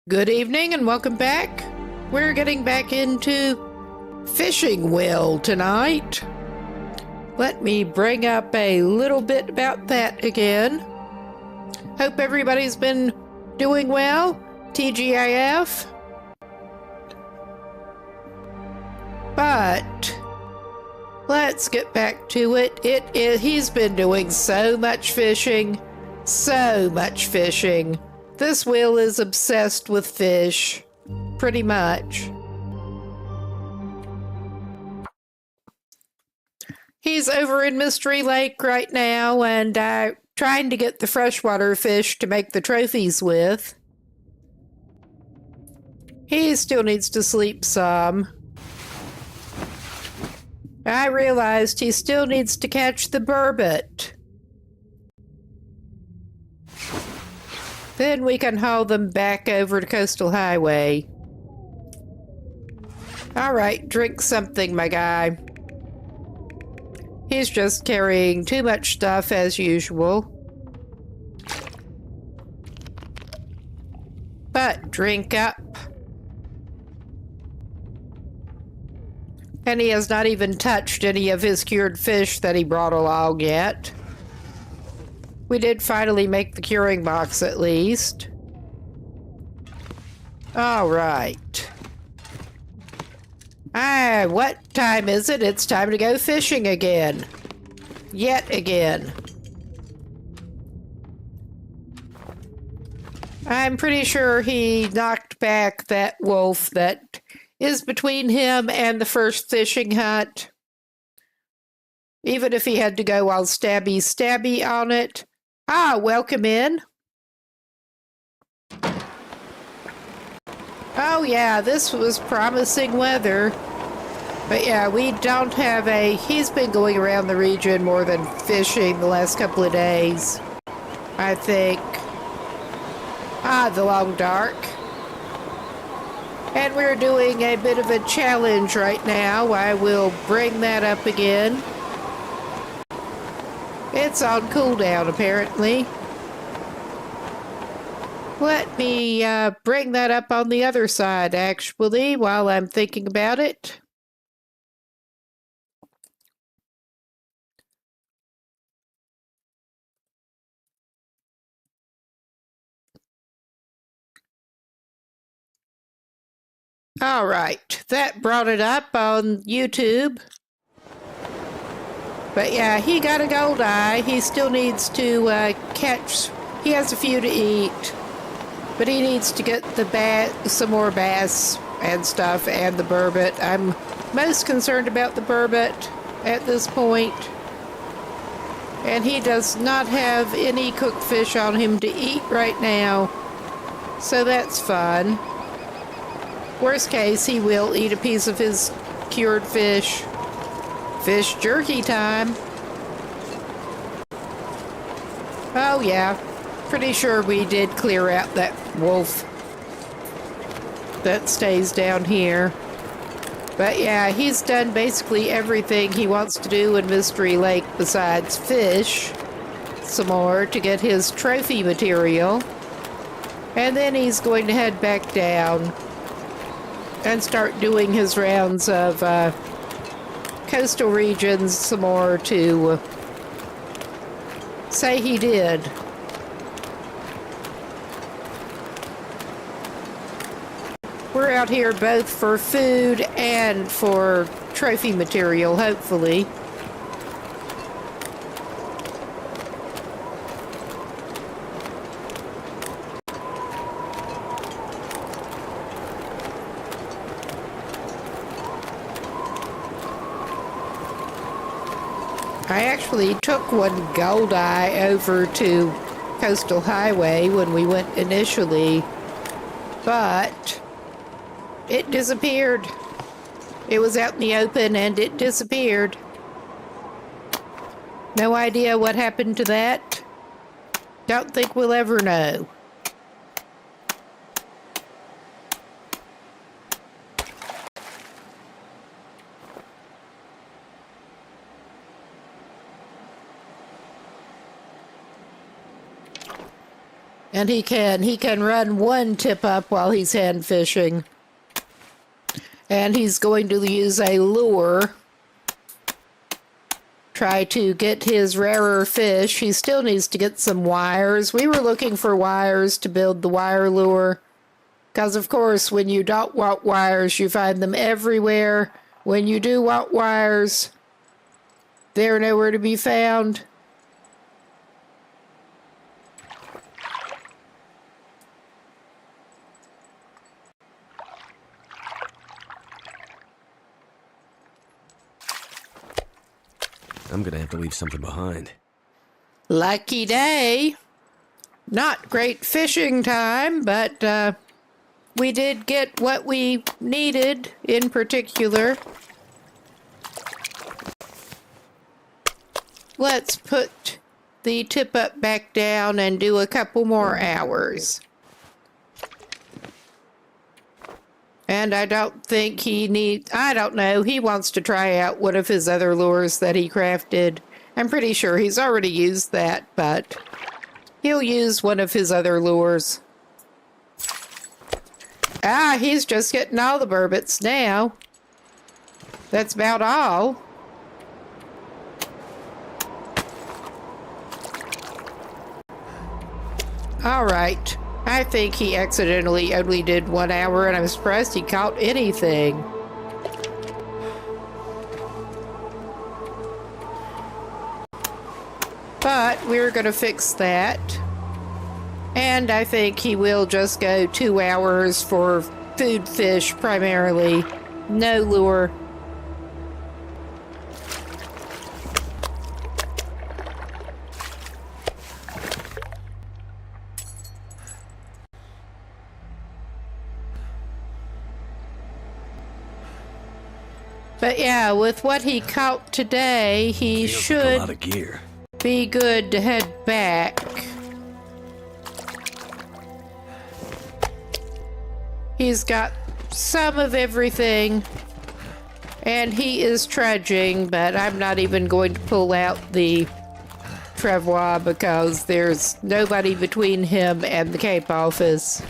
Good evening and welcome back. We're getting back into fishing well tonight. Let me bring up a little bit about that again. Hope everybody's been doing well. TGIF. But let's get back to it. He's been doing so much fishing. So much fishing. This wheel is obsessed with fish, pretty much. He's over in Mystery Lake right now and trying to get the freshwater fish to make the trophies with. He still needs to sleep some. I realized he still needs to catch the burbot. Then we can haul them back over to Coastal Highway. All right, drink something, my guy. He's just carrying too much stuff as usual. But drink up. And he has not even touched any of his cured fish that he brought along yet. We did finally make the curing box at least. All right. What time is it? It's time to go fishing again. Yet again. I'm pretty sure he knocked back that wolf that is between him and the first fishing hunt. Even if he had to go all stabby on it. Ah, welcome in. Oh yeah, this was promising weather. But yeah, we don't have he's been going around the region more than fishing the last couple of days, I think. Ah, the long dark. And we're doing a bit of a challenge right now. I will bring that up again. It's on cooldown, apparently. Let me bring that up on the other side, actually, while I'm thinking about it. All right, that brought it up on YouTube. But yeah, he got a gold eye. He still needs to catch. He has a few to eat, but he needs to get some more bass and stuff, and the burbot. I'm most concerned about the burbot at this point. And he does not have any cooked fish on him to eat right now, so that's fun. Worst case, he will eat a piece of his cured fish. Fish jerky time. Oh yeah, pretty sure we did clear out that wolf that stays down here. But yeah, he's done basically everything he wants to do in Mystery Lake besides fish some more to get his trophy material. And then he's going to head back down and start doing his rounds of coastal regions some more to say he did. We're out here both for food and for trophy material, hopefully. I actually took one gold eye over to Coastal Highway when we went initially, but it disappeared. It was out in the open and it disappeared. No idea what happened to that. Don't think we'll ever know. And he can run one tip up while he's hand fishing. And he's going to use a lure. Try to get his rarer fish. He still needs to get some wires. We were looking for wires to build the wire lure. Because, of course, when you don't want wires, you find them everywhere. When you do want wires, they're nowhere to be found. I'm gonna have to leave something behind. Lucky day. Not great fishing time, but we did get what we needed in particular. Let's put the tip up back down and do a couple more hours. And I don't think I don't know, he wants to try out one of his other lures that he crafted. I'm pretty sure he's already used that, but he'll use one of his other lures. Ah, he's just getting all the burbot now. That's about all. All right. I think he accidentally only did 1 hour, and I'm surprised he caught anything. But we're going to fix that. And I think he will just go 2 hours for food fish primarily. No lure. But yeah, with what he caught today, he should like a lot of gear. Be good to head back. He's got some of everything, and he is trudging, but I'm not even going to pull out the travois because there's nobody between him and the Cape office.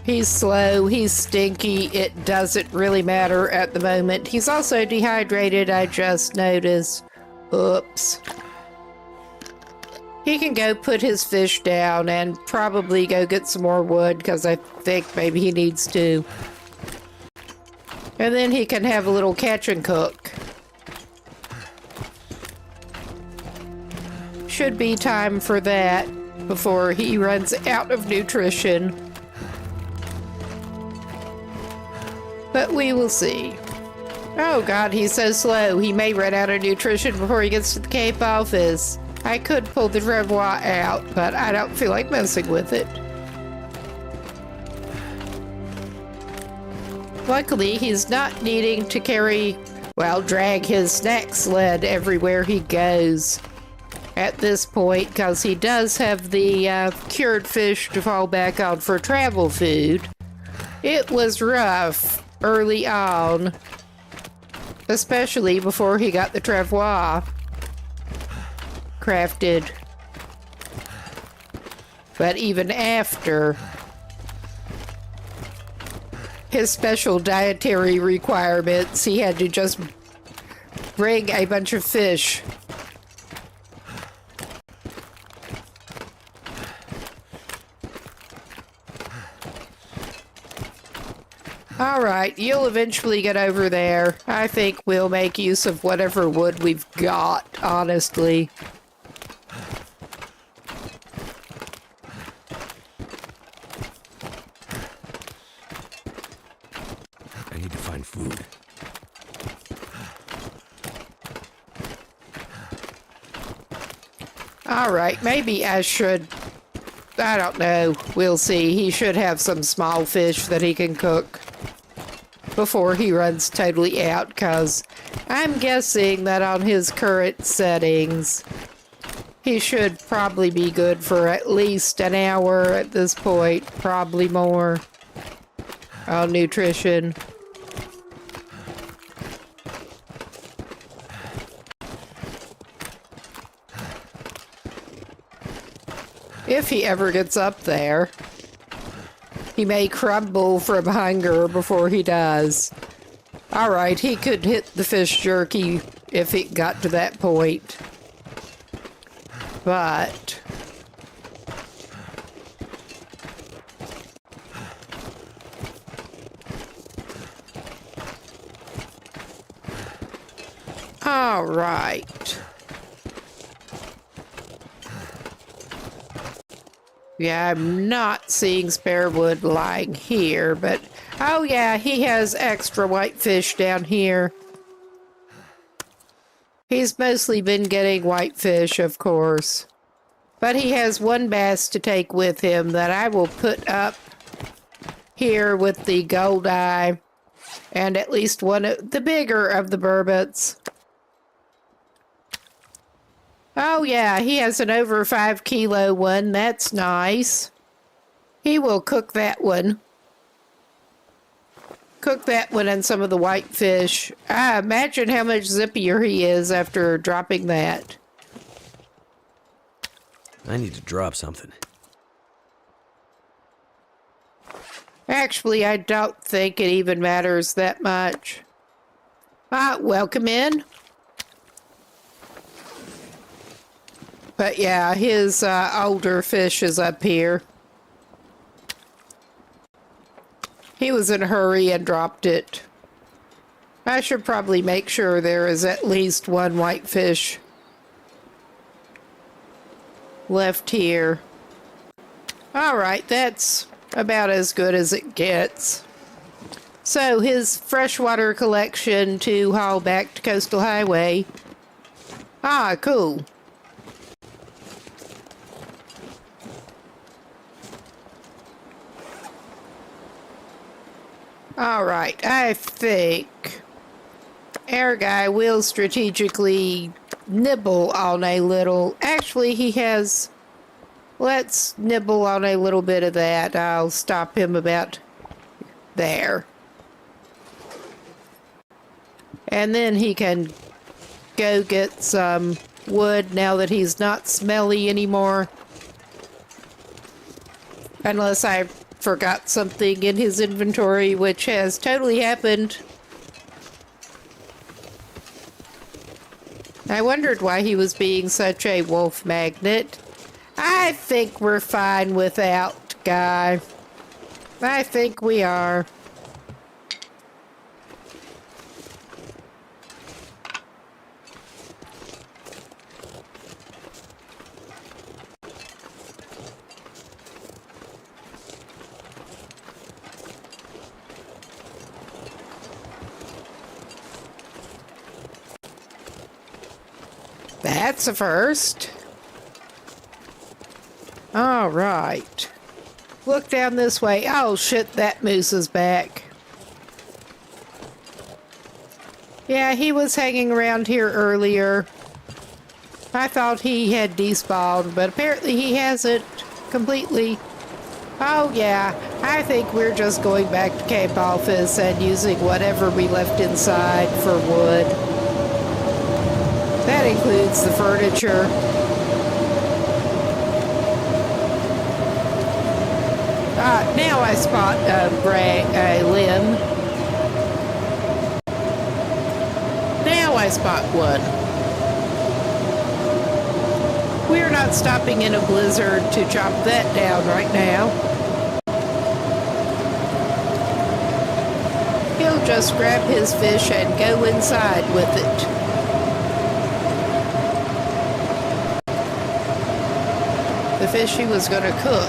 He's slow, he's stinky, it doesn't really matter at the moment. He's also dehydrated, I just noticed. Oops. He can go put his fish down and probably go get some more wood because I think maybe he needs to. And then he can have a little catch and cook. Should be time for that before he runs out of nutrition. But we will see. Oh god, he's so slow. He may run out of nutrition before he gets to the Cape office. I could pull the travois out, but I don't feel like messing with it. Luckily, he's not needing to drag his snack sled everywhere he goes at this point, because he does have the cured fish to fall back on for travel food. It was rough early on, especially before he got the travois crafted. But even after, his special dietary requirements, he had to just bring a bunch of fish. All right, you'll eventually get over there. I think we'll make use of whatever wood we've got, honestly. I need to find food. All right, maybe I should... I don't know. We'll see. He should have some small fish that he can cook before he runs totally out, because I'm guessing that on his current settings, he should probably be good for at least an hour at this point, probably more, on nutrition. If he ever gets up there. He may crumble from hunger before he does. Alright, he could hit the fish jerky if it got to that point. But... Alright. Yeah, I'm not seeing spare wood lying here, but... Oh yeah, he has extra whitefish down here. He's mostly been getting whitefish, of course. But he has one bass to take with him that I will put up here with the gold eye. And at least one of the bigger of the burbots. Oh yeah, he has an over 5 kilo one. That's nice. He will cook that one. Cook that one and some of the whitefish. Imagine how much zippier he is after dropping that. I need to drop something. Actually, I don't think it even matters that much. Welcome in. But yeah, his older fish is up here. He was in a hurry and dropped it. I should probably make sure there is at least one whitefish left here. Alright, that's about as good as it gets. So his freshwater collection to haul back to Coastal Highway. Cool. Alright, I think our guy will strategically nibble on a little. Actually, he has... Let's nibble on a little bit of that. I'll stop him about there. And then he can go get some wood now that he's not smelly anymore. Unless I forgot something in his inventory, which has totally happened. I wondered why he was being such a wolf magnet. I think we're fine without Guy. I think we are. That's a first. All right. Look down this way. Oh, shit, that moose is back. Yeah, he was hanging around here earlier. I thought he had despawned, but apparently he hasn't completely. Oh, yeah. I think we're just going back to camp office and using whatever we left inside for wood. That includes the furniture. Now I spot a limb. Now I spot one. We're not stopping in a blizzard to chop that down right now. He'll just grab his fish and go inside with it. The fish he was going to cook.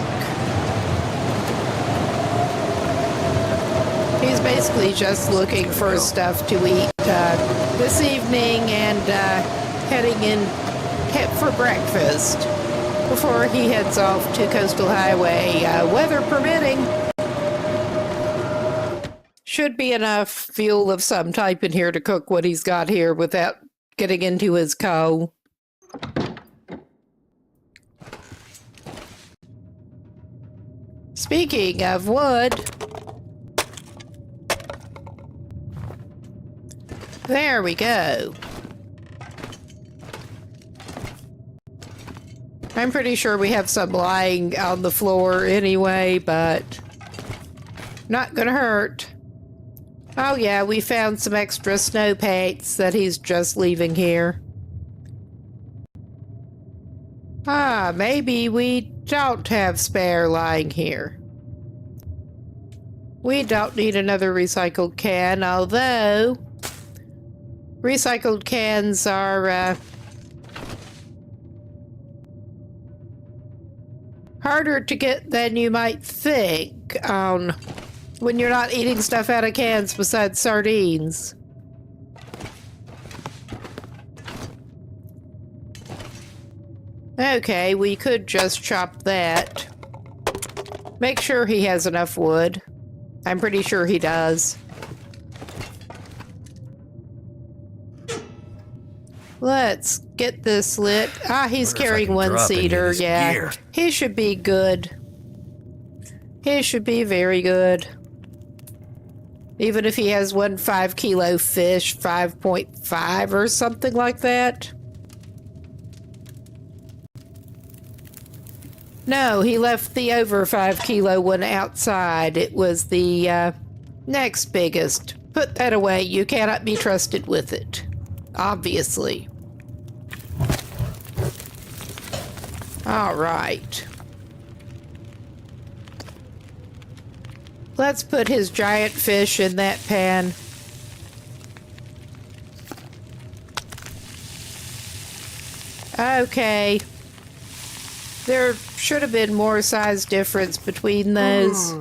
He's basically just looking for stuff to eat this evening and heading in for breakfast before he heads off to Coastal Highway, weather permitting. Should be enough fuel of some type in here to cook what he's got here without getting into his coal. Speaking of wood, there we go. I'm pretty sure we have some lying on the floor anyway, but not gonna hurt. Oh yeah, we found some extra snow paints that he's just leaving here. Ah, maybe we don't have spare lying here. We don't need another recycled can, although recycled cans are harder to get than you might think when you're not eating stuff out of cans besides sardines. Okay, we could just chop that. Make sure he has enough wood. I'm pretty sure he does. Let's get this lit. Ah, he's carrying one seater. Yeah, gear. He should be good. He should be very good. Even if he has one 5-kilo fish, 5.5 or something like that. No, he left the over 5-kilo one outside. It was the next biggest. Put that away. You cannot be trusted with it. Obviously. All right. Let's put his giant fish in that pan. Okay. There should have been more size difference between those.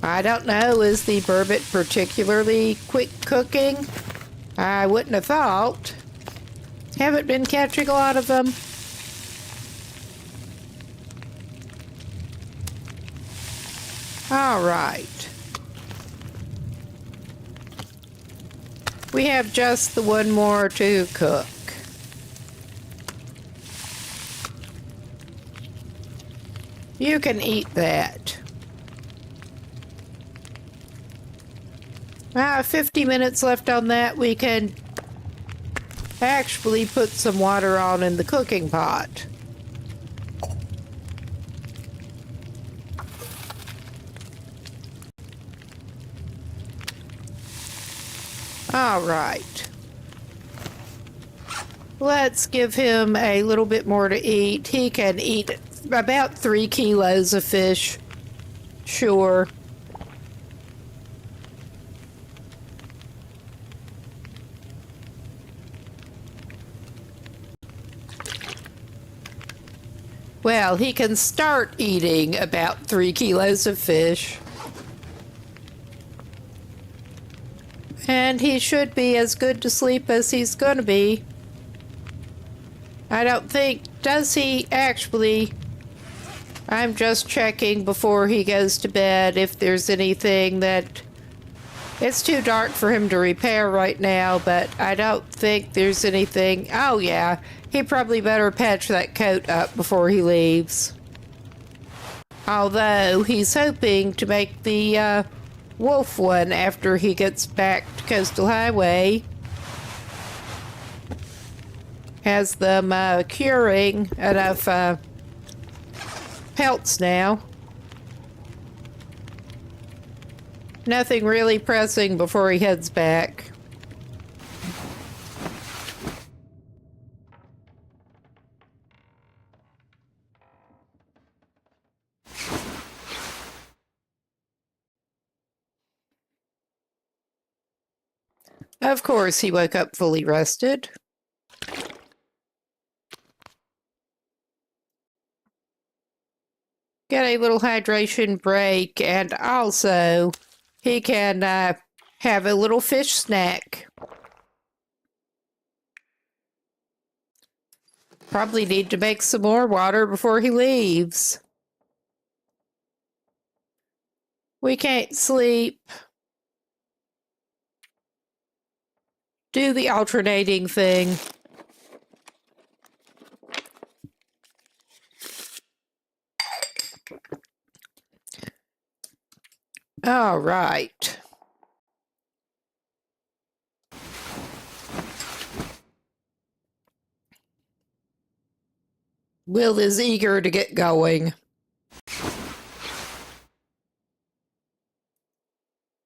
I don't know. Is the burbot particularly quick cooking? I wouldn't have thought. Haven't been catching a lot of them. All right. We have just the one more to cook. You can eat that. 50 minutes left on that. We can actually put some water on in the cooking pot. All right. Let's give him a little bit more to eat. He can eat about 3 kilos of fish. Sure. Well, he can start eating about 3 kilos of fish. And he should be as good to sleep as he's going to be. I don't think... Does he actually... I'm just checking before he goes to bed if there's anything that... It's too dark for him to repair right now, but I don't think there's anything... Oh, yeah. He probably better patch that coat up before he leaves. Although, he's hoping to make the wolf one after he gets back to Coastal Highway. Has them curing enough pelts now. Nothing really pressing before he heads back. Of course, he woke up fully rested. Get a little hydration break, and also he can have a little fish snack. Probably need to make some more water before he leaves. We can't sleep. Do the alternating thing. All right. Will is eager to get going.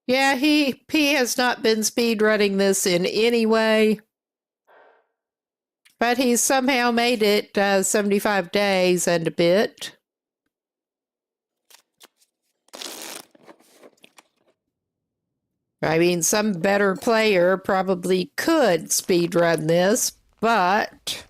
Yeah, he has not been speedrunning this in any way. But he's somehow made it 75 days and a bit. I mean, some better player probably could speedrun this, but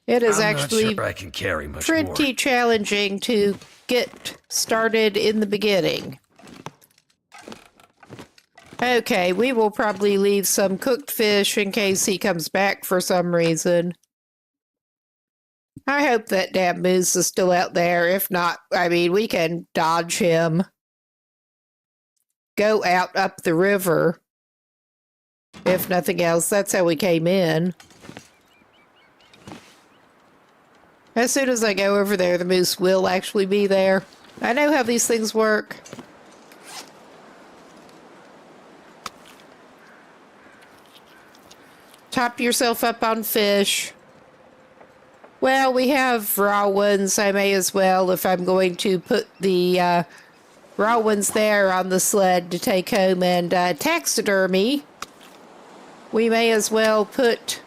it is actually not sure I can carry much pretty more. challenging to get started in the beginning. Okay, we will probably leave some cooked fish in case he comes back for some reason. I hope that damn moose is still out there. If not, I mean, we can dodge him. Go out up the river. If nothing else, that's how we came in. As soon as I go over there, the moose will actually be there. I know how these things work. Top yourself up on fish. Well, we have raw ones. I may as well, if I'm going to put the raw ones there on the sled to take home and taxidermy, we may as well put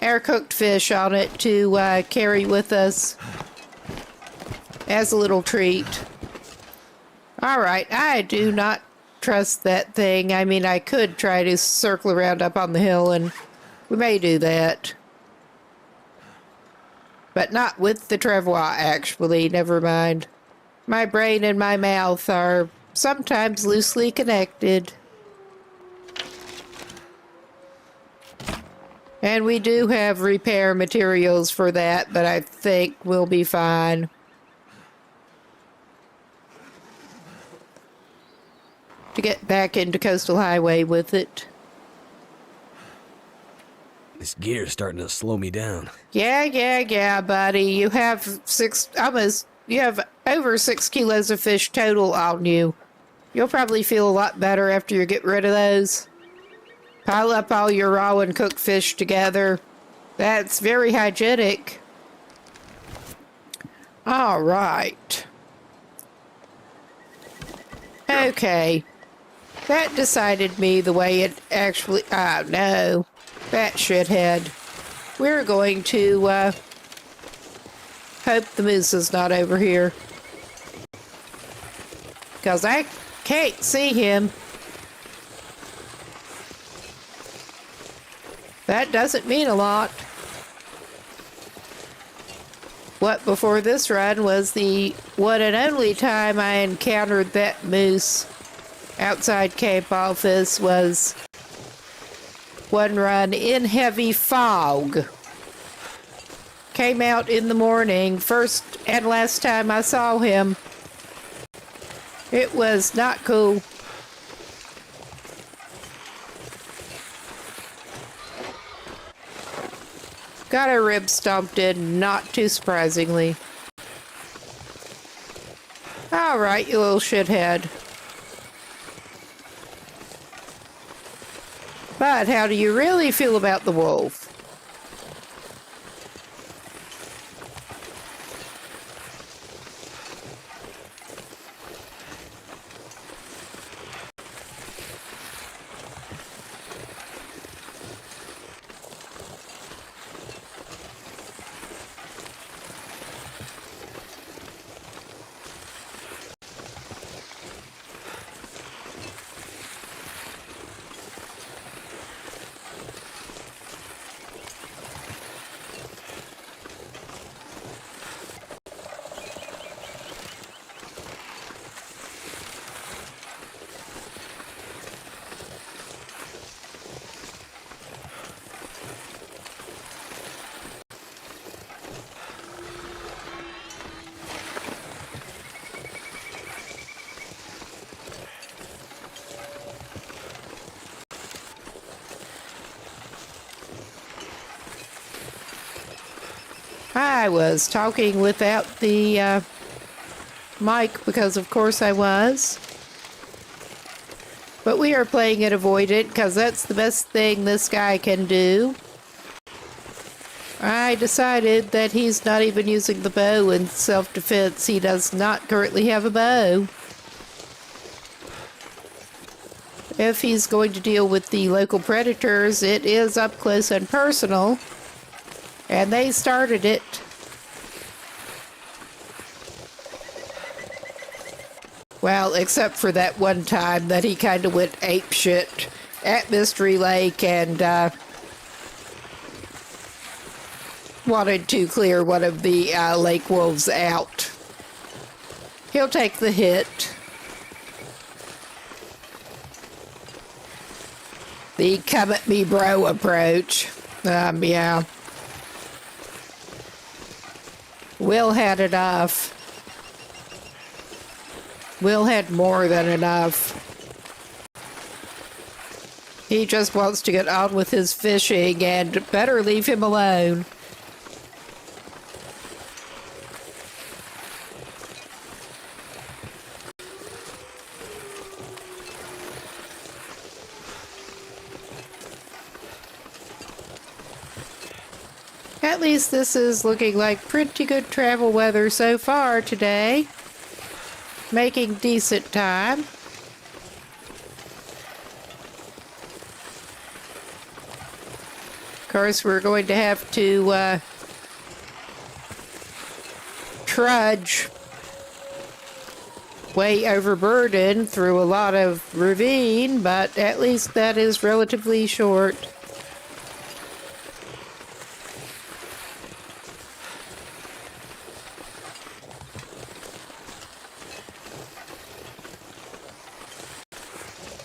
our cooked fish on it to carry with us as a little treat. All right, I do not trust that thing. I mean, I could try to circle around up on the hill, and we may do that. But not with the travois, actually. Never mind. My brain and my mouth are sometimes loosely connected. And we do have repair materials for that, but I think we'll be fine. To get back into Coastal Highway with it. This gear's starting to slow me down. Yeah, buddy. You have over 6 kilos of fish total on you. You'll probably feel a lot better after you get rid of those. Pile up all your raw and cooked fish together. That's very hygienic. All right. Okay. That decided me the way it actually... Oh, no. That shithead. We're going to hope the moose is not over here. Because I can't see him. That doesn't mean a lot. What before this run was the one and only time I encountered that moose outside camp office was one run in heavy fog. Came out in the morning, first and last time I saw him. It was not cool. Got a rib stomped in, not too surprisingly. All right, you little shithead. But how do you really feel about the wolf? I was talking without the mic because of course I was. But we are playing it avoidant because that's the best thing this guy can do. I decided that he's not even using the bow in self-defense. He does not currently have a bow. If he's going to deal with the local predators, it is up close and personal. And they started it. Well, except for that one time that he kind of went apeshit at Mystery Lake and wanted to clear one of the lake wolves out. He'll take the hit. The come at me bro approach. Yeah. Will had enough. Will had more than enough. He just wants to get on with his fishing and better leave him alone. At least this is looking like pretty good travel weather so far today. Making decent time. Of course, we're going to have to trudge way overburdened through a lot of ravine, but at least that is relatively short.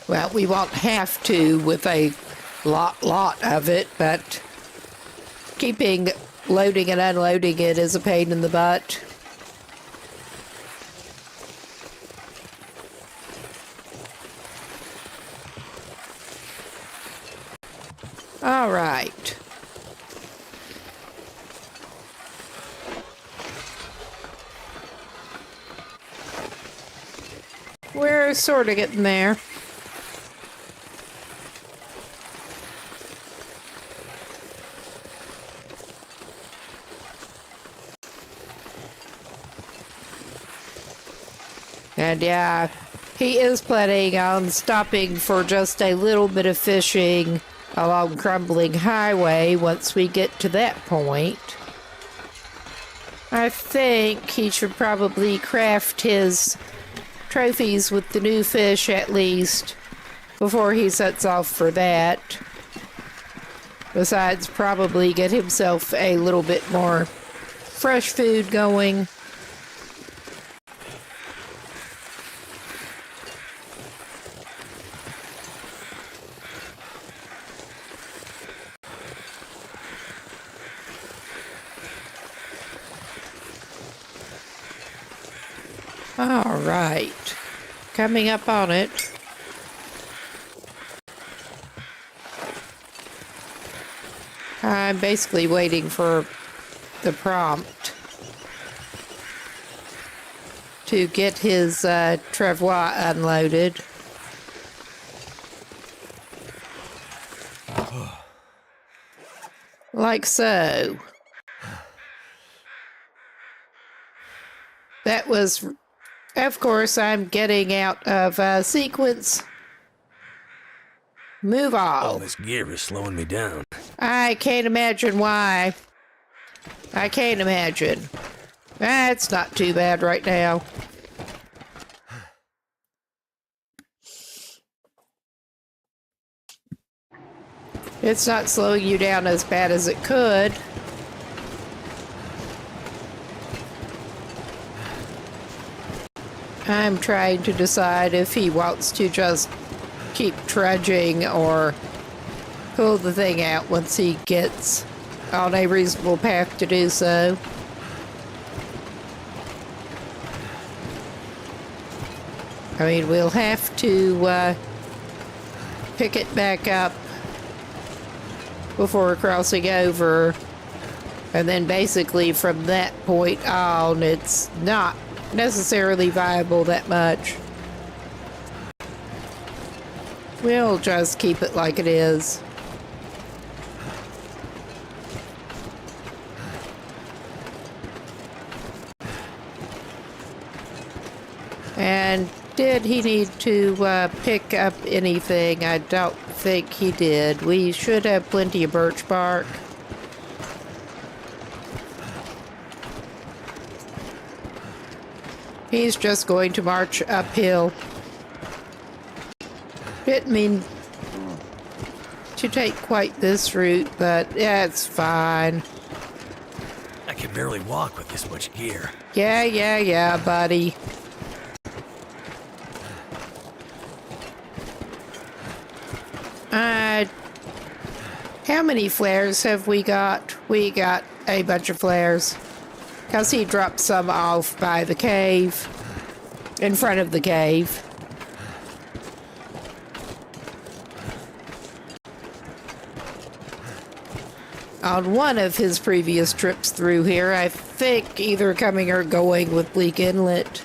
Well, we won't have to with a lot of it, but keeping loading and unloading it is a pain in the butt. All right. We're sort of getting there. And yeah, he is planning on stopping for just a little bit of fishing along Crumbling Highway once we get to that point. I think he should probably craft his trophies with the new fish at least before he sets off for that. Besides, probably get himself a little bit more fresh food going. All right, coming up on it. I'm basically waiting for the prompt to get his travois unloaded. Like so. That was... Of course, I'm getting out of sequence. Move on. All this gear is slowing me down. I can't imagine why. I can't imagine. It's not too bad right now. It's not slowing you down as bad as it could. I'm trying to decide if he wants to just keep trudging or pull the thing out once he gets on a reasonable path to do so. I mean, we'll have to pick it back up before crossing over, and then basically from that point on, it's not necessarily viable that much. We'll just keep it like it is. And did he need to pick up anything? I don't think he did. We should have plenty of birch bark. He's just going to march uphill. Didn't mean to take quite this route, but yeah, it's fine. I can barely walk with this much gear. Yeah, buddy. How many flares have we got? We got a bunch of flares. Because he dropped some off by the cave. In front of the cave. On one of his previous trips through here, I think either coming or going with Bleak Inlet.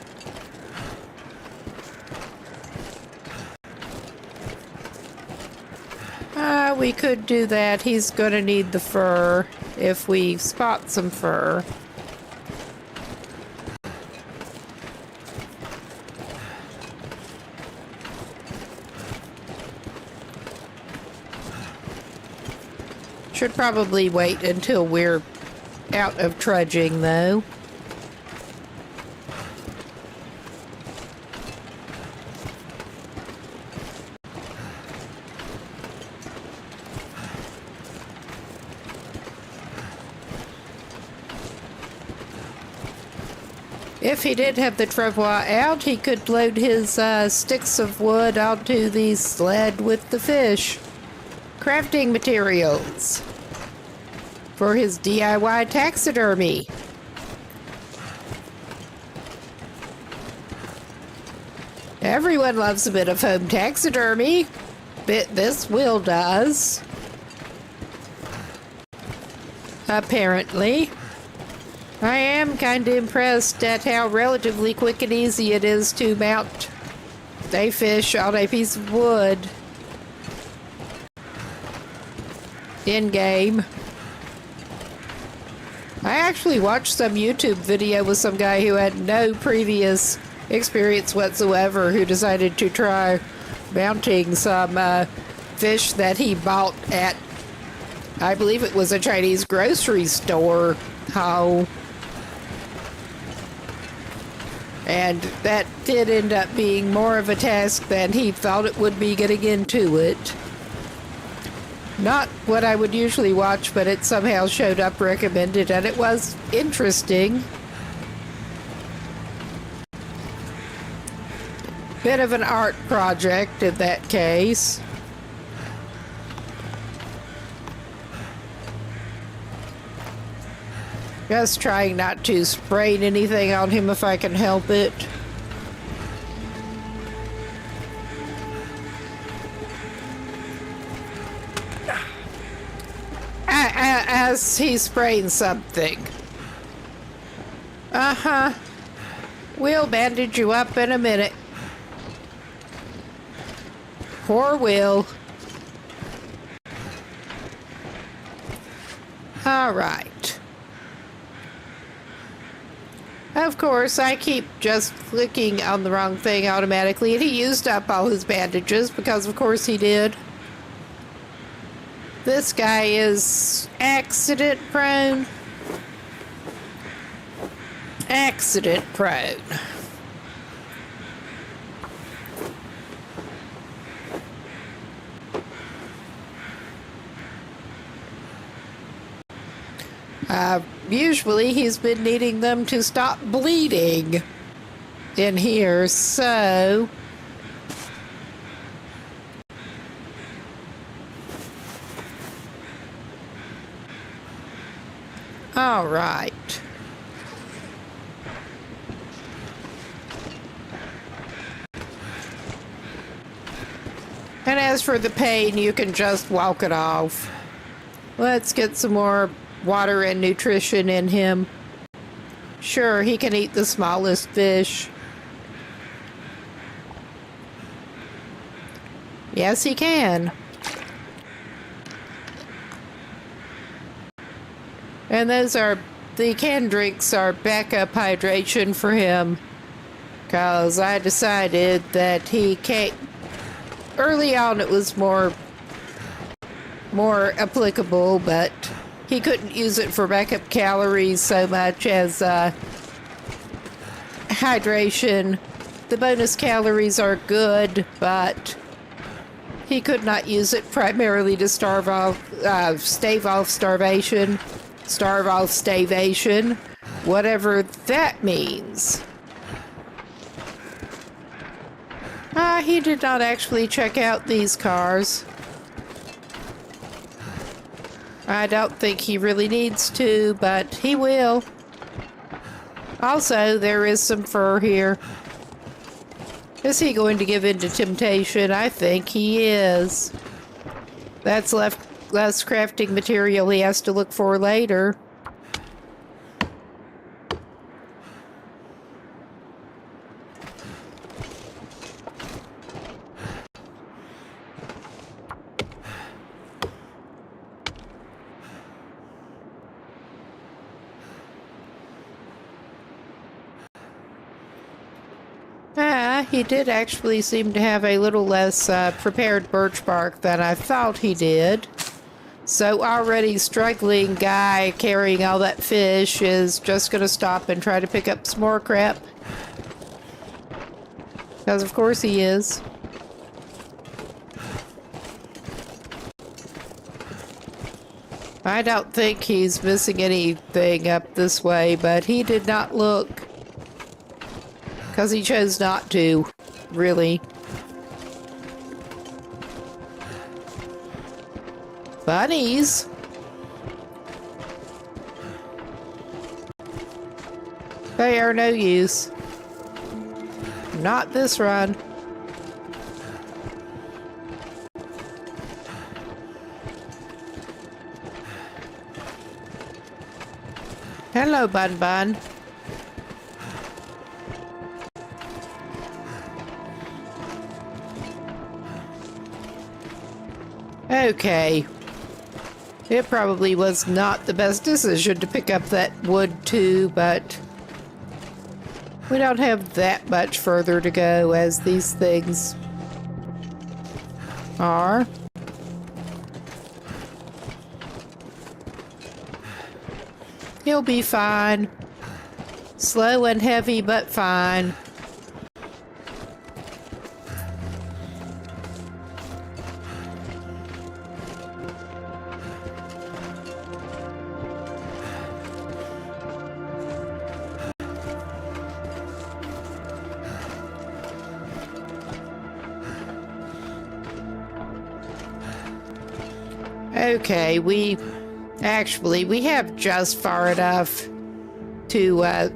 We could do that. He's going to need the fur if we spot some fur. Should probably wait until we're out of trudging, though. If he did have the travois out, he could load his sticks of wood onto the sled with the fish. Crafting materials for his DIY taxidermy. Everyone loves a bit of home taxidermy. This Will does. Apparently. I am kind of impressed at how relatively quick and easy it is to mount a fish on a piece of wood. In-game. I actually watched some YouTube video with some guy who had no previous experience whatsoever who decided to try mounting some fish that he bought at, I believe it was a Chinese grocery store. And that did end up being more of a task than he thought it would be getting into it. Not what I would usually watch, but it somehow showed up recommended, and it was interesting. Bit of an art project in that case. Just trying not to sprain anything on him if I can help it. As he's spraying something. Uh-huh. We'll bandage you up in a minute. Poor Will. All right. Of course, I keep just clicking on the wrong thing automatically, and he used up all his bandages, because of course he did. This guy is accident prone. Accident prone. Usually he's been needing them to stop bleeding in here, so... All right. And as for the pain, you can just walk it off. Let's get some more water and nutrition in him. Sure, he can eat the smallest fish. Yes, he can. And the canned drinks are backup hydration for him. Because I decided that he can't... Early on it was more applicable, but he couldn't use it for backup calories so much as hydration. The bonus calories are good, but he could not use it primarily to stave off starvation, whatever that means. He did not actually check out these cars. I don't think he really needs to, but he will. Also, there is some fur here. Is he going to give in to temptation? I think he is. That's less crafting material he has to look for later. He did actually seem to have a little less prepared birch bark than I thought he did. So already struggling guy carrying all that fish is just going to stop and try to pick up some more crap. Because of course he is. I don't think he's missing anything up this way, but he did not look. Because he chose not to, really. Bunnies? They are no use. Not this run. Hello, Bun Bun. Okay. It probably was not the best decision to pick up that wood too, but we don't have that much further to go as these things are. He'll be fine. Slow and heavy, but fine. Okay, we have just far enough to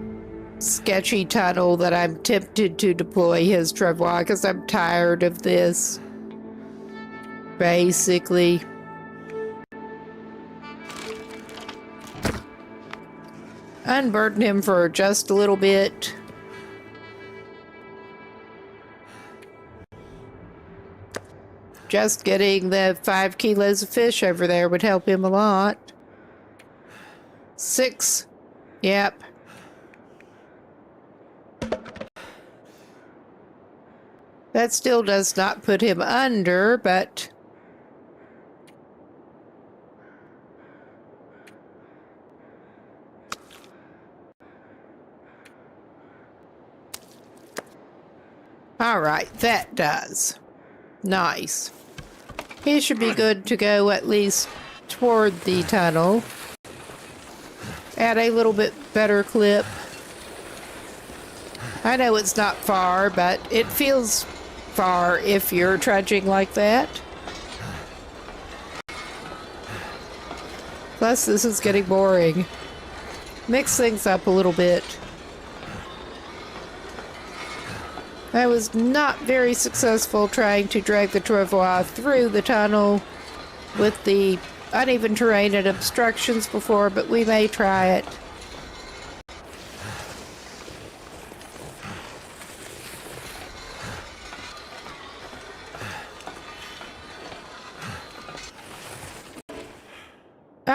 sketchy tunnel that I'm tempted to deploy his travois because I'm tired of this. Basically. Unburden him for just a little bit. Just getting the 5 kilos of fish over there would help him a lot. 6. Yep. That still does not put him under, but... Alright, that does. Nice. He should be good to go at least toward the tunnel. At a little bit better clip. I know it's not far, but it feels far if you're trudging like that. Plus, this is getting boring. Mix things up a little bit. I was not very successful trying to drag the travois through the tunnel with the uneven terrain and obstructions before, but we may try it.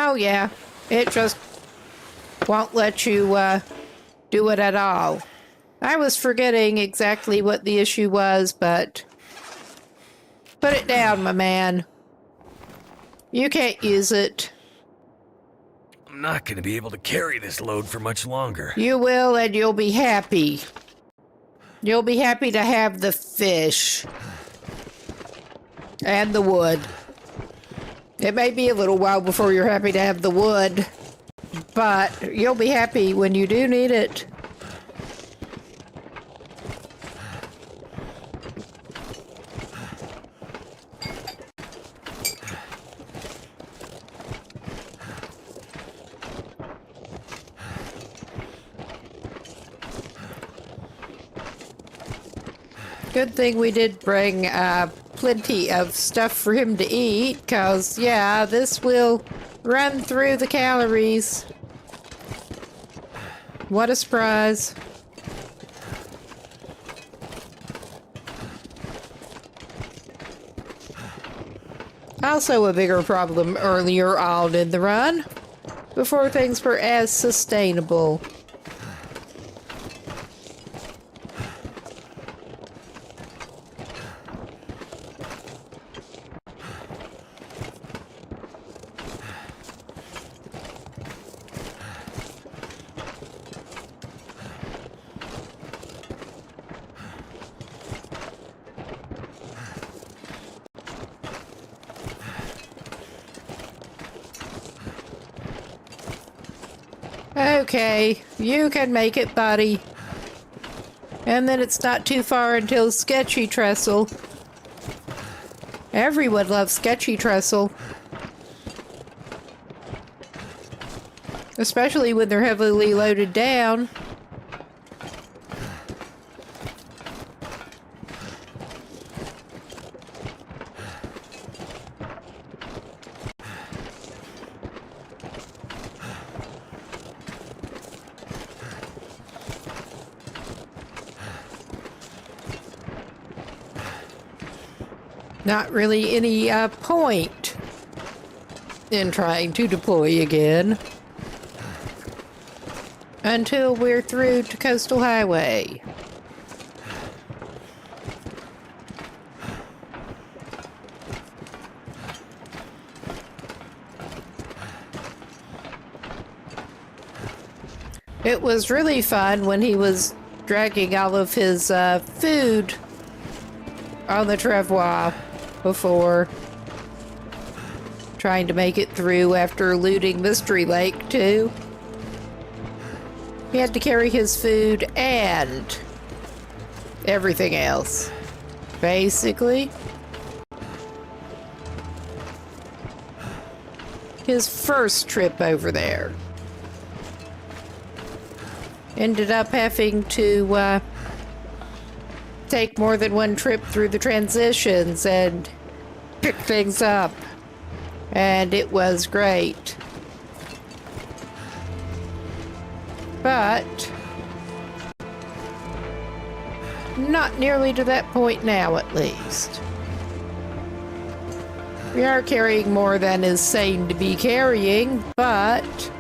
Oh, yeah. It just won't let you do it at all. I was forgetting exactly what the issue was, but put it down, my man. You can't use it. I'm not gonna be able to carry this load for much longer. You will, and you'll be happy. You'll be happy to have the fish. And the wood. It may be a little while before you're happy to have the wood, but you'll be happy when you do need it. Good thing we did bring plenty of stuff for him to eat, because, yeah, this will run through the calories. What a surprise. Also a bigger problem earlier on in the run, before things were as sustainable. Okay, you can make it, buddy. And then it's not too far until Sketchy Trestle. Everyone loves Sketchy Trestle. Especially when they're heavily loaded down. Not really any point in trying to deploy again until we're through to Coastal Highway. It was really fun when he was dragging all of his food on the travois before, trying to make it through after looting Mystery Lake too. He had to carry his food and everything else, basically. His first trip over there. Ended up having to take more than one trip through the transitions and pick things up. And it was great. But not nearly to that point now, at least. We are carrying more than is sane to be carrying, but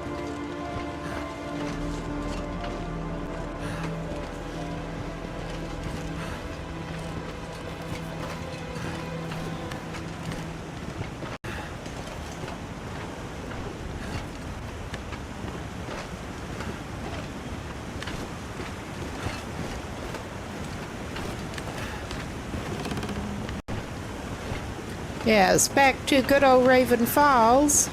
yes, back to good old Raven Falls.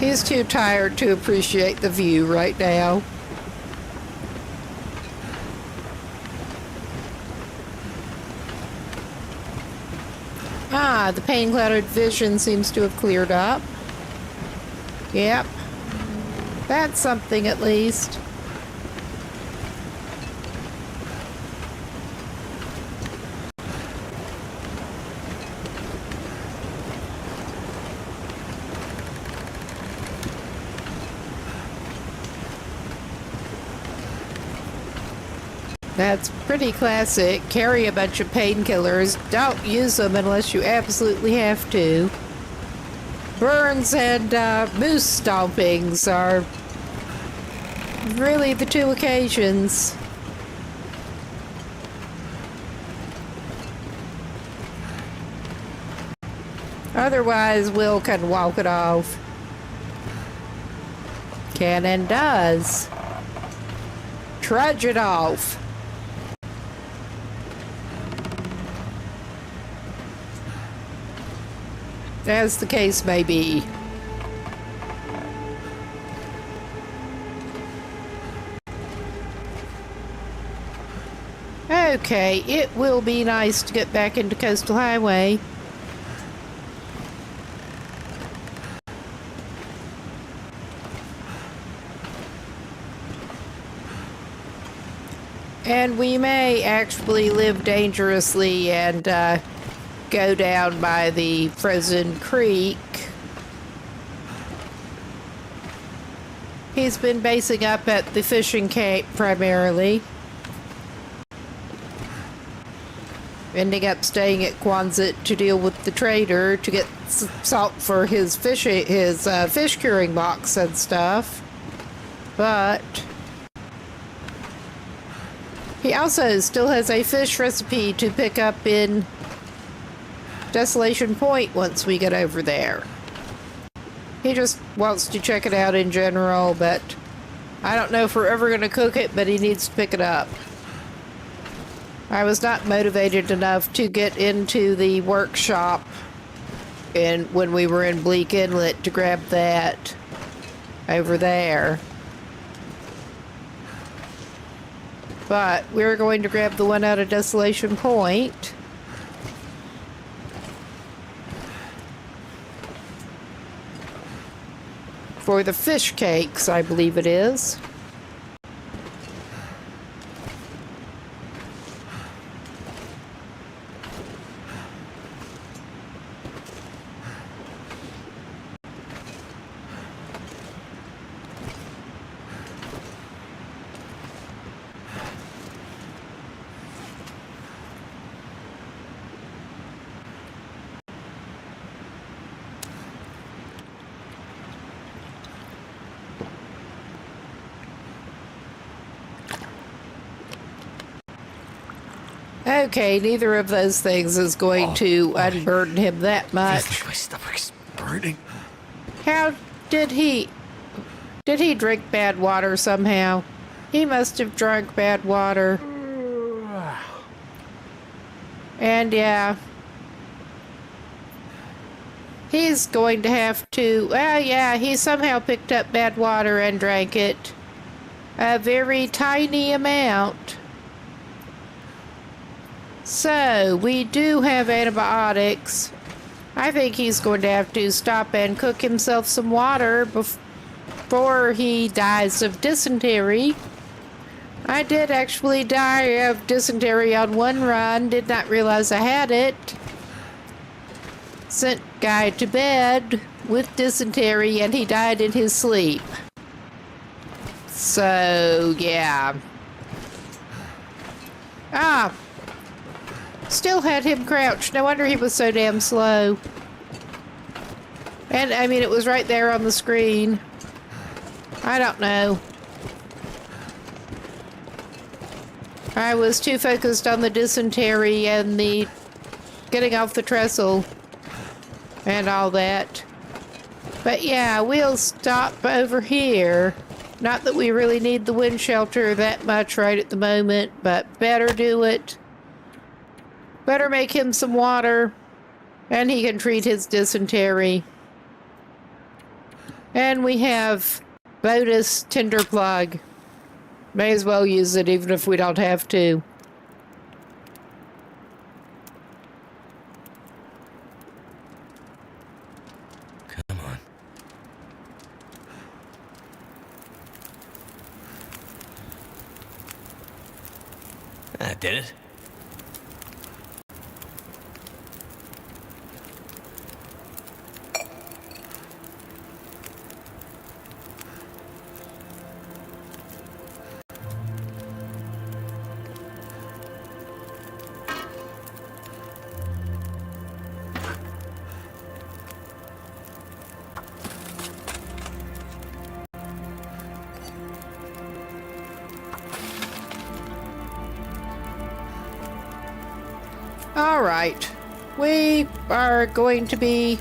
He's too tired to appreciate the view right now. Ah, the pain-clouded vision seems to have cleared up. Yep. That's something at least. That's pretty classic. Carry a bunch of painkillers. Don't use them unless you absolutely have to. Burns and moose stompings are really the two occasions. Otherwise, Will can walk it off. Can and does. Trudge it off. As the case may be. Okay, it will be nice to get back into Coastal Highway. And we may actually live dangerously and go down by the frozen creek. He's been basing up at the fishing camp primarily. Ending up staying at Quonset to deal with the trader to get salt for his fish curing box and stuff. But he also still has a fish recipe to pick up in Desolation Point once we get over there. He just wants to check it out in general, but I don't know if we're ever going to cook it, but he needs to pick it up. I was not motivated enough to get into the workshop when we were in Bleak Inlet to grab that over there. But we're going to grab the one out of Desolation Point. For the fish cakes, I believe it is. Okay, neither of those things is going to unburden him that much. My stomach's burning. How did he... Did he drink bad water somehow? He must have drunk bad water. And yeah. He's going to have to... Well, yeah, he somehow picked up bad water and drank it. A very tiny amount. So, we do have antibiotics. I think he's going to have to stop and cook himself some water before he dies of dysentery. I did actually die of dysentery on one run. Did not realize I had it. Sent guy to bed with dysentery and he died in his sleep. So, yeah. Still had him crouched. No wonder he was so damn slow. And, I mean, it was right there on the screen. I don't know. I was too focused on the dysentery and the getting off the trestle and all that. But yeah, we'll stop over here. Not that we really need the wind shelter that much right at the moment, but better do it. Better make him some water, and he can treat his dysentery. And we have bonus tinder plug. May as well use it even if we don't have to. Come on. That did it. All right. We are going to be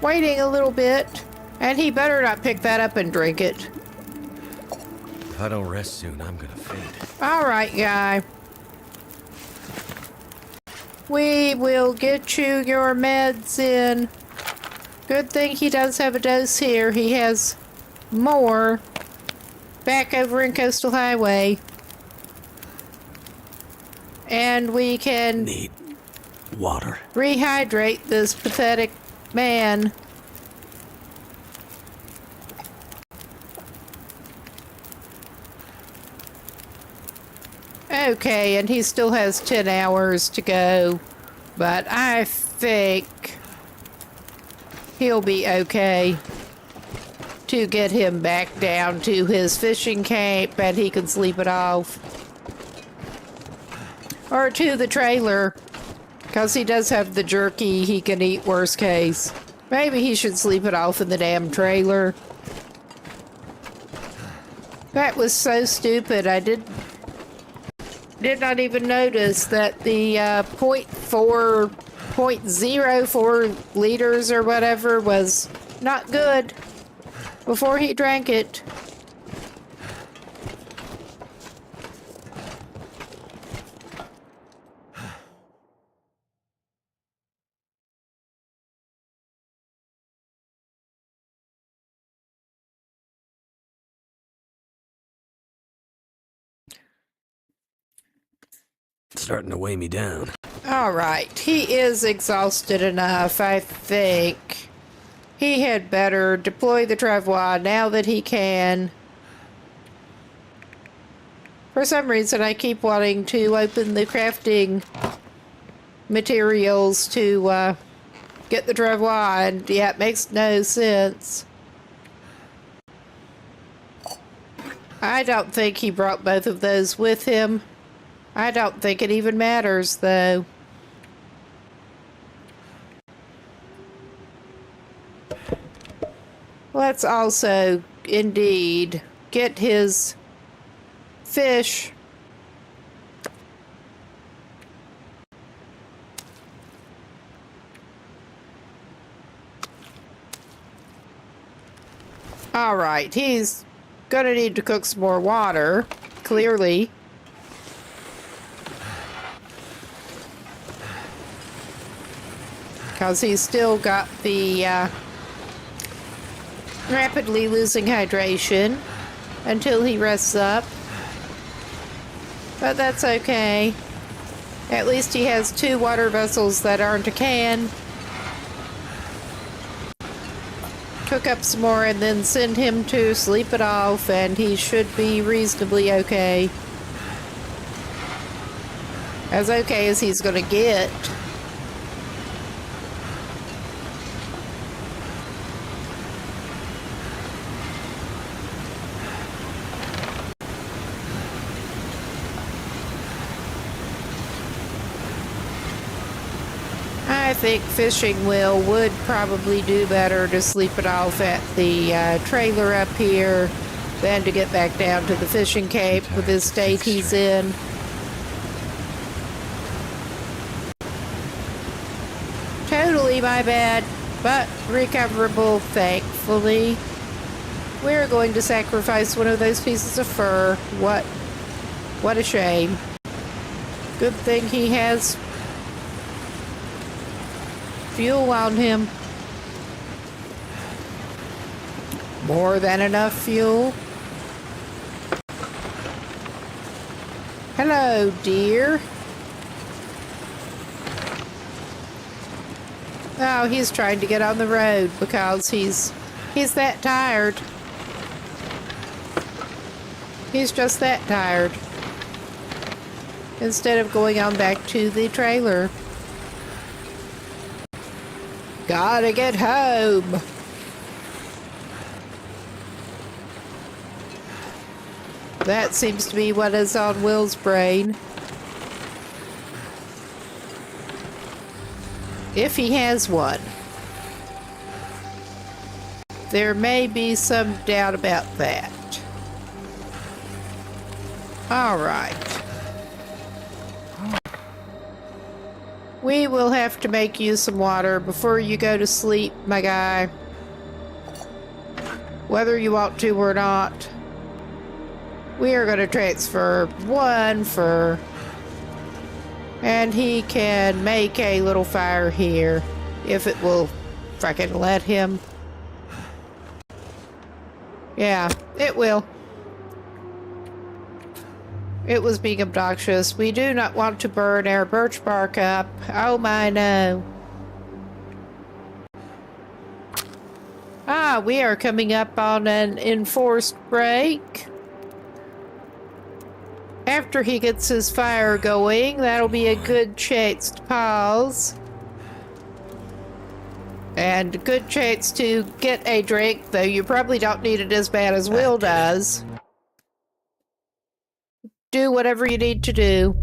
waiting a little bit, and he better not pick that up and drink it. If I don't rest soon, I'm gonna faint. All right, guy. We will get you your meds in. Good thing he does have a dose here. He has more back over in Coastal Highway. And we can Need water. rehydrate this pathetic man. Okay, and he still has 10 hours to go, but I think he'll be okay to get him back down to his fishing camp and he can sleep it off. Or to the trailer, because he does have the jerky he can eat worst case. Maybe he should sleep it off in the damn trailer. That was so stupid. I did not even notice that the 0.04 liters or whatever was not good before he drank it. It's starting to weigh me down. All right, he is exhausted enough. I think he had better deploy the travois now that he can. For some reason, I keep wanting to open the crafting materials to get the travois, and yeah, it makes no sense. I don't think he brought both of those with him. I don't think it even matters, though. Let's also, indeed, get his fish. All right, he's gonna need to cook some more water, clearly. Because he's still got the rapidly losing hydration until he rests up. But that's okay. At least he has 2 water vessels that aren't a can. Cook up some more and then send him to sleep it off, and he should be reasonably okay. As okay as he's gonna get. I think fishing Will would probably do better to sleep it off at the trailer up here than to get back down to the fishing cape with this state he's in. Totally my bad, but recoverable, thankfully. We're going to sacrifice one of those pieces of fur. What a shame. Good thing he has fuel on him. More than enough fuel. Hello, dear. Oh, he's trying to get on the road because he's that tired. He's just that tired. Instead of going on back to the trailer. Gotta get home. That seems to be what is on Will's brain. If he has one. There may be some doubt about that. All right. We will have to make you some water before you go to sleep, my guy. Whether you want to or not. We are going to transfer one fur. And he can make a little fire here. If it will frickin' let him. Yeah, it will. It was being obnoxious. We do not want to burn our birch bark up. Oh my no. Ah, we are coming up on an enforced break. After he gets his fire going, that'll be a good chance to pause. And a good chance to get a drink, though you probably don't need it as bad as Will does. Do whatever you need to do.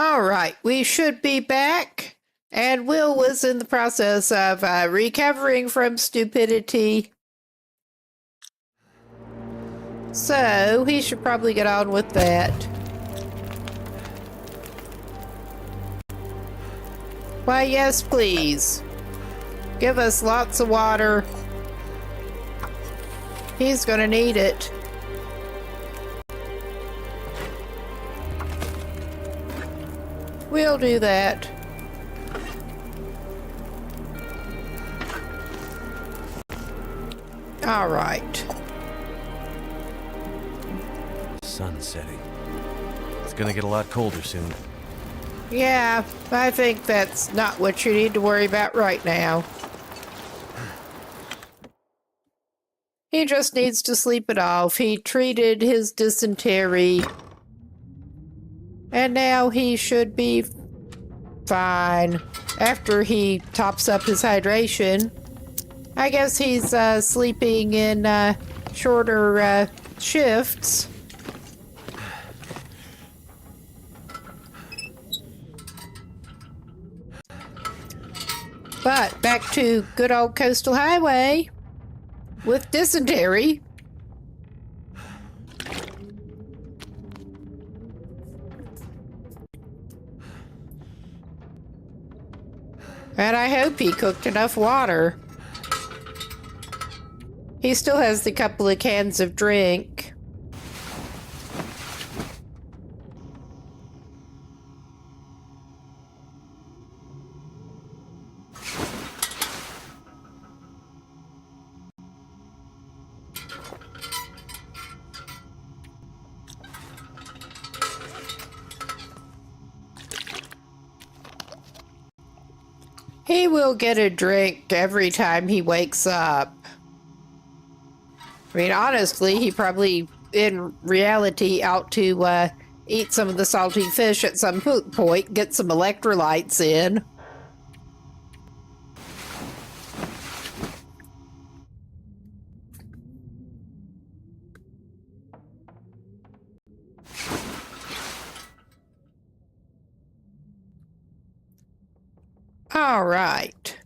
All right, we should be back. And Will was in the process of recovering from stupidity. So he should probably get on with that. Why, yes, please. Give us lots of water He's gonna need it. We'll do that. All right. Sun setting. It's gonna get a lot colder soon. Yeah, I think that's not what you need to worry about right now. He just needs to sleep it off. He treated his dysentery. And now he should be fine. After he tops up his hydration, I guess he's sleeping in shorter shifts. But back to good old Coastal Highway with dysentery. And I hope he cooked enough water. He still has the couple of cans of drink. He will get a drink every time he wakes up. I mean, honestly, he probably, in reality, ought to eat some of the salty fish at some point, get some electrolytes in. All right.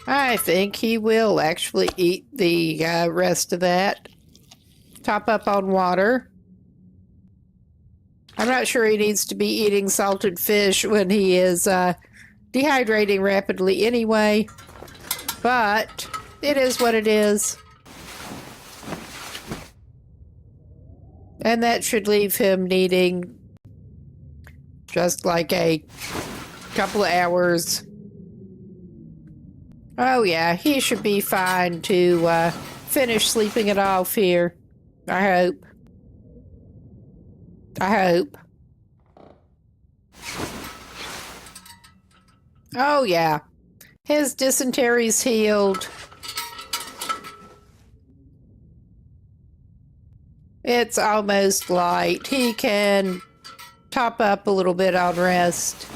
I think he will actually eat the rest of that. Top up on water. I'm not sure he needs to be eating salted fish when he is dehydrating rapidly anyway, but it is what it is. And that should leave him needing just like a couple of hours. Oh yeah, he should be fine to finish sleeping it off here. I hope. I hope. Oh yeah, his dysentery's healed. It's almost light. He can top up a little bit on rest.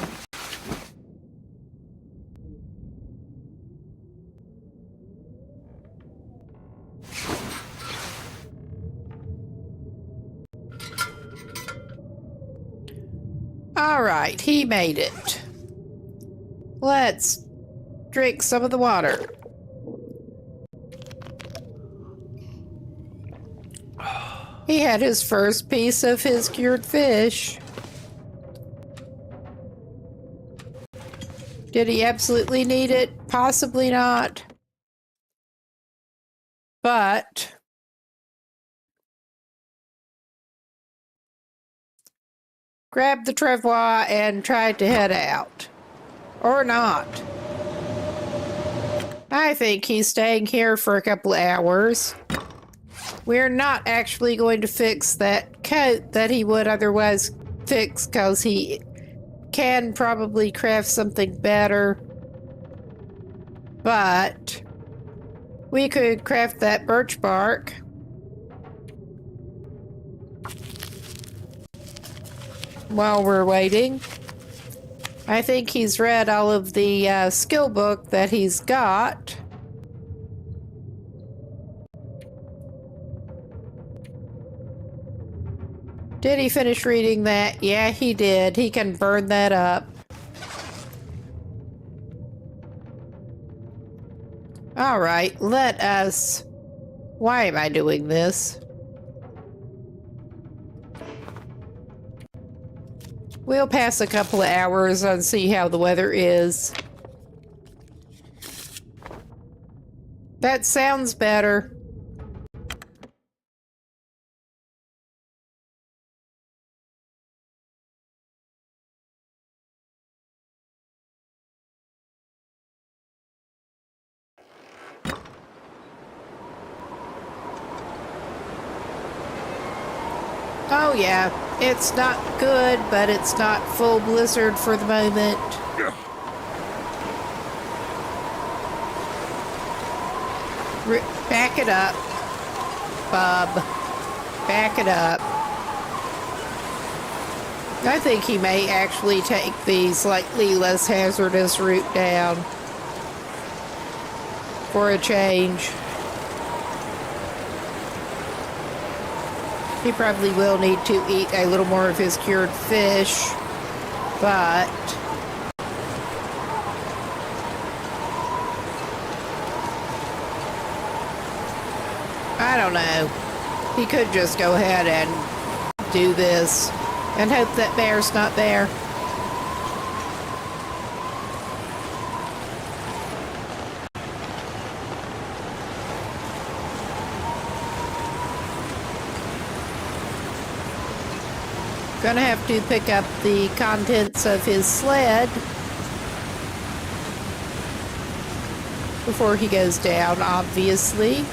All right, he made it. Let's drink some of the water. He had his first piece of his cured fish. Did he absolutely need it? Possibly not. But grab the travois and try to head out. Or not. I think he's staying here for a couple of hours. We're not actually going to fix that coat that he would otherwise fix because he can probably craft something better. But we could craft that birch bark. While we're waiting. I think he's read all of the skill book that he's got. Did he finish reading that? Yeah, he did. He can burn that up. All right, let us... Why am I doing this? We'll pass a couple of hours and see how the weather is. That sounds better. Oh yeah, it's not good, but it's not full blizzard for the moment. Back it up, Bub. Back it up. I think he may actually take the slightly less hazardous route down for a change. He probably will need to eat a little more of his cured fish, but I don't know. He could just go ahead and do this and hope that bear's not there. Gonna have to pick up the contents of his sled before he goes down, obviously.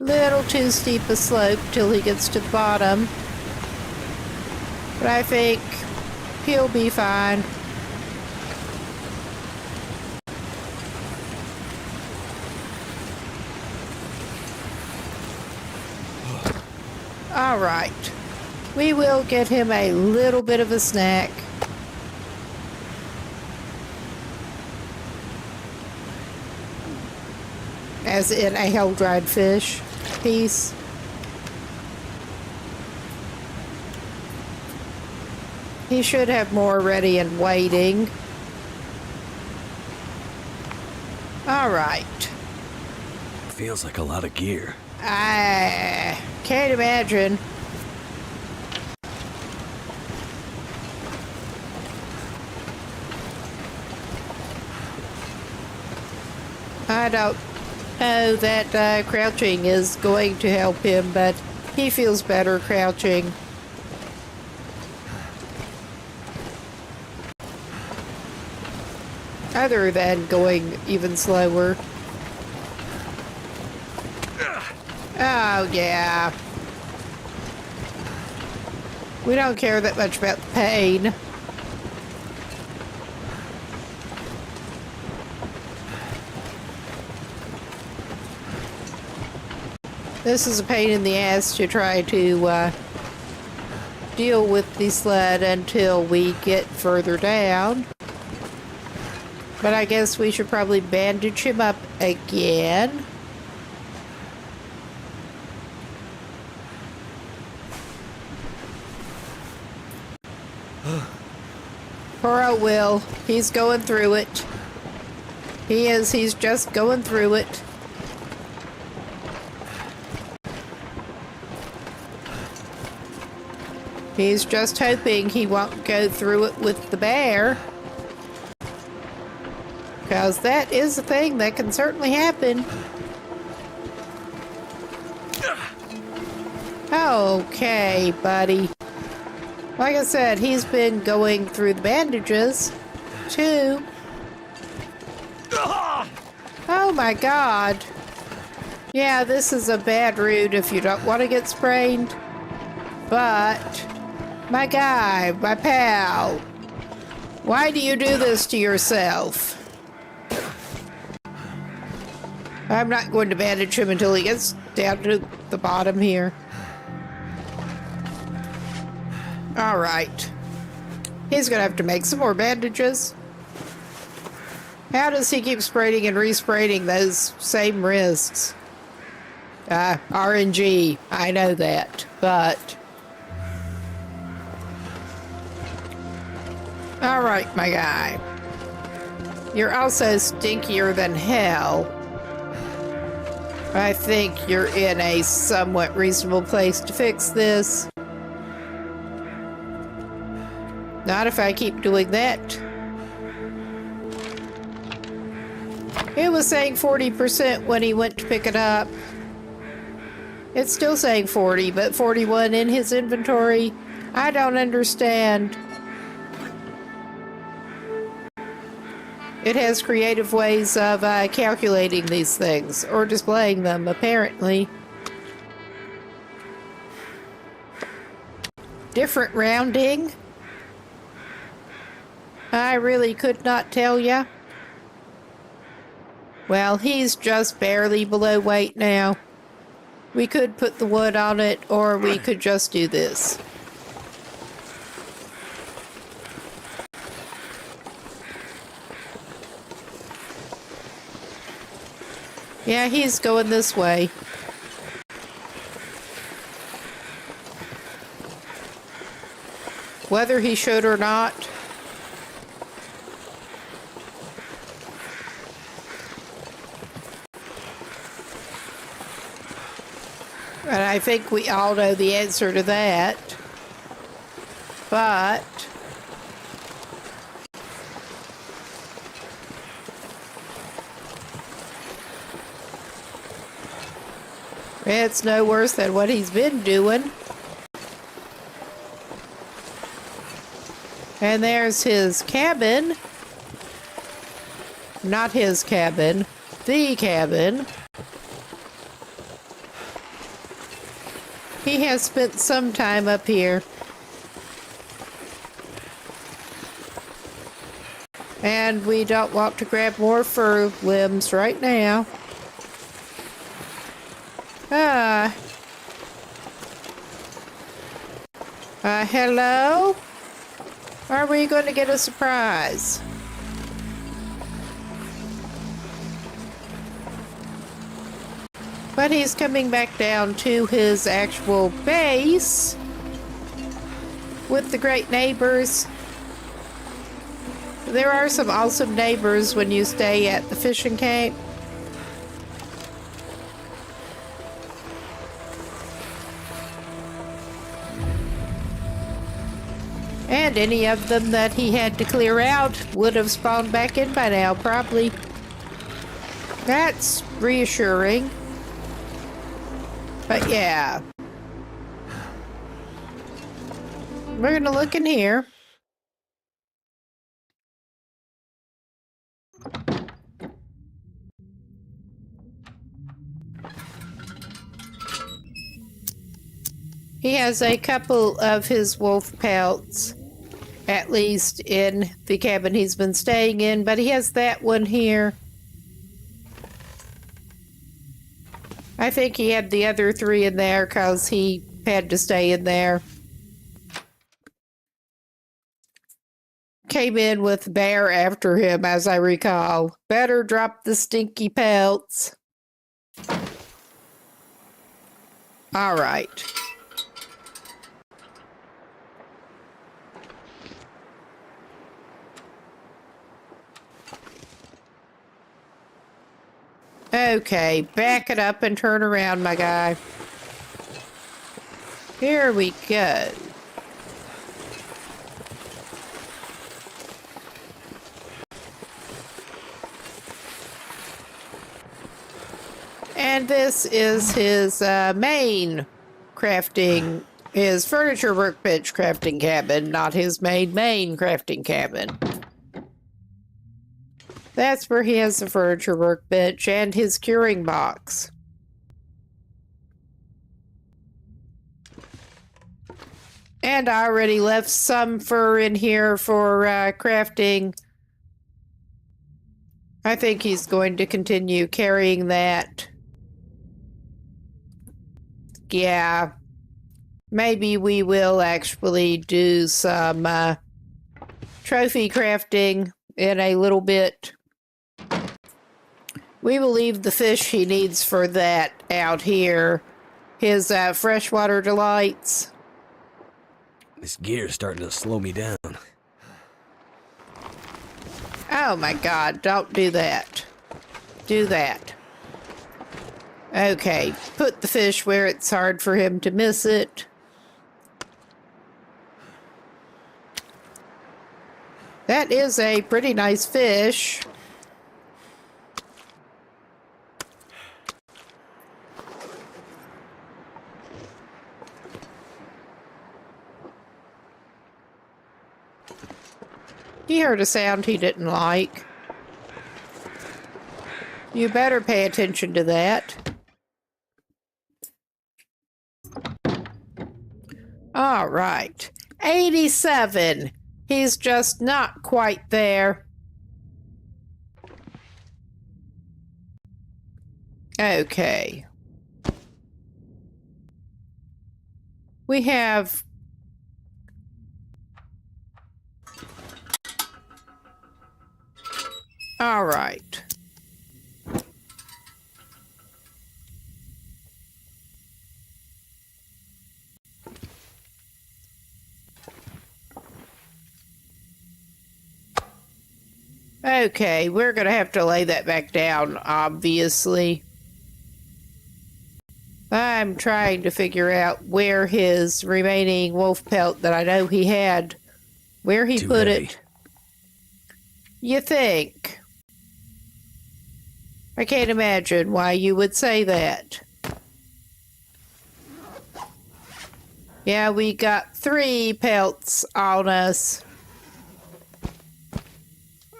Little too steep a slope till he gets to the bottom, but I think he'll be fine. All right, we will get him a little bit of a snack. As in a hell-dried fish piece. He should have more ready and waiting. All right. Feels like a lot of gear. I can't imagine. I don't know that crouching is going to help him, but he feels better crouching. Other than going even slower. Oh, yeah. We don't care that much about the pain. This is a pain in the ass to try to deal with the sled until we get further down. But I guess we should probably bandage him up again. Poor old Will. He's going through it. He is. He's just going through it. He's just hoping he won't go through it with the bear. Because that is a thing that can certainly happen. Okay, buddy. Like I said, he's been going through the bandages, too. Oh my god. Yeah, this is a bad route if you don't want to get sprained. But, my guy, my pal, why do you do this to yourself? I'm not going to bandage him until he gets down to the bottom here. Alright. He's gonna have to make some more bandages. How does he keep spraying and respraying those same risks? RNG. I know that, but... Alright, my guy. You're also stinkier than hell. I think you're in a somewhat reasonable place to fix this. Not if I keep doing that. It was saying 40% when he went to pick it up. It's still saying 40, but 41 in his inventory. I don't understand. It has creative ways of calculating these things, or displaying them, apparently. Different rounding. I really could not tell ya. Well, he's just barely below weight now. We could put the wood on it, or we could just do this. Yeah, he's going this way. Whether he should or not. And I think we all know the answer to that. But it's no worse than what he's been doing. And there's his cabin. Not his cabin. The cabin. He has spent some time up here. And we don't want to grab more fur limbs right now. Hello? Are we going to get a surprise? But he's coming back down to his actual base with the great neighbors. There are some awesome neighbors when you stay at the fishing camp. And any of them that he had to clear out would have spawned back in by now, probably. That's reassuring. But yeah. We're gonna look in here. He has a couple of his wolf pelts, at least in the cabin he's been staying in, but he has that one here. I think he had the other 3 in there because he had to stay in there. Came in with bear after him, as I recall. Better drop the stinky pelts. All right. Okay, back it up and turn around, my guy. Here we go. And this is his main crafting, his furniture workbench crafting cabin, not his main crafting cabin. That's where he has the furniture workbench and his curing box. And I already left some fur in here for crafting. I think he's going to continue carrying that. Yeah. Maybe we will actually do some trophy crafting in a little bit. We will leave the fish he needs for that out here. His freshwater delights. This gear's starting to slow me down. Oh my God, don't do that. Do that. Okay, put the fish where it's hard for him to miss it. That is a pretty nice fish. He heard a sound he didn't like. You better pay attention to that. All right. 87. He's just not quite there. Okay. We have... All right. Okay, we're gonna have to lay that back down, obviously. I'm trying to figure out where his remaining wolf pelt that I know he had, where he put it. You think? I can't imagine why you would say that. Yeah, we got 3 pelts on us.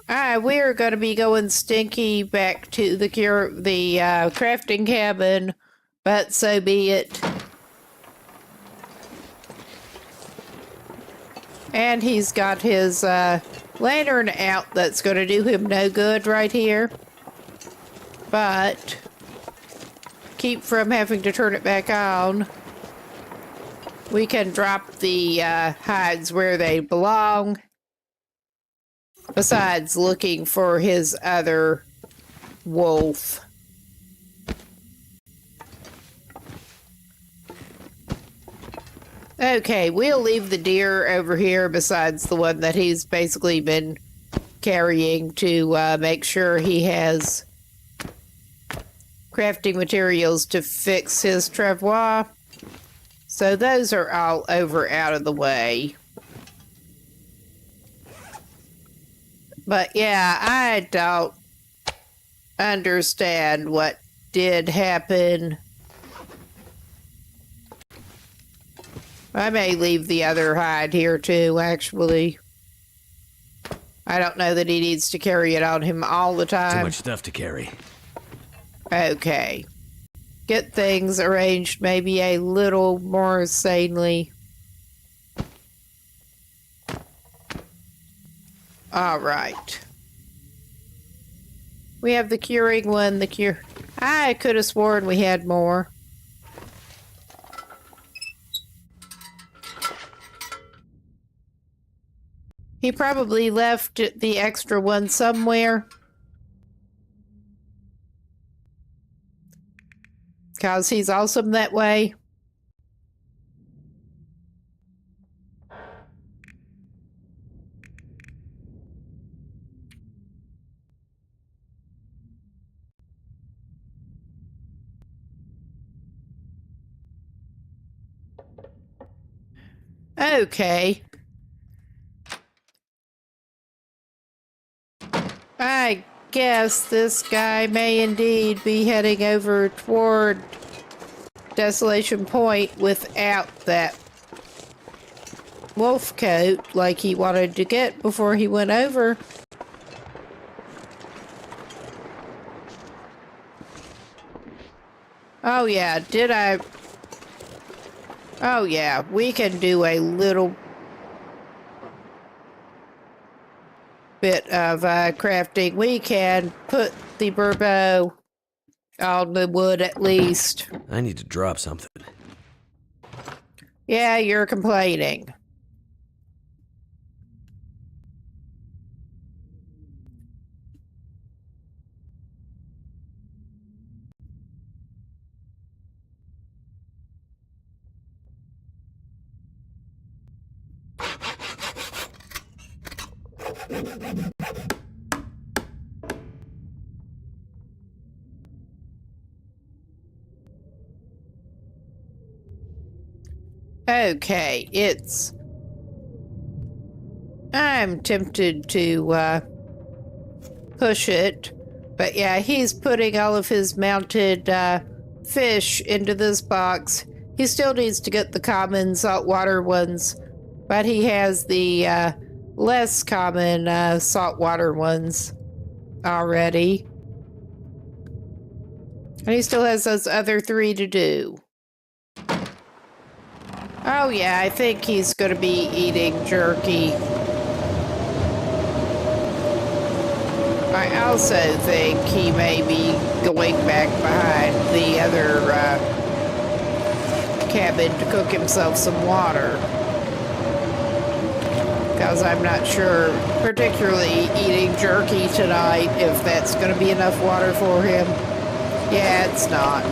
We're going to be going stinky back to the crafting cabin, but so be it. And he's got his lantern out that's going to do him no good right here. But keep from having to turn it back on. We can drop the hides where they belong. Besides looking for his other wolf. Okay, we'll leave the deer over here besides the one that he's basically been carrying to make sure he has crafting materials to fix his travois. So those are all over out of the way. But yeah, I don't understand what did happen. I may leave the other hide here too, actually. I don't know that he needs to carry it on him all the time. Too much stuff to carry. Okay. Get things arranged maybe a little more sanely. All right. We have the curing one, I could have sworn we had more. He probably left the extra one somewhere. 'Cause he's awesome that way. Okay. I guess this guy may indeed be heading over toward Desolation Point without that wolf coat like he wanted to get before he went over. Oh yeah, did I... Oh yeah, we can do a little bit of crafting. We can put the burbo on the wood at least. I need to drop something. Yeah, you're complaining. Okay, I'm tempted to push it, but yeah, he's putting all of his mounted fish into this box. He still needs to get the common saltwater ones, but he has the less common saltwater ones already. And he still has those other 3 to do. Oh yeah, I think he's going to be eating jerky. I also think he may be going back behind the other cabin to cook himself some water. Because I'm not sure, particularly eating jerky tonight, if that's going to be enough water for him. Yeah, it's not.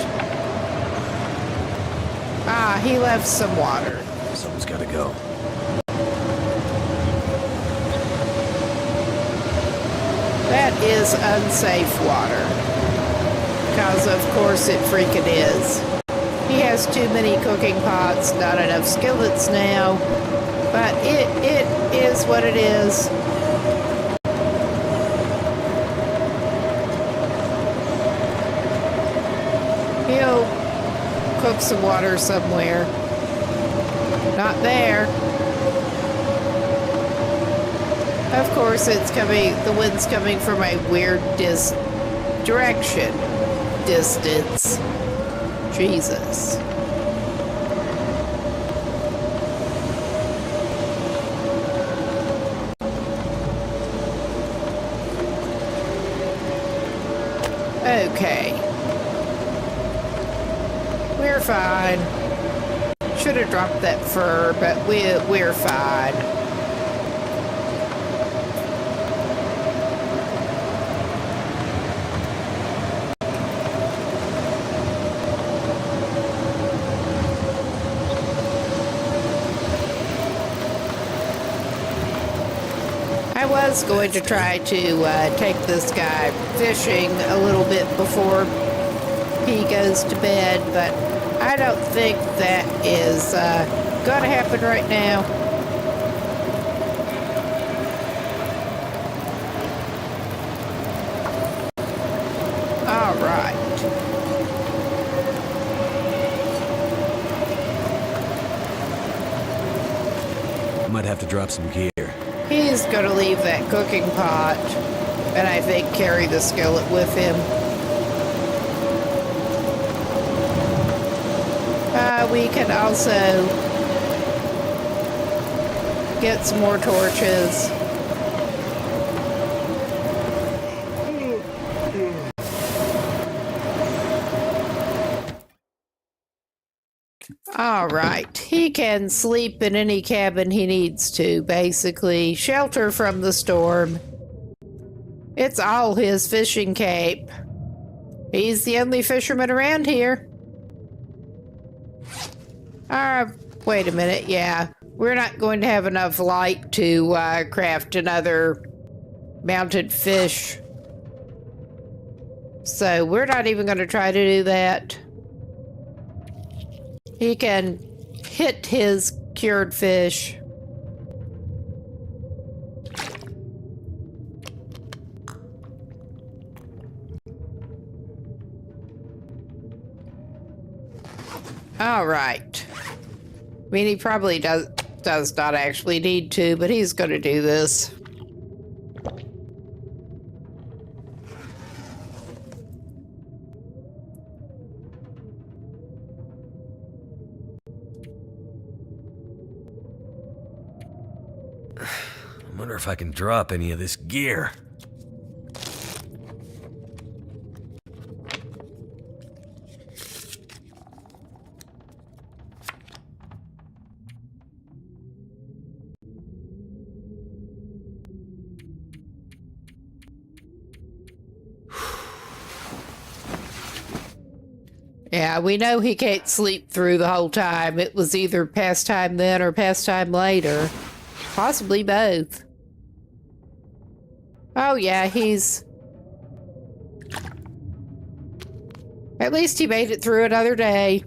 Ah, he left some water. Someone's gotta go. That is unsafe water. Because of course it freaking is. He has too many cooking pots, not enough skillets now. But it is what it is. He'll cook some water somewhere. Not there. Of course, it's coming, the wind's coming from a weird direction. Distance. Jesus. Okay. We're fine. Should have dropped that fur, but we're fine. I was going to try to take this guy fishing a little bit before he goes to bed, but I don't think that is going to happen right now. All right. I might have to drop some gear. He's going to leave that cooking pot and I think carry the skillet with him. We can also get some more torches. All right, he can sleep in any cabin he needs to, basically. Shelter from the storm. It's all his fishing cape. He's the only fisherman around here. Wait a minute, yeah. We're not going to have enough light to craft another mounted fish. So we're not even going to try to do that. He can hit his cured fish. All right. I mean, he probably does not actually need to, but he's going to do this. I wonder if I can drop any of this gear. Yeah, we know he can't sleep through the whole time. It was either past time then or past time later. Possibly both. Oh yeah, he's... At least he made it through another day.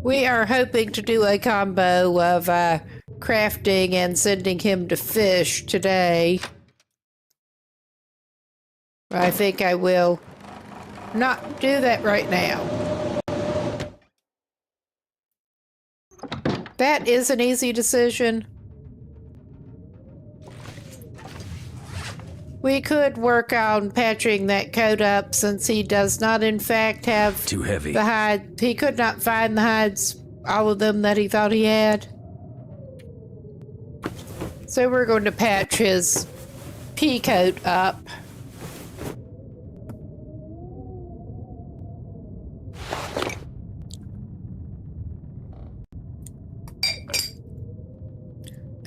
We are hoping to do a combo of crafting and sending him to fish today. I think I will not do that right now. That is an easy decision. We could work on patching that coat up since he does not in fact have Too heavy. the hide. He could not find the hides, all of them that he thought he had. So we're going to patch his pea coat up.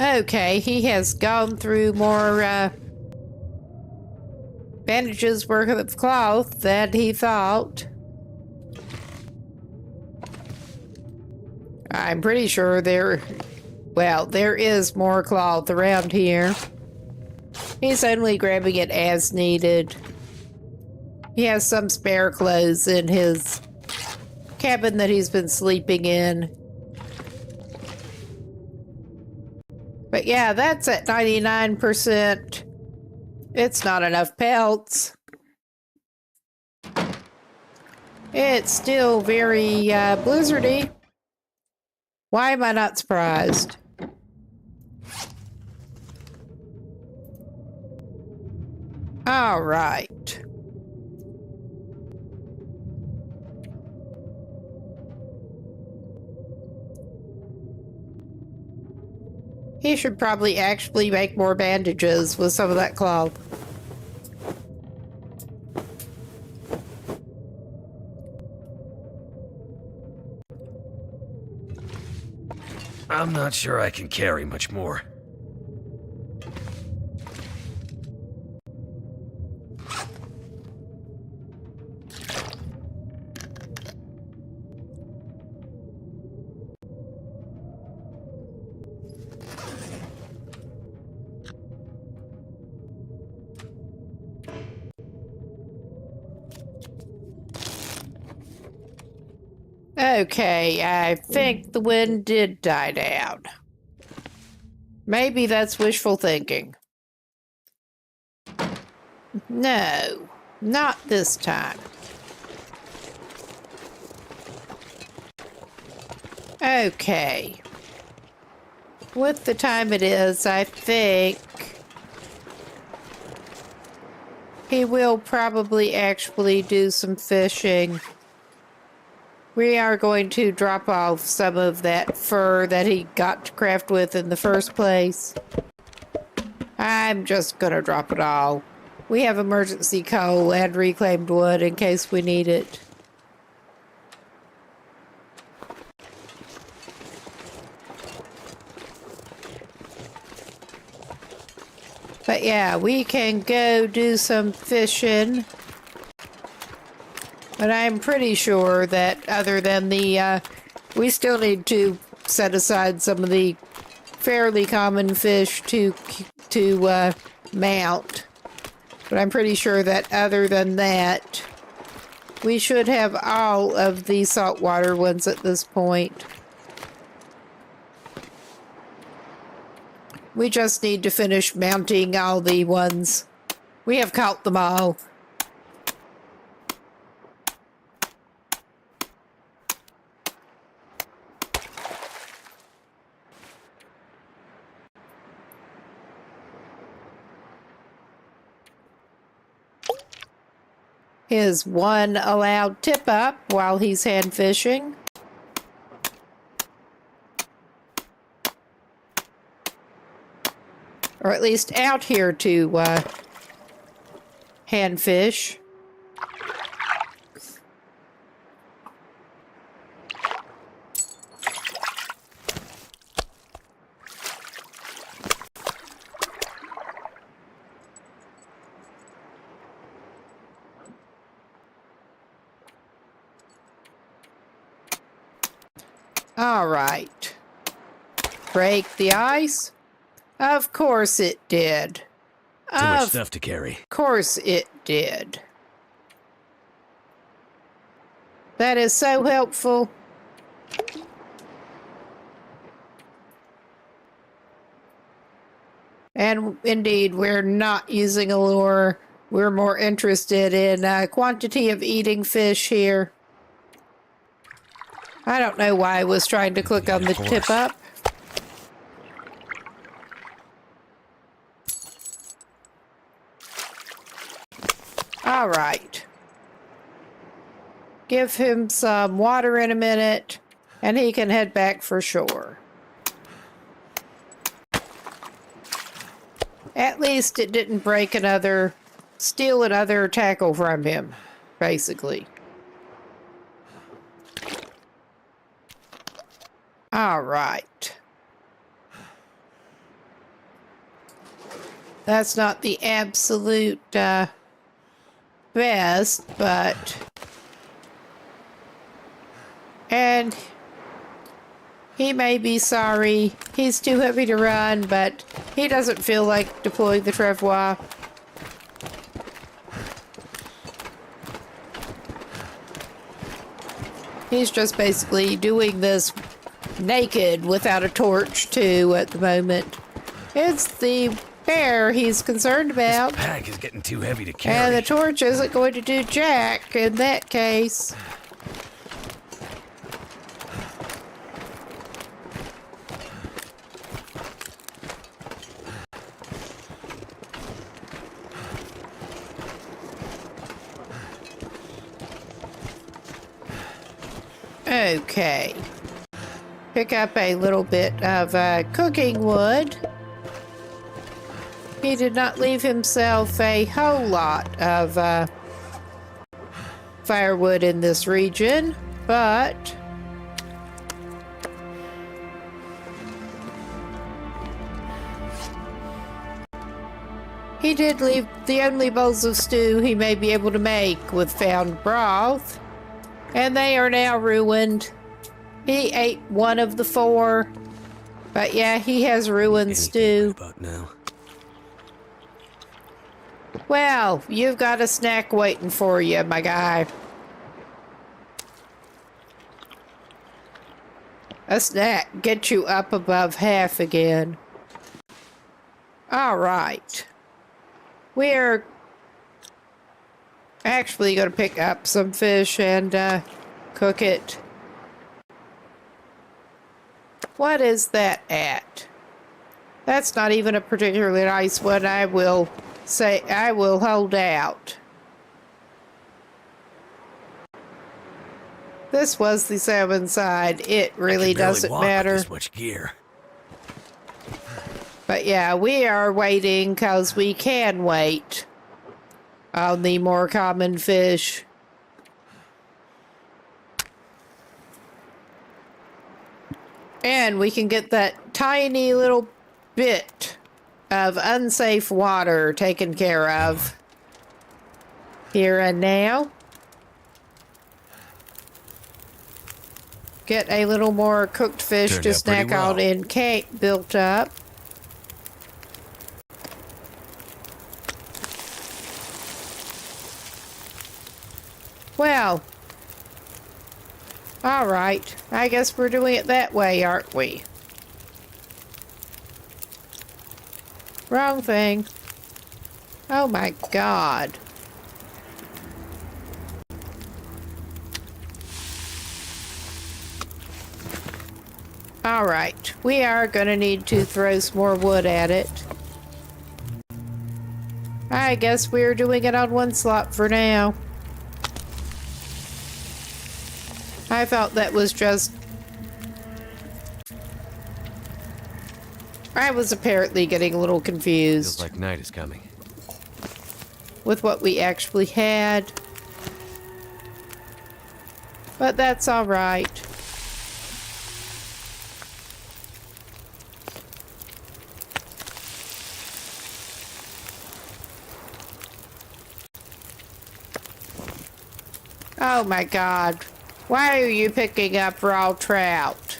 Okay, he has gone through more bandages worth of cloth than he thought. I'm pretty sure there is more cloth around here. He's only grabbing it as needed. He has some spare clothes in his cabin that he's been sleeping in. But yeah, that's at 99%. It's not enough pelts. It's still very blizzardy. Why am I not surprised? All right. He should probably actually make more bandages with some of that cloth. I'm not sure I can carry much more. Okay, I think the wind did die down. Maybe that's wishful thinking. No, not this time. Okay. With the time it is, I think he will probably actually do some fishing. We are going to drop off some of that fur that he got to craft with in the first place. I'm just gonna drop it all. We have emergency coal and reclaimed wood in case we need it. But yeah, we can go do some fishing. But I'm pretty sure that other than the, we still need to set aside some of the fairly common fish to mount. But I'm pretty sure that other than that, we should have all of the saltwater ones at this point. We just need to finish mounting all the ones. We have caught them all. His one allowed tip up while he's hand fishing. Or at least out here to hand fish. All right. Break the ice? Of course it did. Too much stuff to carry. Of course it did. That is so helpful. And indeed, we're not using a lure. We're more interested in quantity of eating fish here. I don't know why I was trying to click on the tip up. All right. Give him some water in a minute, and he can head back for shore. At least it didn't steal another tackle from him, basically. All right. That's not the absolute best, but... And he may be sorry. He's too heavy to run, but he doesn't feel like deploying the travois. He's just basically doing this naked without a torch, too, at the moment. It's the bear he's concerned about. This pack is getting too heavy to carry. And the torch isn't going to do jack in that case. Okay. Pick up a little bit of cooking wood. He did not leave himself a whole lot of firewood in this region, but he did leave the only bowls of stew he may be able to make with found broth. And they are now ruined. He ate one of the 4. But yeah, he has ruined stew. About now. Well, you've got a snack waiting for you, my guy. A snack gets you up above half again. All right. We're actually going to pick up some fish and cook it. What is that at? That's not even a particularly nice one. I will say I will hold out. This was the salmon side. It really doesn't matter. With this much gear. But yeah, we are waiting because we can wait on the more common fish. And we can get that tiny little bit of unsafe water taken care of here and now. Get a little more cooked fish to snack on in camp built up. Well, all right. I guess we're doing it that way, aren't we? Wrong thing. Oh my God. All right. We are going to need to throw some more wood at it. I guess we're doing it on one slot for now. I thought that was just... I was apparently getting a little confused. Feels like night is coming. With what we actually had. But that's all right. Oh my God. Why are you picking up raw trout?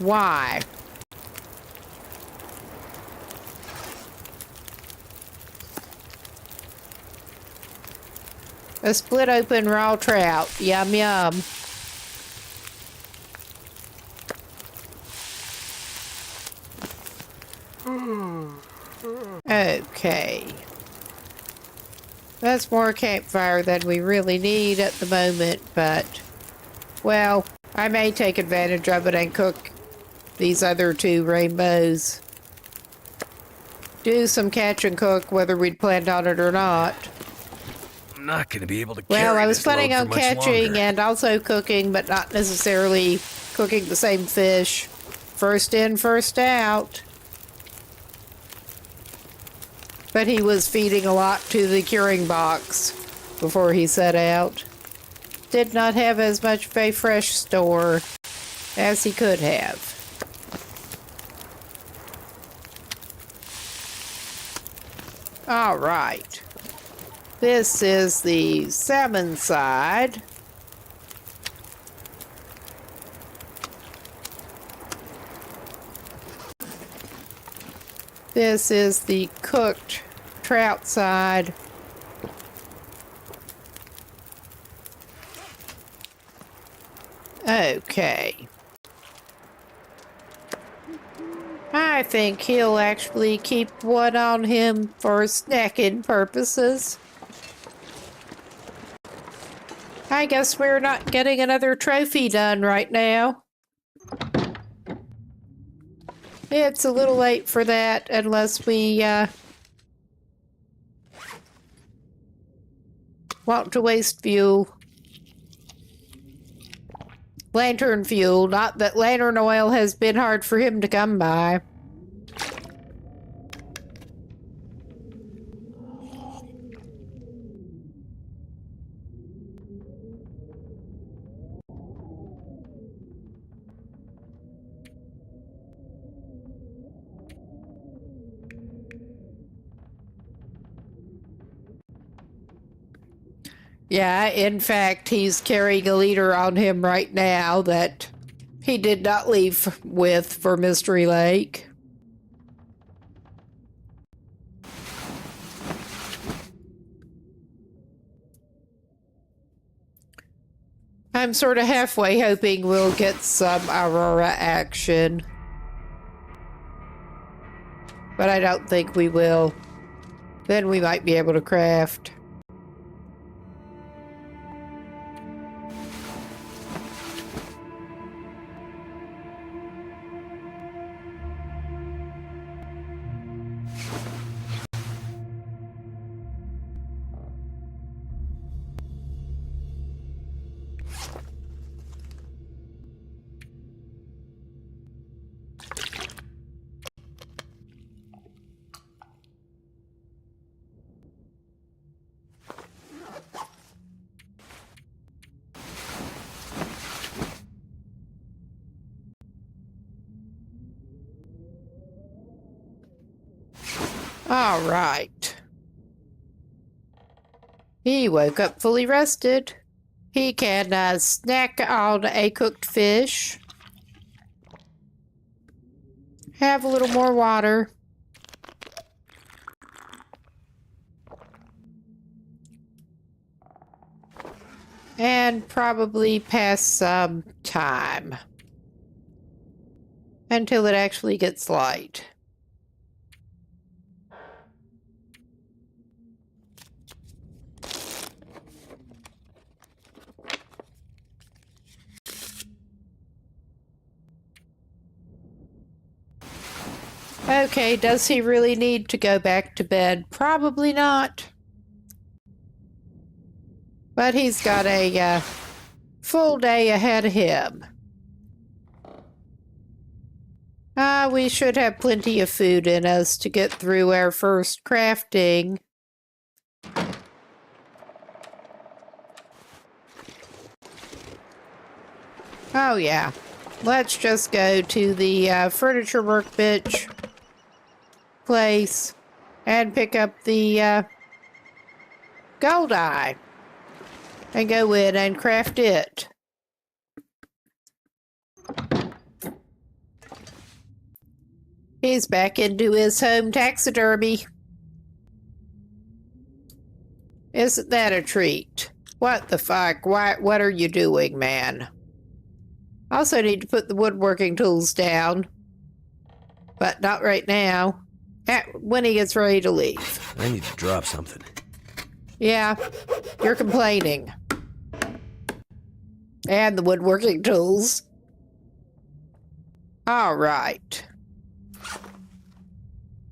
Why? A split open raw trout. Yum yum. Okay. That's more campfire than we really need at the moment, but, well, I may take advantage of it and cook these other 2 rainbows. Do some catch and cook, whether we'd planned on it or not. I'm not going to be able to Well, carry I was this load planning for on much catching longer. and also cooking, but not necessarily cooking the same fish. First in, first out. But he was feeding a lot to the curing box before he set out. Did not have as much of a fresh store as he could have. All right. This is the salmon side. This is the cooked trout side. Okay. I think he'll actually keep one on him for snacking purposes. I guess we're not getting another trophy done right now. It's a little late for that unless we want to waste fuel. Lantern fuel, not that lantern oil has been hard for him to come by. Yeah, in fact, he's carrying a leader on him right now that he did not leave with for Mystery Lake. I'm sort of halfway hoping we'll get some Aurora action. But I don't think we will. Then we might be able to craft. All right. He woke up fully rested. He can snack on a cooked fish. Have a little more water. And probably pass some time. Until it actually gets light. Okay, does he really need to go back to bed? Probably not. But he's got a full day ahead of him. We should have plenty of food in us to get through our first crafting. Oh yeah. Let's just go to the furniture workbench place and pick up the gold eye and go in and craft it. He's back into his home taxidermy. Isn't that a treat? What the fuck? What are you doing, man? Also need to put the woodworking tools down. But not right now. When he gets ready to leave. I need to drop something. Yeah, you're complaining. And the woodworking tools. All right.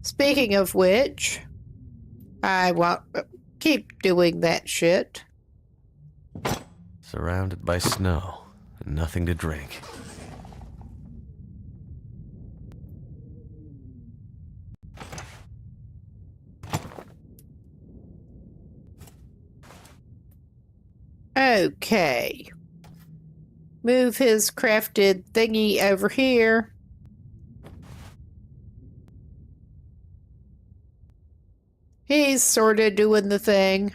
Speaking of which, I won't keep doing that shit. Surrounded by snow and nothing to drink. Okay. Move his crafted thingy over here. He's sort of doing the thing.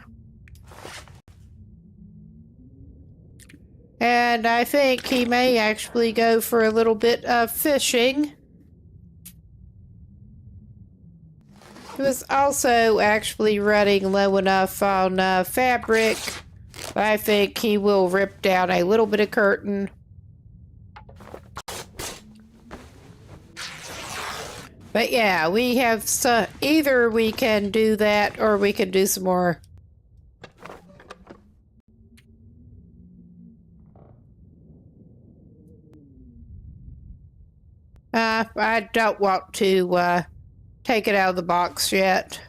And I think he may actually go for a little bit of fishing. He was also actually running low enough on fabric. I think he will rip down a little bit of curtain. But yeah, we have either we can do that or we can do some more. I don't want to take it out of the box yet.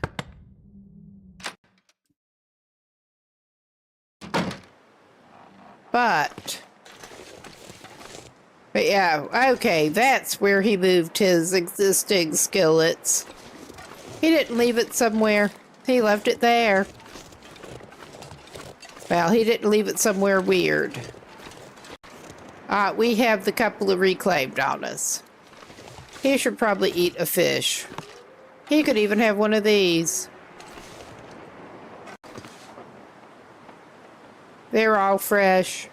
But yeah, okay, that's where he moved his existing skillets. He didn't leave it somewhere. He left it there. Well, he didn't leave it somewhere weird. We have the couple of reclaimed on us. He should probably eat a fish. He could even have one of these. They're all fresh.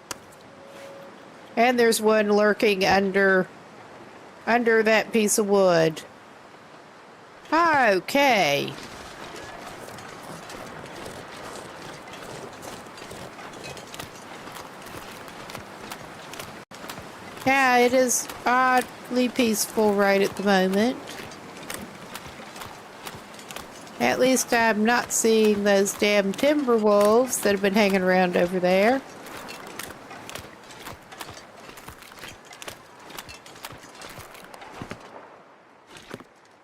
And there's one lurking under that piece of wood. Okay. Yeah, it is oddly peaceful right at the moment. At least I'm not seeing those damn timber wolves that have been hanging around over there.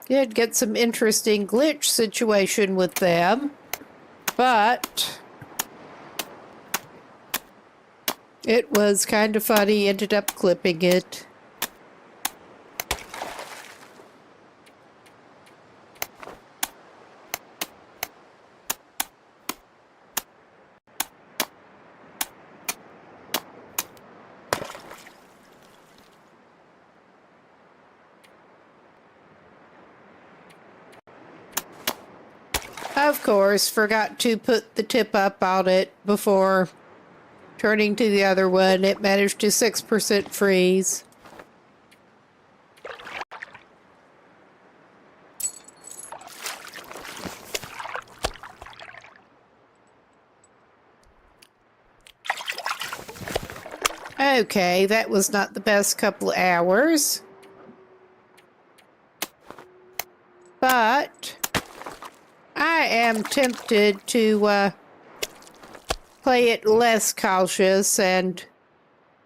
Did get some interesting glitch situation with them, but it was kind of funny. Ended up clipping it. Of course, forgot to put the tip up on it before turning to the other one. It managed to 6% freeze. Okay, that was not the best couple of hours. But I am tempted to play it less cautious, and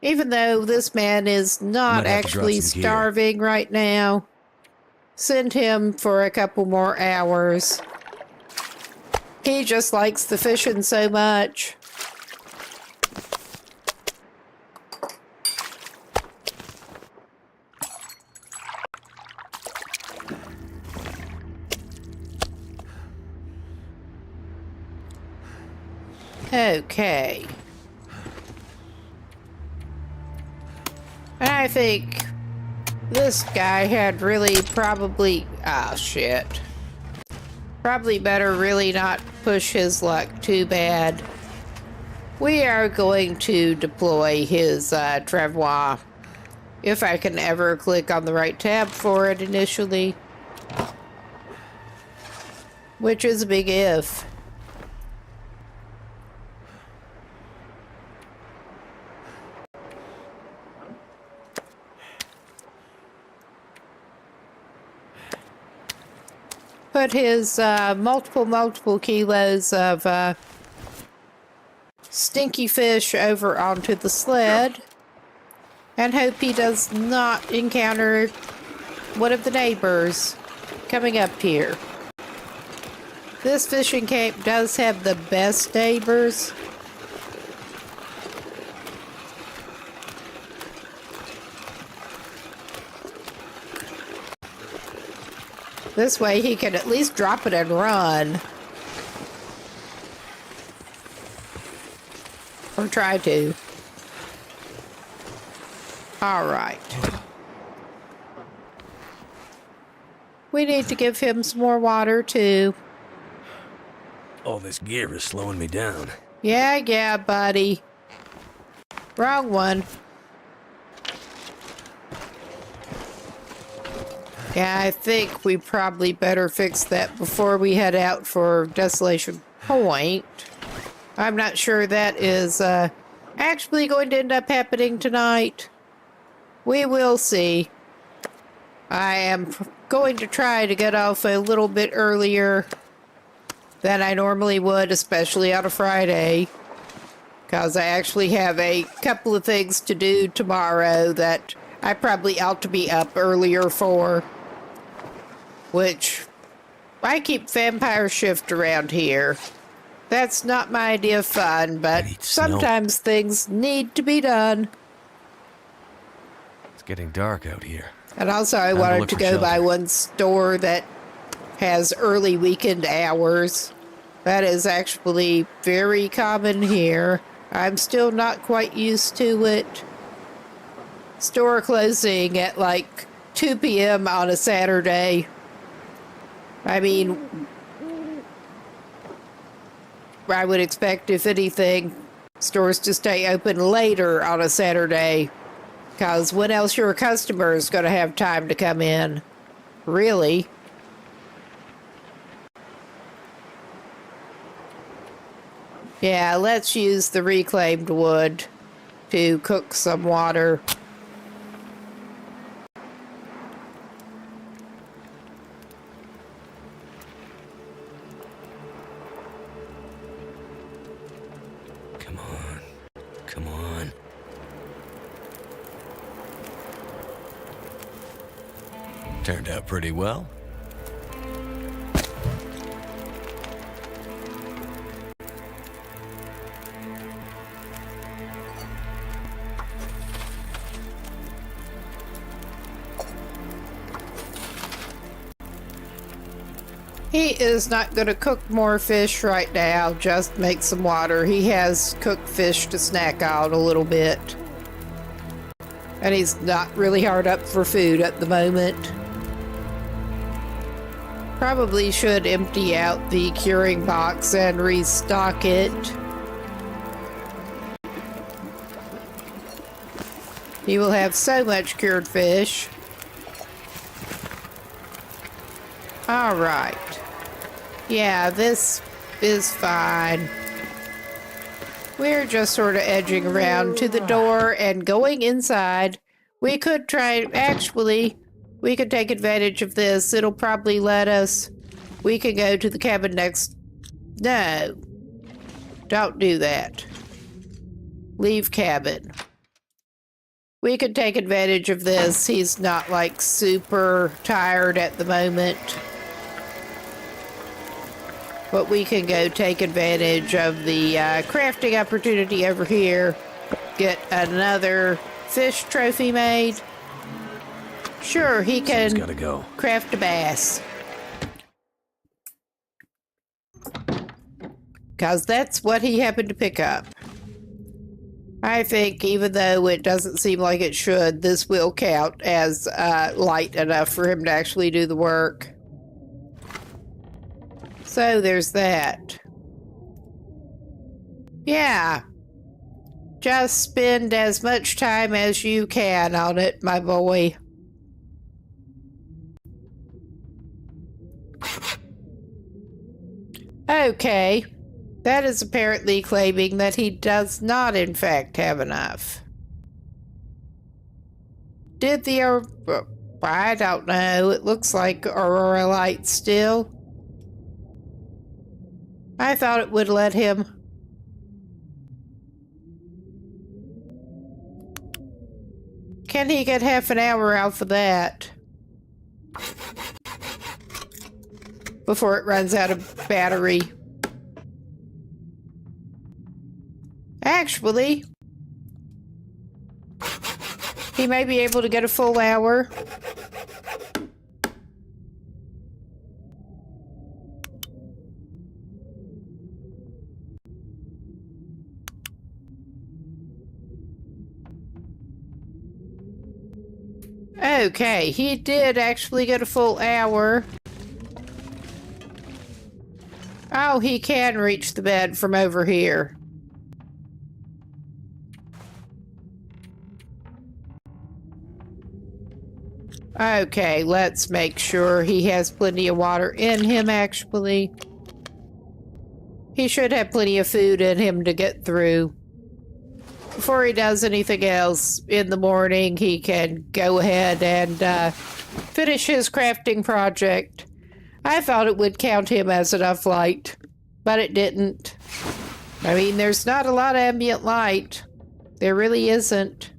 even though this man is not actually starving right now, send him for a couple more hours. He just likes the fishing so much. Okay. I think this guy had really probably... Ah, shit. Probably better really not push his luck too bad. We are going to deploy his travois. If I can ever click on the right tab for it initially. Which is a big if. put his multiple kilos of stinky fish over onto the sled and hope he does not encounter one of the neighbors coming up here. This fishing camp does have the best neighbors. This way he can at least drop it and run. Or try to. Alright. We need to give him some more water too. All this gear is slowing me down. Yeah, buddy. Wrong one. Yeah, I think we probably better fix that before we head out for Desolation Point. I'm not sure that is actually going to end up happening tonight. We will see. I am going to try to get off a little bit earlier than I normally would, especially on a Friday, because I actually have a couple of things to do tomorrow that I probably ought to be up earlier for. Which, I keep vampire shift around here. That's not my idea of fun, but sometimes things need to be done. It's getting dark out here. And also I wanted to go by one store that has early weekend hours. That is actually very common here. I'm still not quite used to it. Store closing at like 2 p.m. on a Saturday. I mean, I would expect, if anything, stores to stay open later on a Saturday. Because when else your customer is going to have time to come in? Really? Yeah, let's use the reclaimed wood to cook some water. Come on. Turned out pretty well. He is not going to cook more fish right now, just make some water. He has cooked fish to snack on a little bit. And he's not really hard up for food at the moment. Probably should empty out the curing box and restock it. He will have so much cured fish. Alright. Yeah, this is fine. We're just sort of edging around to the door and going inside. We could try, actually, we could take advantage of this. It'll probably let us, we can go to the cabin next. No, don't do that. Leave cabin. We could take advantage of this. He's not like super tired at the moment. But we can go take advantage of the crafting opportunity over here. Get another fish trophy made. Sure, he can craft a bass. Because that's what he happened to pick up. I think even though it doesn't seem like it should, this will count as light enough for him to actually do the work. So there's that. Yeah. Just spend as much time as you can on it, my boy. Okay. That is apparently claiming that he does not, in fact, have enough. Did the... I don't know. It looks like Aurora Light still. I thought it would let him. Can he get half an hour out of that? Before it runs out of battery. Actually, he may be able to get a full hour. Okay, he did actually get a full hour. Oh, he can reach the bed from over here. Okay, let's make sure he has plenty of water in him, actually. He should have plenty of food in him to get through. Before he does anything else in the morning, he can go ahead and finish his crafting project. I thought it would count him as enough light, but it didn't. I mean, there's not a lot of ambient light. There really isn't.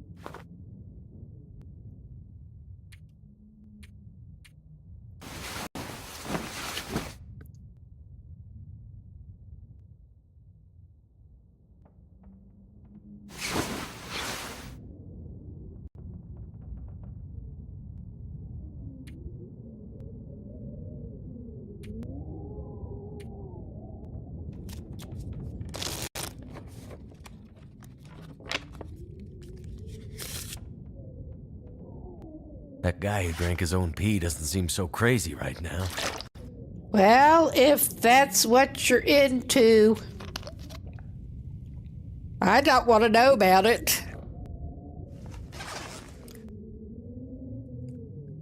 That guy who drank his own pee doesn't seem so crazy right now. Well, if that's what you're into, I don't want to know about it.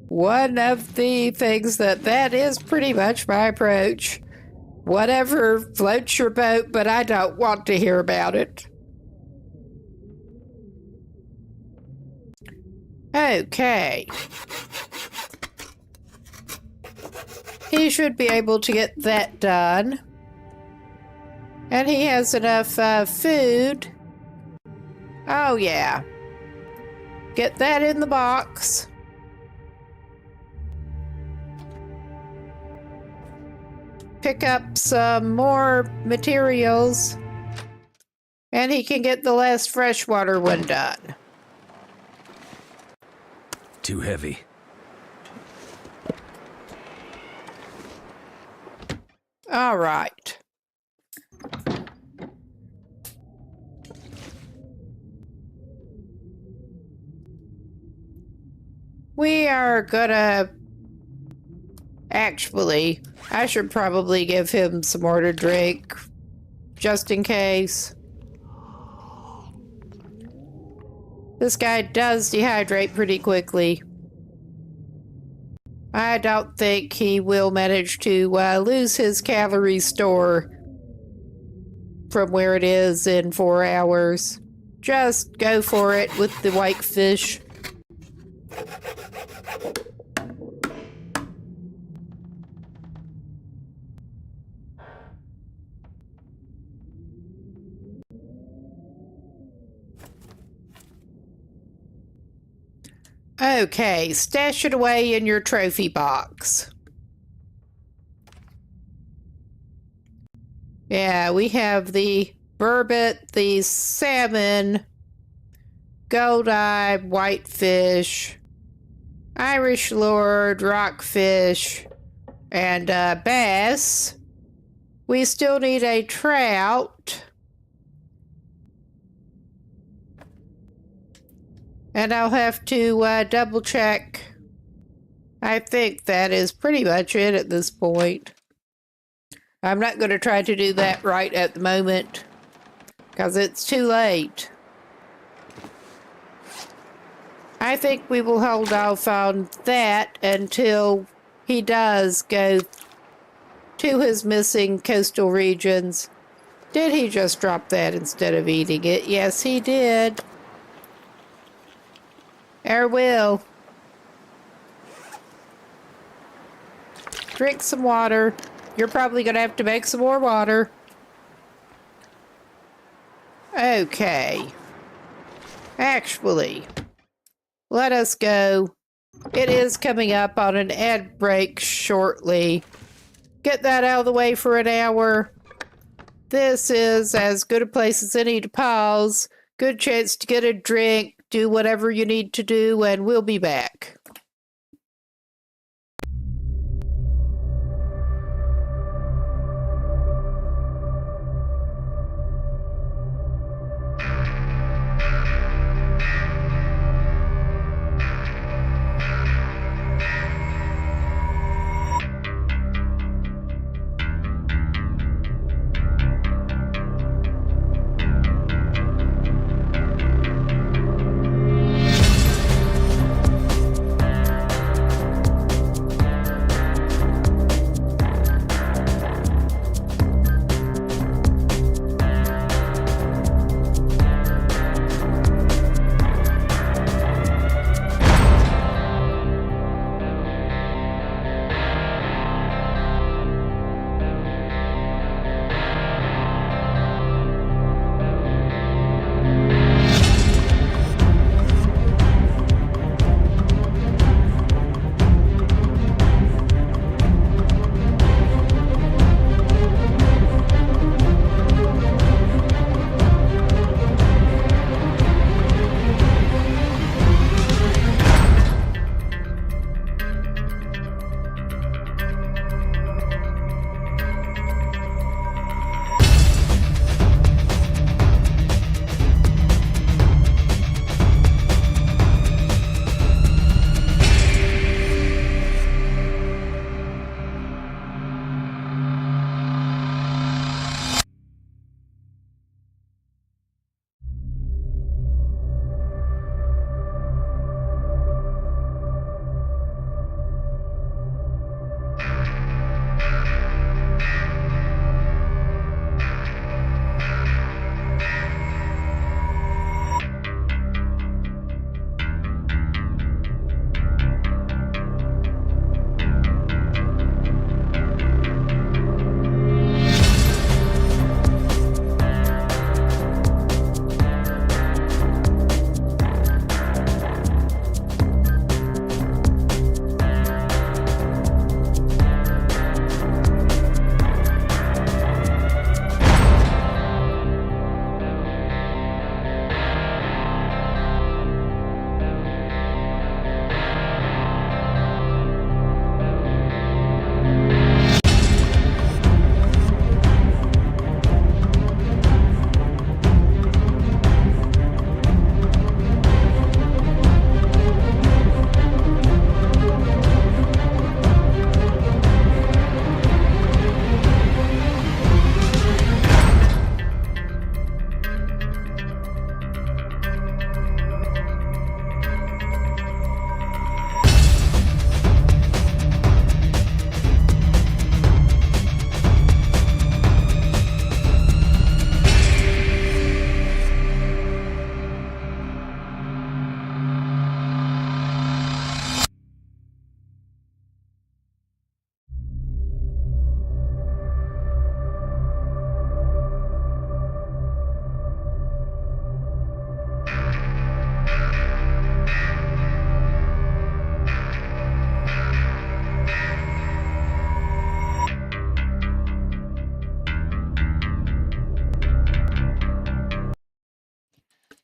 One of the things that is pretty much my approach. Whatever floats your boat, but I don't want to hear about it. Okay. He should be able to get that done. And he has enough food. Oh, yeah. Get that in the box. Pick up some more materials. And he can get the last freshwater one done. Too heavy. All right. We are gonna... Actually, I should probably give him some more to drink, just in case. This guy does dehydrate pretty quickly. I don't think he will manage to lose his calorie store from where it is in 4 hours. Just go for it with the white fish. Okay, stash it away in your trophy box. Yeah, we have the burbot, the salmon, goldeye, whitefish, Irish lord, rockfish, and bass. We still need a trout. And I'll have to double check. I think that is pretty much it at this point. I'm not going to try to do that right at the moment, because it's too late. I think we will hold off on that until he does go to his missing coastal regions. Did he just drop that instead of eating it? Yes, he did. Will. Drink some water. You're probably going to have to make some more water. Okay. Actually, let us go. It is coming up on an ad break shortly. Get that out of the way for an hour. This is as good a place as any to pause. Good chance to get a drink, do whatever you need to do, and we'll be back.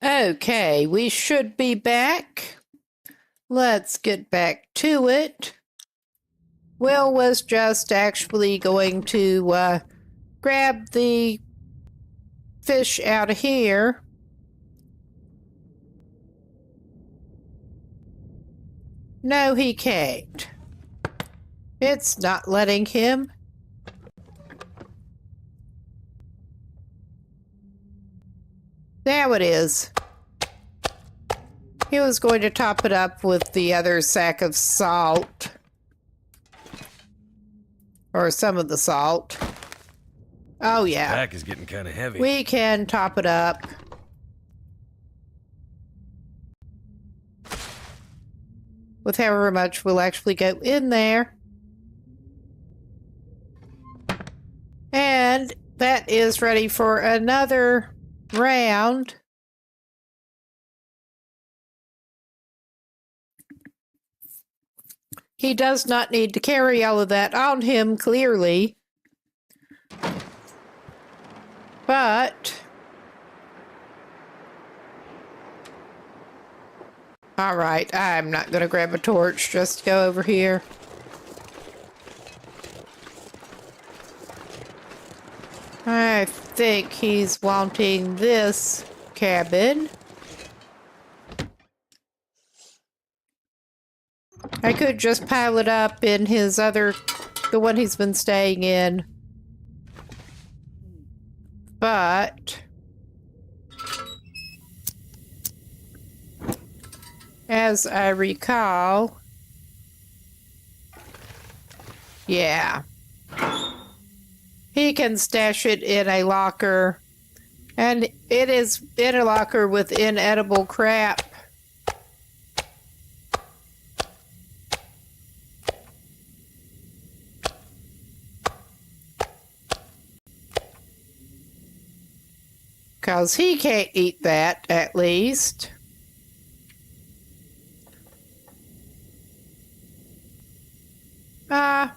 Okay, we should be back. Let's get back to it. Will was just actually going to grab the fish out of here. No, he can't. It's not letting him. Now it is. He was going to top it up with the other sack of salt. Or some of the salt. Oh, yeah. Pack is getting kind of heavy. We can top it up. With however much will actually go in there. And that is ready for another round. He does not need to carry all of that on him, clearly. But... Alright, I'm not going to grab a torch, just go over here. I think he's wanting this cabin. I could just pile it up in his other, the one he's been staying in. But as I recall, yeah, he can stash it in a locker, and it is in a locker with inedible crap. Because he can't eat that, at least.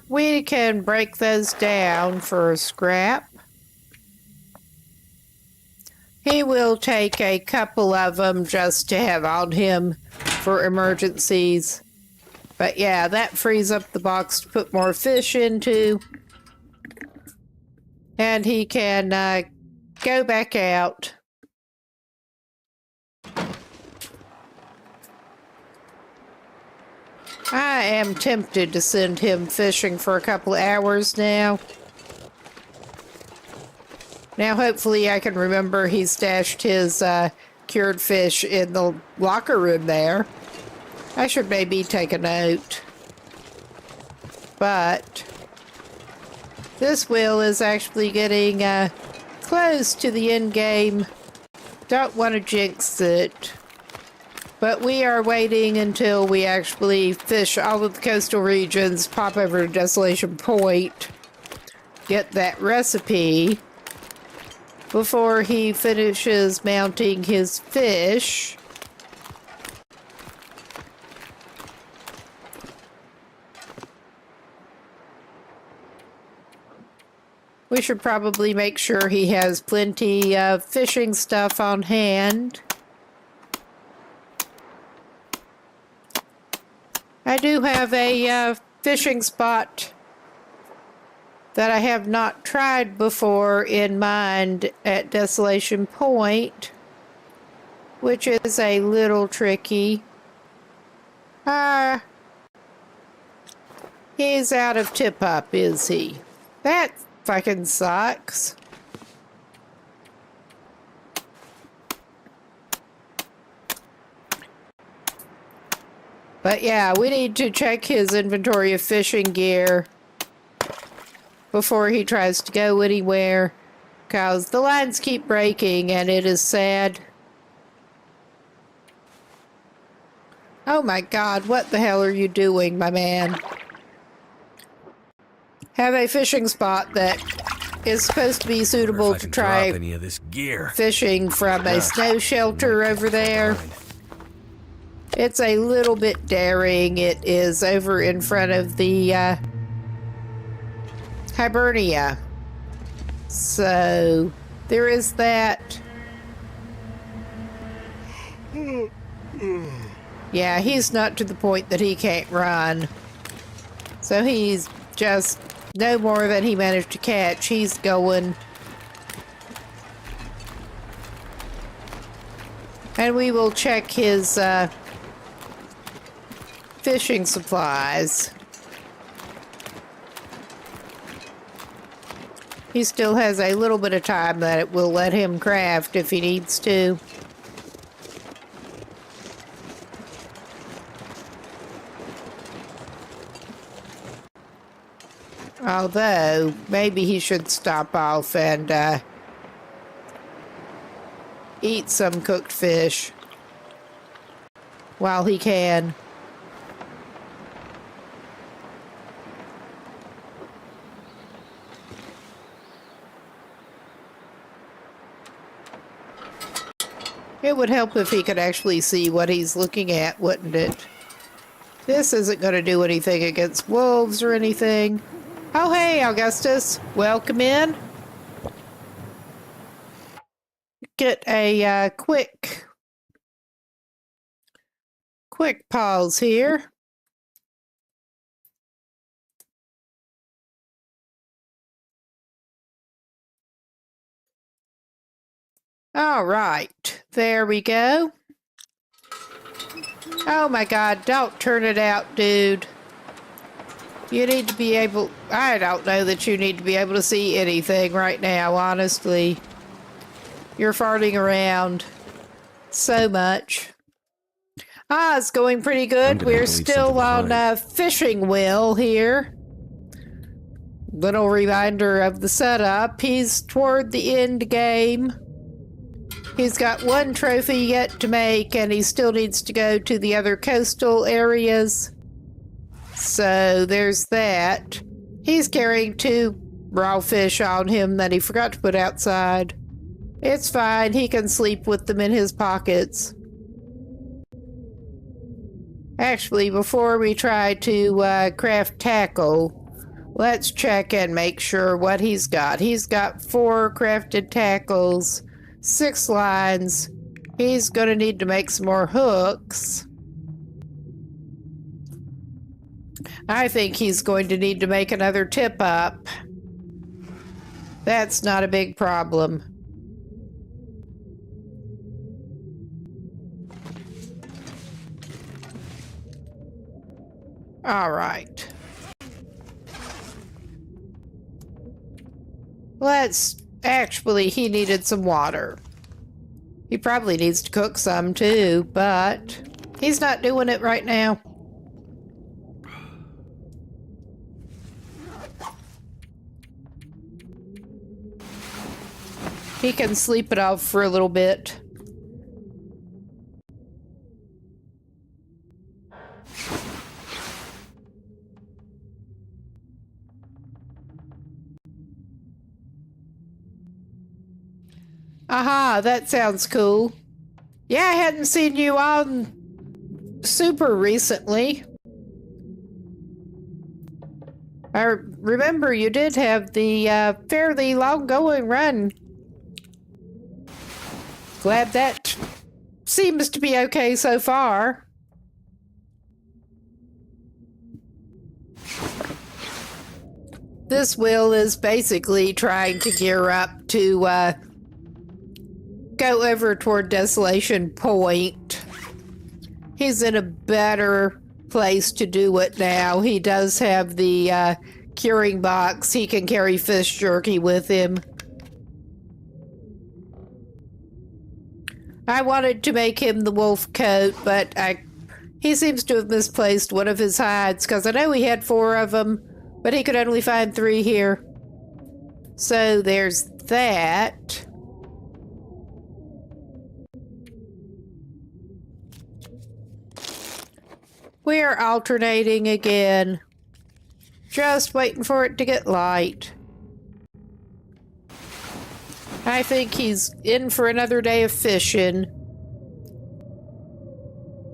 We can break those down for scrap. He will take a couple of them just to have on him for emergencies. But yeah, that frees up the box to put more fish into. And he can go back out. I am tempted to send him fishing for a couple hours now. Now, hopefully I can remember he stashed his cured fish in the locker room there. I should maybe take a note. But this wheel is actually getting close to the end game. Don't want to jinx it. But we are waiting until we actually fish all of the coastal regions, pop over to Desolation Point, get that recipe before he finishes mounting his fish. We should probably make sure he has plenty of fishing stuff on hand. I do have a fishing spot that I have not tried before in mind at Desolation Point, which is a little tricky. He's out of tip-up, is he? That fucking sucks. But yeah, we need to check his inventory of fishing gear before he tries to go anywhere, because the lines keep breaking and it is sad. Oh my god, what the hell are you doing, my man? Have a fishing spot that is supposed to be suitable to try any of this gear. Fishing from a snow shelter over there. It's a little bit daring. It is over in front of the Hibernia. So there is that. Yeah, he's not to the point that he can't run. So he's just no more than he managed to catch. He's going. And we will check his fishing supplies. He still has a little bit of time that it will let him craft if he needs to. Although, maybe he should stop off and eat some cooked fish while he can. It would help if he could actually see what he's looking at, wouldn't it? This isn't going to do anything against wolves or anything. Oh, hey, Augustus. Welcome in. Get a quick pause here. All right, there we go. Oh my God, don't turn it out, dude. You need to be able... I don't know that you need to be able to see anything right now, honestly. You're farting around so much. Ah, it's going pretty good. We're still on a fishing wheel here. Little reminder of the setup. He's toward the end game. He's got one trophy yet to make, and he still needs to go to the other coastal areas. So there's that. He's carrying 2 raw fish on him that he forgot to put outside. It's fine. He can sleep with them in his pockets. Actually, before we try to craft tackle, let's check and make sure what he's got. He's got 4 crafted tackles, 6 lines. He's going to need to make some more hooks. I think he's going to need to make another tip up. That's not a big problem. All right. Actually, he needed some water. He probably needs to cook some too, but he's not doing it right now. He can sleep it off for a little bit. Aha, that sounds cool. Yeah, I hadn't seen you on super recently. I remember you did have the fairly long-going run. Glad that seems to be okay so far. This wheel is basically trying to gear up to go over toward Desolation Point. He's in a better place to do it now. He does have the curing box. He can carry fish jerky with him. I wanted to make him the wolf coat, but he seems to have misplaced one of his hides, because I know he had 4 of them, but he could only find 3 here. So there's that. We're alternating again. Just waiting for it to get light. I think he's in for another day of fishing.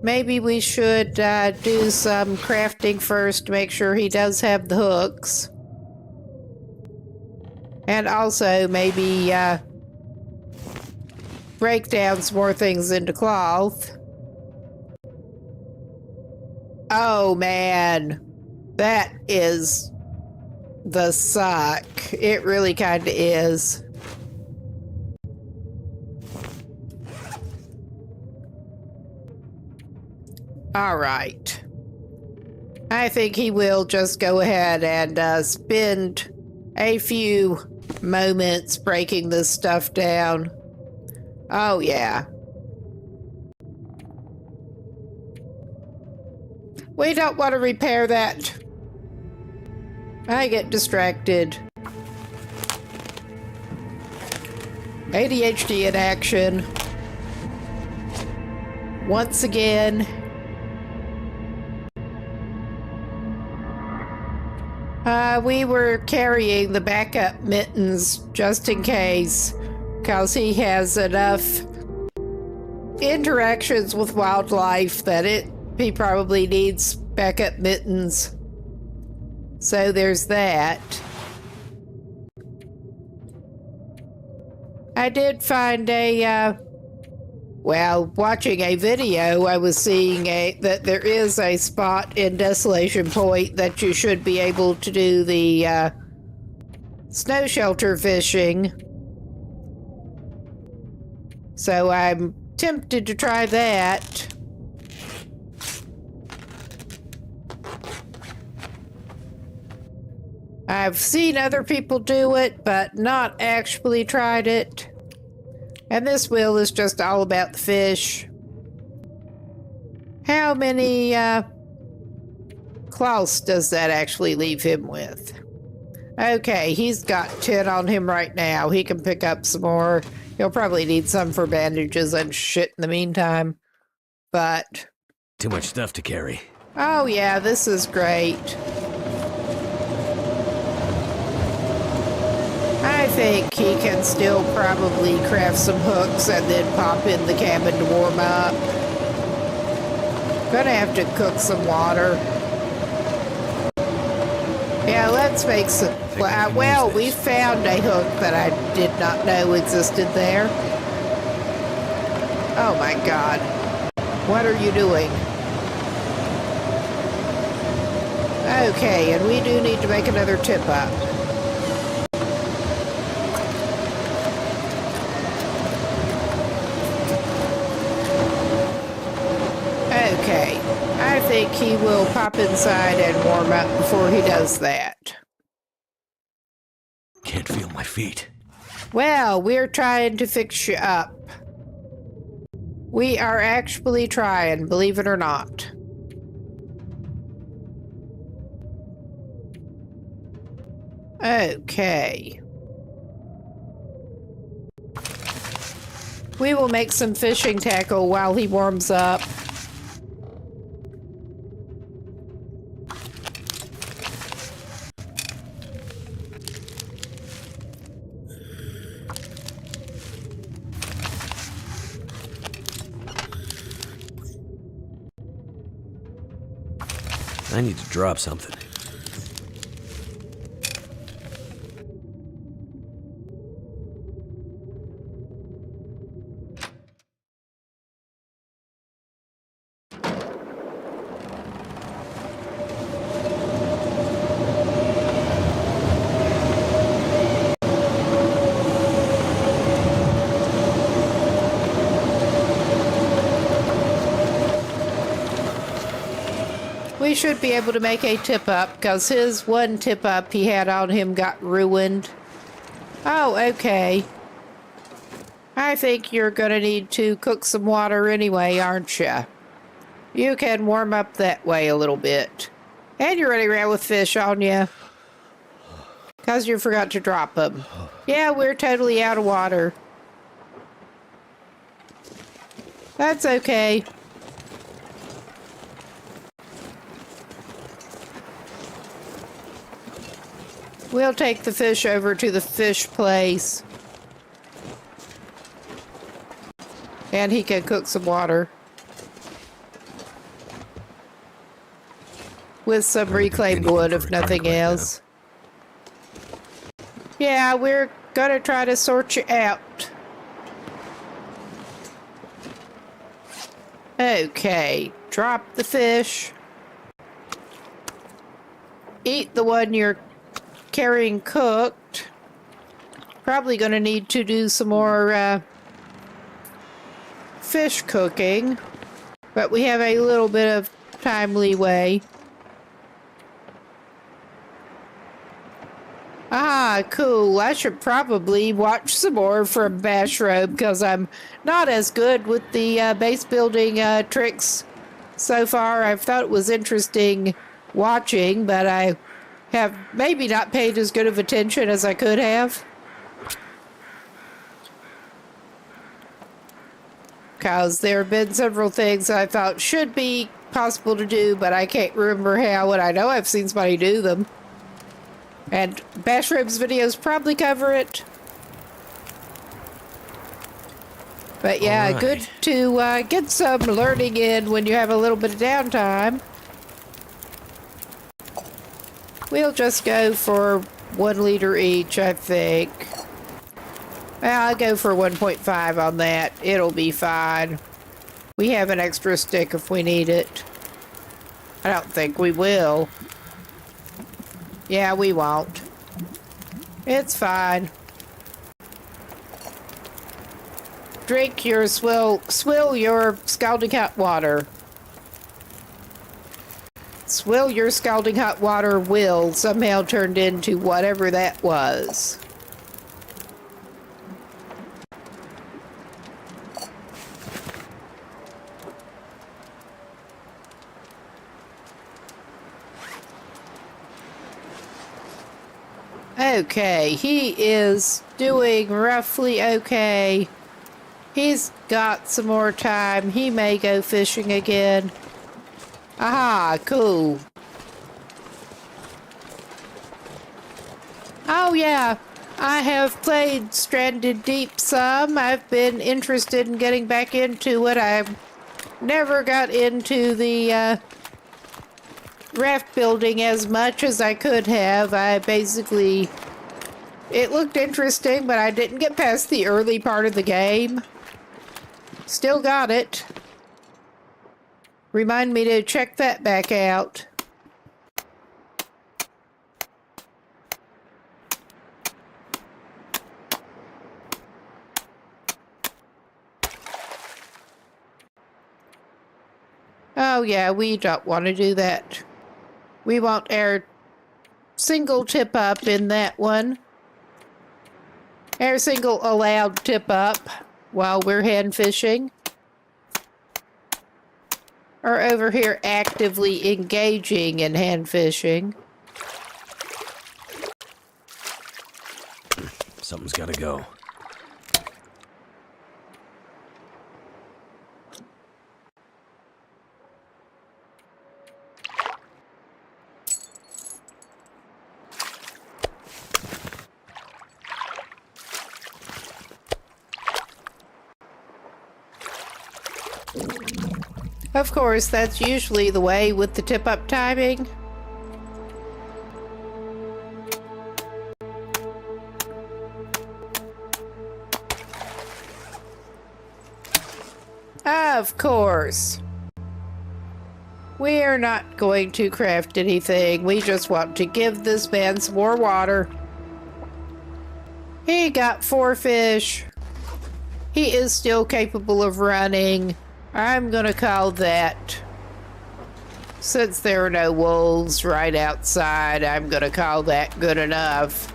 Maybe we should do some crafting first to make sure he does have the hooks. And also maybe break down some more things into cloth. Oh man, that is the suck. It really kind of is. All right. I think he will just go ahead and spend a few moments breaking this stuff down. Oh, yeah. We don't want to repair that. I get distracted. ADHD in action. Once again. We were carrying the backup mittens just in case, because he has enough interactions with wildlife that he probably needs backup mittens. So there's that. I did find watching a video, I was seeing that there is a spot in Desolation Point that you should be able to do the snow shelter fishing. So I'm tempted to try that. I've seen other people do it, but not actually tried it. And this wheel is just all about the fish. How many cloths does that actually leave him with? Okay, he's got 10 on him right now. He can pick up some more. He'll probably need some for bandages and shit in the meantime. But... Too much stuff to carry. oh yeah, this is great. I think he can still probably craft some hooks and then pop in the cabin to warm up. Gonna have to cook some water. Yeah, let's make some... well, we found a hook that I did not know existed there. Oh my god. What are you doing? Okay, and we do need to make another tip up. Okay, I think he will pop inside and warm up before he does that. Can't feel my feet. Well, we're trying to fix you up. We are actually trying, believe it or not. Okay. We will make some fishing tackle while he warms up. I need to drop something. We should be able to make a tip up because his one tip up he had on him got ruined. Oh, okay. I think you're gonna need to cook some water anyway, aren't you? You can warm up that way a little bit. And you're running around with fish on you. Because you forgot to drop them. Yeah, we're totally out of water. That's okay. We'll take the fish over to the fish place. And he can cook some water. With some reclaimed wood, if nothing else. Yeah, we're gonna try to sort you out. Okay, drop the fish. Eat the one you're carrying cooked. Probably gonna need to do some more fish cooking, but we have a little bit of time leeway. Ah, cool. I should probably watch some more from Bashrobe because I'm not as good with the base building tricks so far. I've thought it was interesting watching, but I have maybe not paid as good of attention as I could have. Because there have been several things I thought should be possible to do, but I can't remember how, and I know I've seen somebody do them. And Bashrobe's videos probably cover it. But yeah, All right. good to get some learning in when you have a little bit of downtime. We'll just go for 1 liter each, I think. Well, I'll go for 1.5 on that. It'll be fine. We have an extra stick if we need it. I don't think we will. Yeah, we won't. It's fine. Drink your swill your scalding hot water. Swill your scalding hot water will somehow turned into whatever that was. Okay, he is doing roughly okay. He's got some more time. He may go fishing again. Aha, cool. Oh yeah, I have played Stranded Deep some. I've been interested in getting back into it. I've never got into the raft building as much as I could have. It looked interesting, but I didn't get past the early part of the game. Still got it. Remind me to check that back out. Oh yeah, we don't want to do that. We want our single tip up in that one. Our single allowed tip up while we're hand fishing. Or over here actively engaging in hand fishing. Something's gotta go. Of course, that's usually the way with the tip-up timing. Of course. We are not going to craft anything. We just want to give this man some more water. He got 4 fish. He is still capable of running. I'm gonna call that, since there are no wolves right outside, I'm gonna call that good enough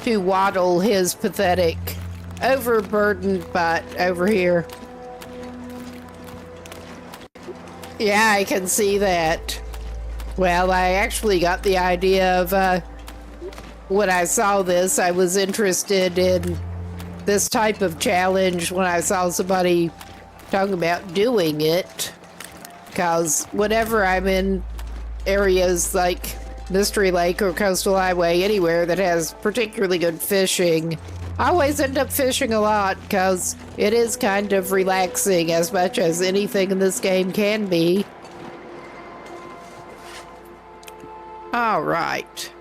to waddle his pathetic, overburdened butt over here. Yeah, I can see that. Well, I actually got the idea of, when I saw this, I was interested in this type of challenge when I saw somebody talking about doing it, because whenever I'm in areas like Mystery Lake or Coastal Highway, anywhere that has particularly good fishing, I always end up fishing a lot because it is kind of relaxing as much as anything in this game can be. All right.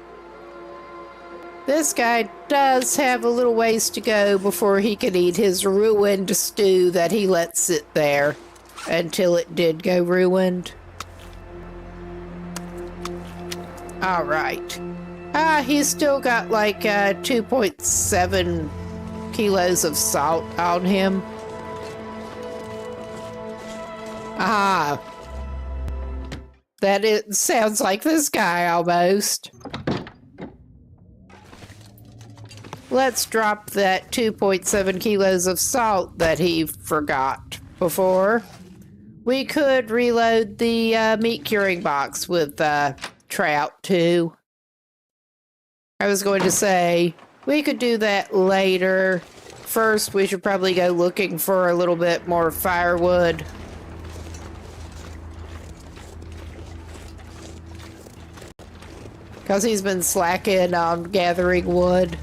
This guy does have a little ways to go before he can eat his ruined stew that he let sit there until it did go ruined. All right. He's still got like 2.7 kilos of salt on him. That sounds like this guy almost. Let's drop that 2.7 kilos of salt that he forgot before. We could reload the meat curing box with trout too. I was going to say, we could do that later. First, we should probably go looking for a little bit more firewood. Because he's been slacking on gathering wood.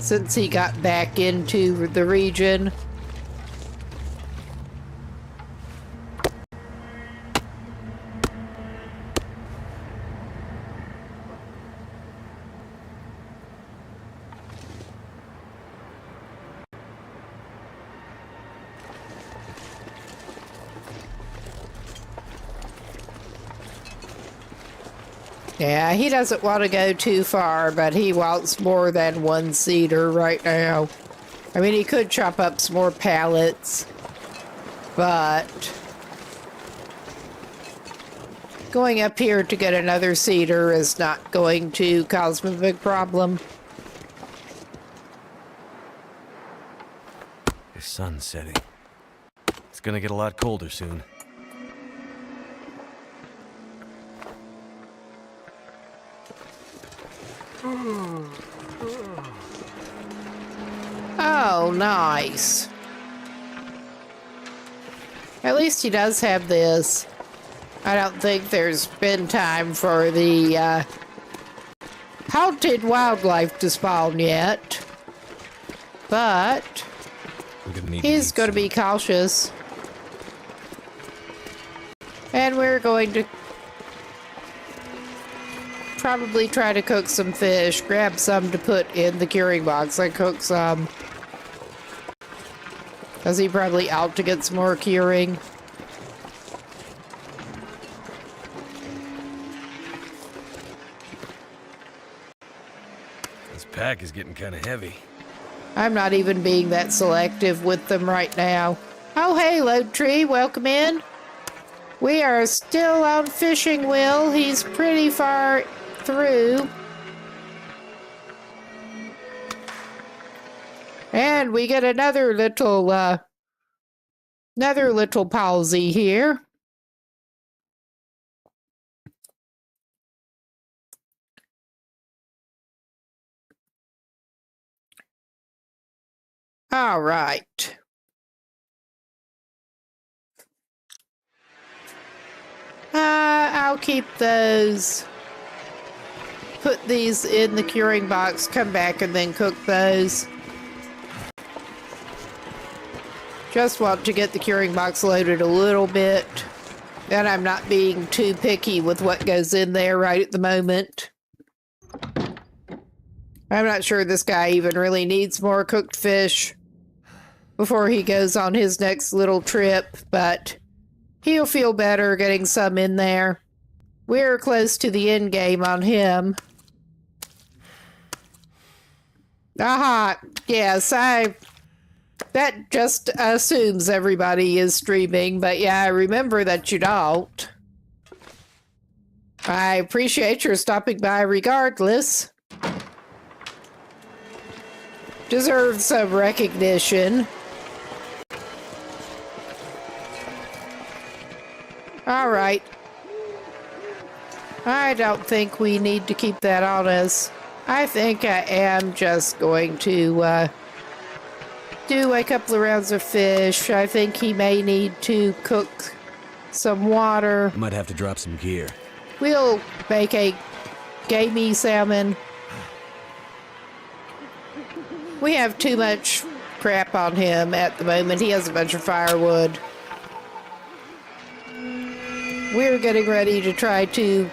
since he got back into the region. Yeah, he doesn't want to go too far, but he wants more than one cedar right now. I mean, he could chop up some more pallets, but going up here to get another cedar is not going to cause him a big problem. The sun's setting. It's gonna get a lot colder soon. Oh, nice. At least he does have this. I don't think there's been time for the haunted wildlife to spawn yet. But he's going to be cautious. And we're going to probably try to cook some fish. Grab some to put in the curing box. I cook some. Because he probably out to get some more curing. This pack is getting kind of heavy. I'm not even being that selective with them right now. Oh, hey, Load Tree, welcome in. We are still on fishing, Will. He's pretty far through. And we get another little palsy here. All right. I'll keep those. Put these in the curing box, come back and then cook those. Just want to get the curing box loaded a little bit. And I'm not being too picky with what goes in there right at the moment. I'm not sure this guy even really needs more cooked fish before he goes on his next little trip, but he'll feel better getting some in there. We're close to the end game on him. Aha, yes, that just assumes everybody is streaming, but yeah, I remember that you don't. I appreciate your stopping by regardless. Deserves some recognition. All right. I don't think we need to keep that on us. I think I am just going to do a couple of rounds of fish. I think he may need to cook some water. Might have to drop some gear. We'll make a gamey salmon. We have too much crap on him at the moment. He has a bunch of firewood. We're getting ready to try to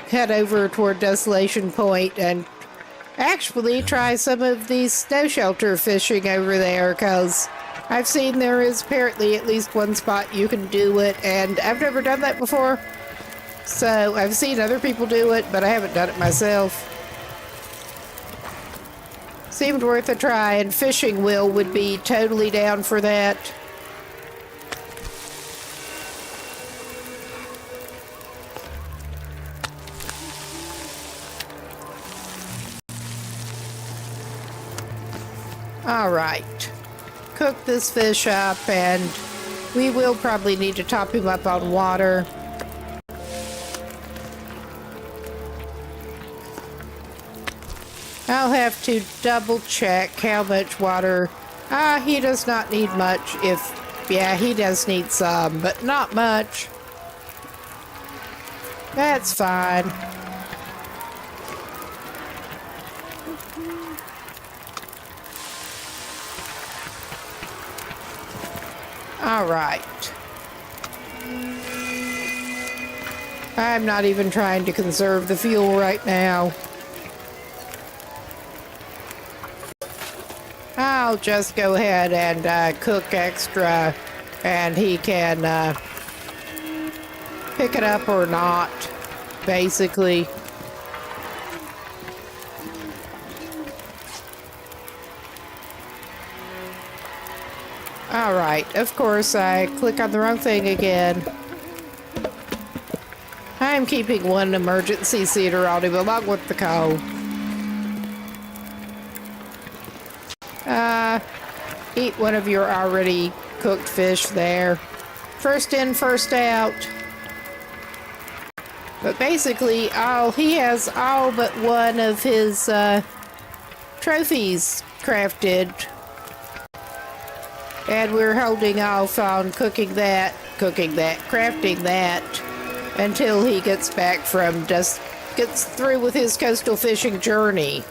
head over toward Desolation Point and actually try some of these snow shelter fishing over there, because I've seen there is apparently at least one spot you can do it, and I've never done that before. So I've seen other people do it, but I haven't done it myself. Seemed worth a try, and Fishing Will would be totally down for that. All right, cook this fish up, and we will probably need to top him up on water. I'll have to double check how much water. He does not need much. Yeah, he does need some, but not much. That's fine. All right. I'm not even trying to conserve the fuel right now. I'll just go ahead and cook extra, and he can pick it up or not, basically. All right, of course, I click on the wrong thing again. I'm keeping one emergency seeder on him along with the coal. Eat one of your already cooked fish there. First in, first out. But basically, he has all but one of his trophies crafted. And we're holding off on crafting that until he gets back from gets through with his coastal fishing journey.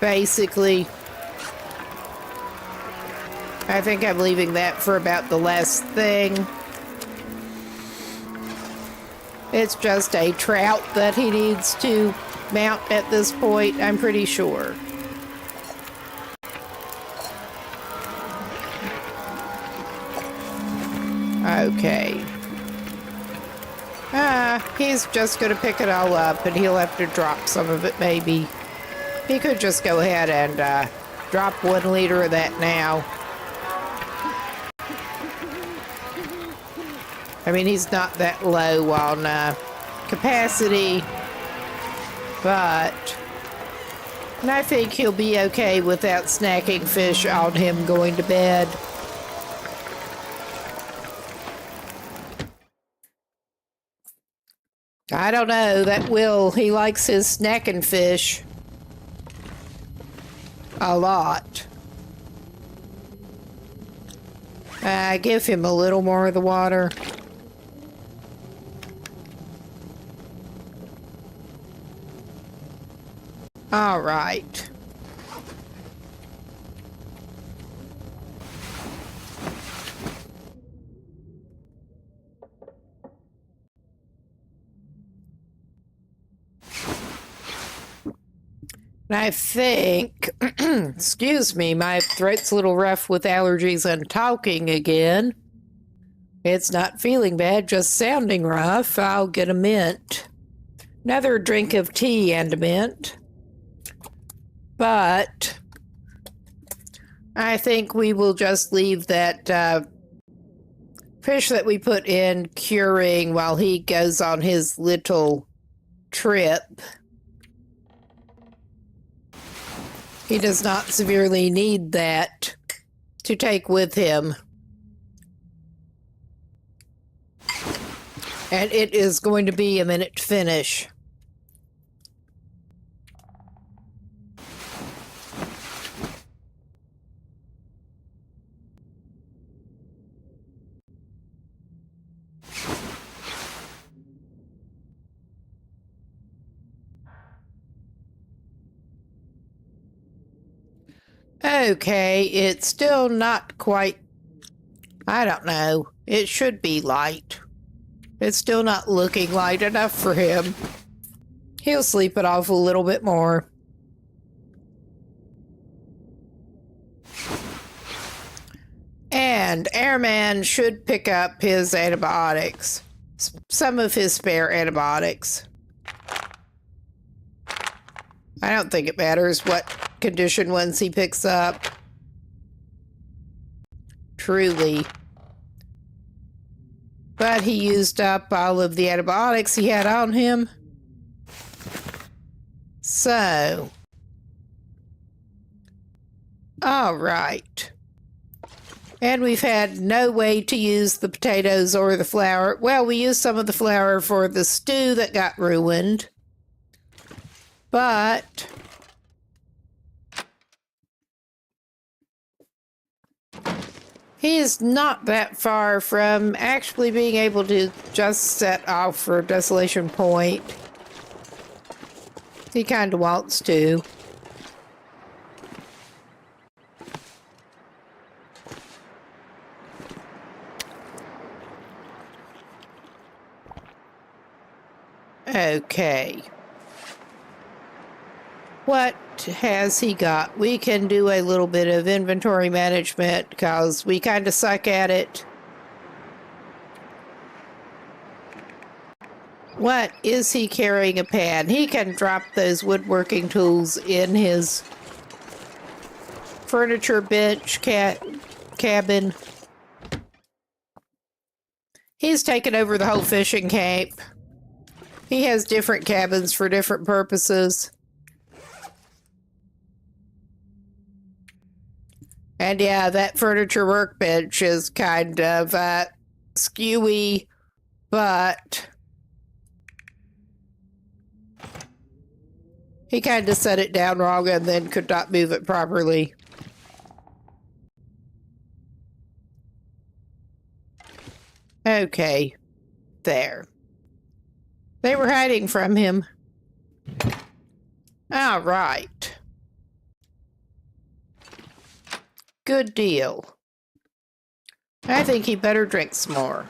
Basically, I think I'm leaving that for about the last thing. It's just a trout that he needs to mount at this point, I'm pretty sure. Okay. He's just gonna pick it all up, and he'll have to drop some of it, maybe. He could just go ahead and drop 1 liter of that now. I mean, he's not that low on capacity, but I think he'll be okay without snacking fish on him going to bed. I don't know, he likes his snacking fish a lot. Give him a little more of the water. All right. I think, excuse me, my throat's a little rough with allergies and talking again. It's not feeling bad, just sounding rough. I'll get a mint. Another drink of tea and a mint. But I think we will just leave that fish that we put in curing while he goes on his little trip. He does not severely need that to take with him. And it is going to be a minute to finish. Okay, it's still not quite, I don't know. It should be light. It's still not looking light enough for him. He'll sleep it off a little bit more. And Airman should pick up his antibiotics. Some of his spare antibiotics. I don't think it matters what condition ones he picks up. Truly. But he used up all of the antibiotics he had on him. So. All right. And we've had no way to use the potatoes or the flour. Well, we used some of the flour for the stew that got ruined. But he is not that far from actually being able to just set off for Desolation Point. He kind of wants to. Okay. What has he got? We can do a little bit of inventory management because we kind of suck at it. What is he carrying a pan? He can drop those woodworking tools in his furniture bench cabin. He's taken over the whole fishing camp. He has different cabins for different purposes. And yeah, that furniture workbench is kind of skewy, but he kind of set it down wrong and then could not move it properly. Okay, there. They were hiding from him. All right. Good deal. I think he better drink some more.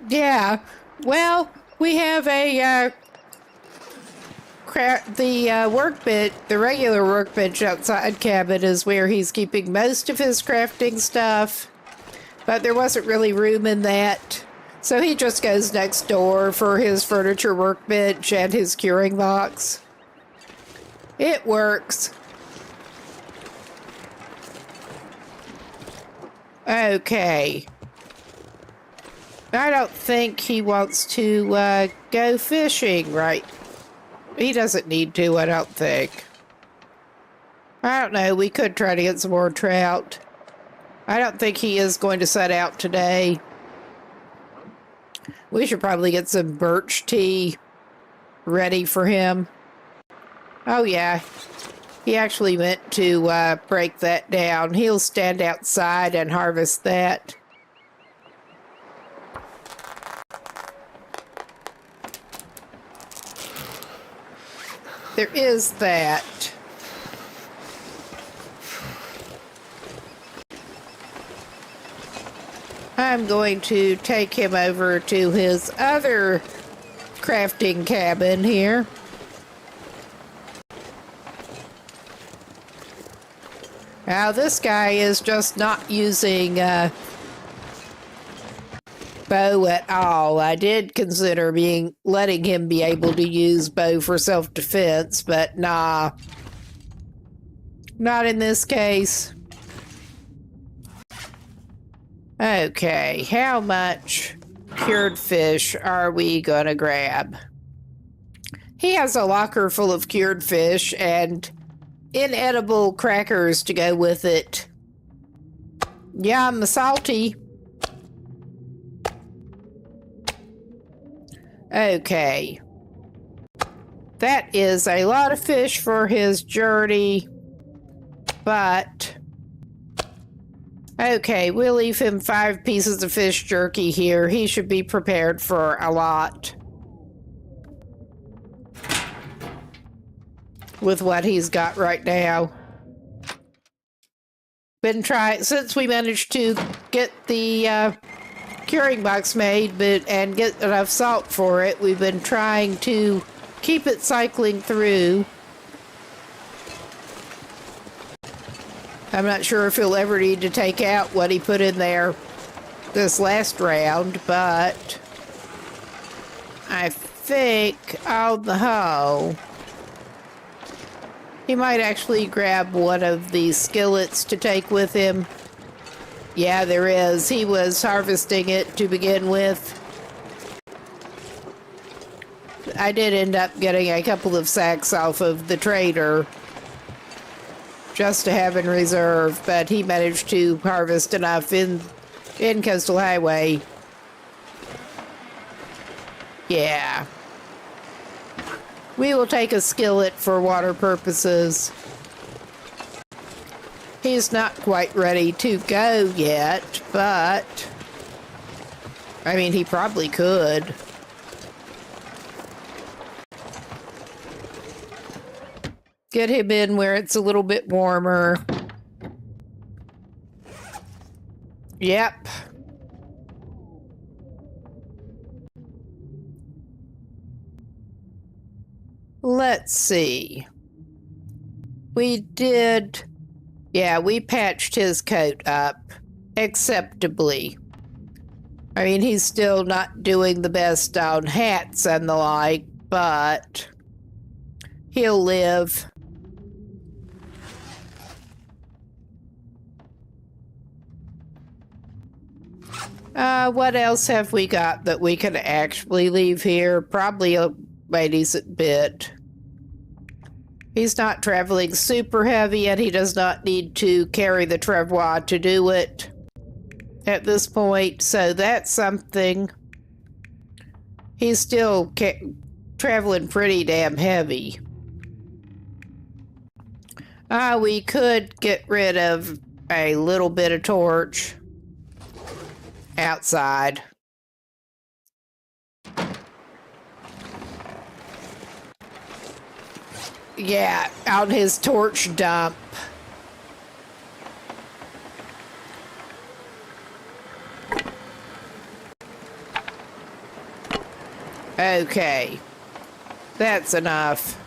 Yeah, well, we have a workbench, the regular workbench outside cabin is where he's keeping most of his crafting stuff, but there wasn't really room in that. So he just goes next door for his furniture workbench and his curing box. It works. Okay. I don't think he wants to go fishing, right? He doesn't need to, I don't think. I don't know, we could try to get some more trout. I don't think he is going to set out today. We should probably get some birch tea ready for him. Oh yeah, he actually meant to break that down. He'll stand outside and harvest that. There is that. I'm going to take him over to his other crafting cabin here. Now this guy is just not using bow at all. I did consider letting him be able to use bow for self-defense, but nah. Not in this case. Okay, how much cured fish are we gonna grab? He has a locker full of cured fish and inedible crackers to go with it. Yum, salty. Okay. That is a lot of fish for his journey, but okay, we'll leave him 5 pieces of fish jerky here. He should be prepared for a lot with what he's got right now. Been trying, since we managed to get the curing box made and get enough salt for it, we've been trying to keep it cycling through. I'm not sure if he'll ever need to take out what he put in there this last round, but I think on the whole, he might actually grab one of these skillets to take with him. Yeah, there is. He was harvesting it to begin with. I did end up getting a couple of sacks off of the trader just to have in reserve, but he managed to harvest enough in Coastal Highway. Yeah. We will take a skillet for water purposes. He's not quite ready to go yet, but I mean, he probably could. Get him in where it's a little bit warmer. Yep. Let's see. We did... Yeah, we patched his coat up acceptably. I mean, he's still not doing the best on hats and the like, but he'll live. What else have we got that we can actually leave here? Probably a decent bit. He's not traveling super heavy, and he does not need to carry the travois to do it at this point, so that's something. He's still traveling pretty damn heavy. We could get rid of a little bit of torch outside. Yeah, out his torch dump. Okay. That's enough.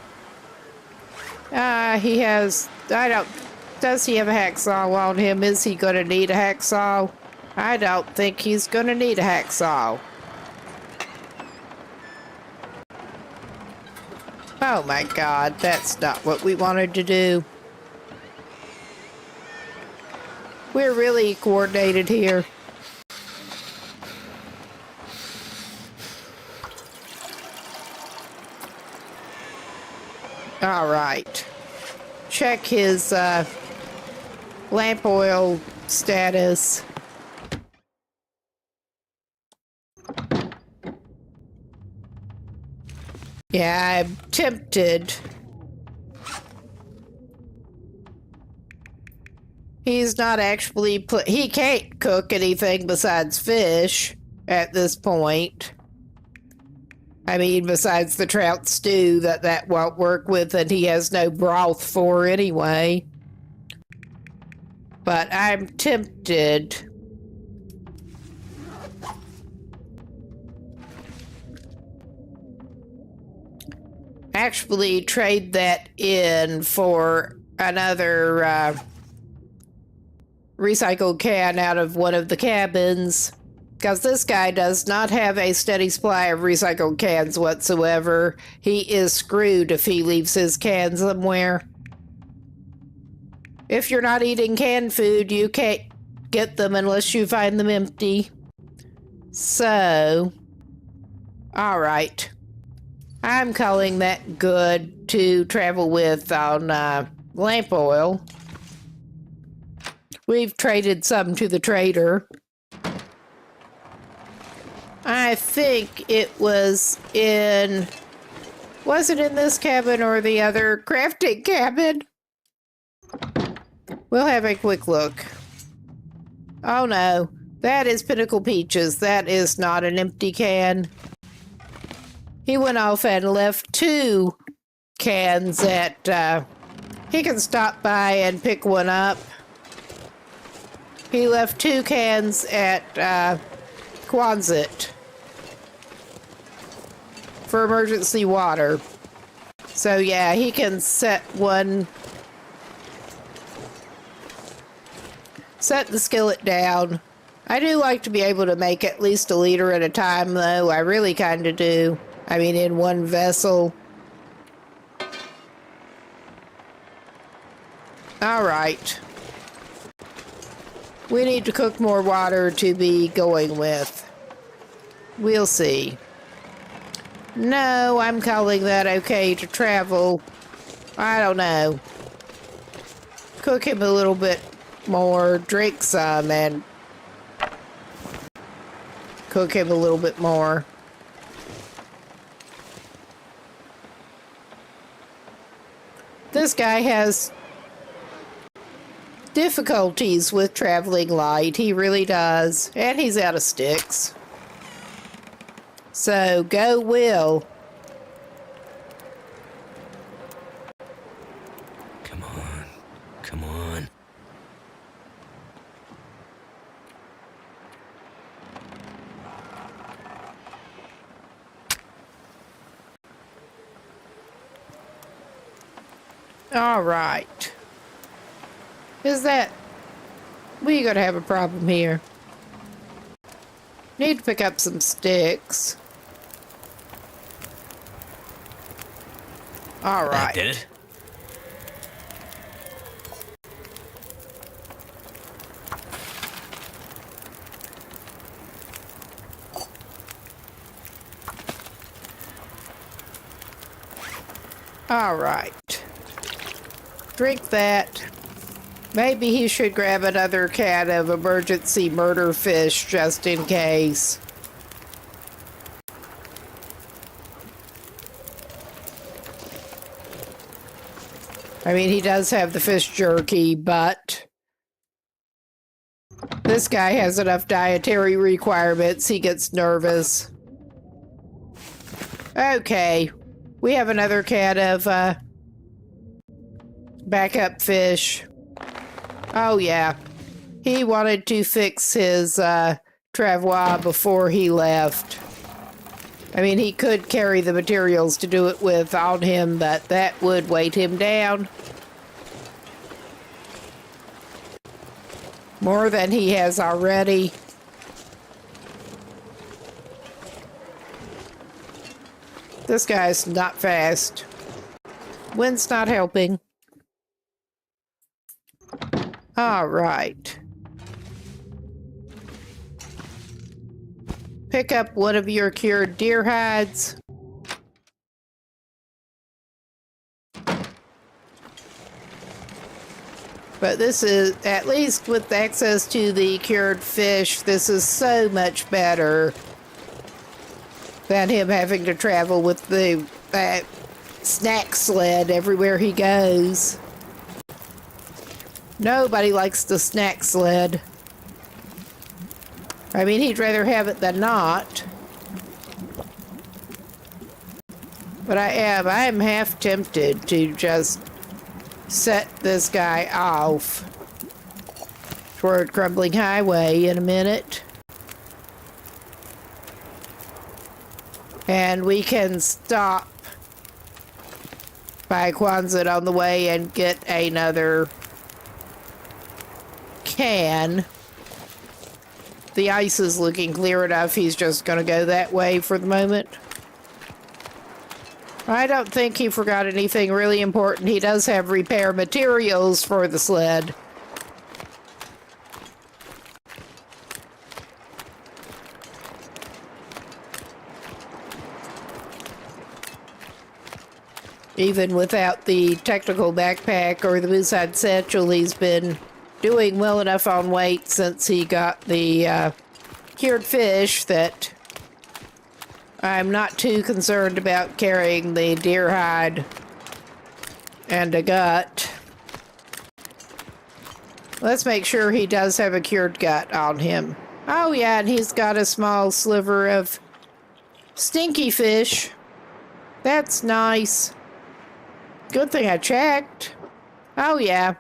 He has... Does he have a hacksaw on him? Is he gonna need a hacksaw? I don't think he's gonna need a hacksaw. Oh my god, that's not what we wanted to do. We're really coordinated here. All right. Check his lamp oil status. Yeah, I'm tempted. He's not actually he can't cook anything besides fish at this point. I mean, besides the trout stew that won't work with, and he has no broth for anyway. But I'm tempted. Actually, trade that in for another recycled can out of one of the cabins. Because this guy does not have a steady supply of recycled cans whatsoever. He is screwed if he leaves his can somewhere. If you're not eating canned food, you can't get them unless you find them empty. So, all right. I'm calling that good to travel with on lamp oil. We've traded some to the trader. I think it was it in this cabin or the other crafting cabin? We'll have a quick look. Oh no, that is Pinnacle Peaches. That is not an empty can. He went off and left 2 cans at, he can stop by and pick one up. He left 2 cans at, Quonset for emergency water. So yeah, he can set the skillet down. I do like to be able to make at least a liter at a time, though. I really kind of do. I mean, in one vessel. All right. We need to cook more water to be going with. We'll see. No, I'm calling that okay to travel. I don't know. Cook him a little bit more, drink some, and cook him a little bit more. This guy has difficulties with traveling light. He really does. And he's out of sticks. So, go Will. Come on. Come on. All right. Is that... We gotta have a problem here. Need to pick up some sticks. All right. That did it. All right. Drink that. Maybe he should grab another can of emergency murder fish just in case. I mean, he does have the fish jerky, but this guy has enough dietary requirements. He gets nervous. Okay. We have another can of backup fish. Oh, yeah. He wanted to fix his travois before he left. I mean, he could carry the materials to do it with on him, but that would weight him down more than he has already. This guy's not fast. Wind's not helping. All right. Pick up one of your cured deer hides. But this is, at least with access to the cured fish, this is so much better than him having to travel with the snack sled everywhere he goes. Nobody likes the snack sled. I mean, he'd rather have it than not. But I am half tempted to just set this guy off toward Crumbling Highway in a minute. And we can stop by Quonset on the way and get another can. The ice is looking clear enough. He's just going to go that way for the moment. I don't think he forgot anything really important. He does have repair materials for the sled. Even without the technical backpack or the Busan satchel, he's been doing well enough on weight since he got the cured fish that I'm not too concerned about carrying the deer hide and a gut. Let's make sure he does have a cured gut on him. Oh yeah, and he's got a small sliver of stinky fish. That's nice. Good thing I checked. Oh yeah.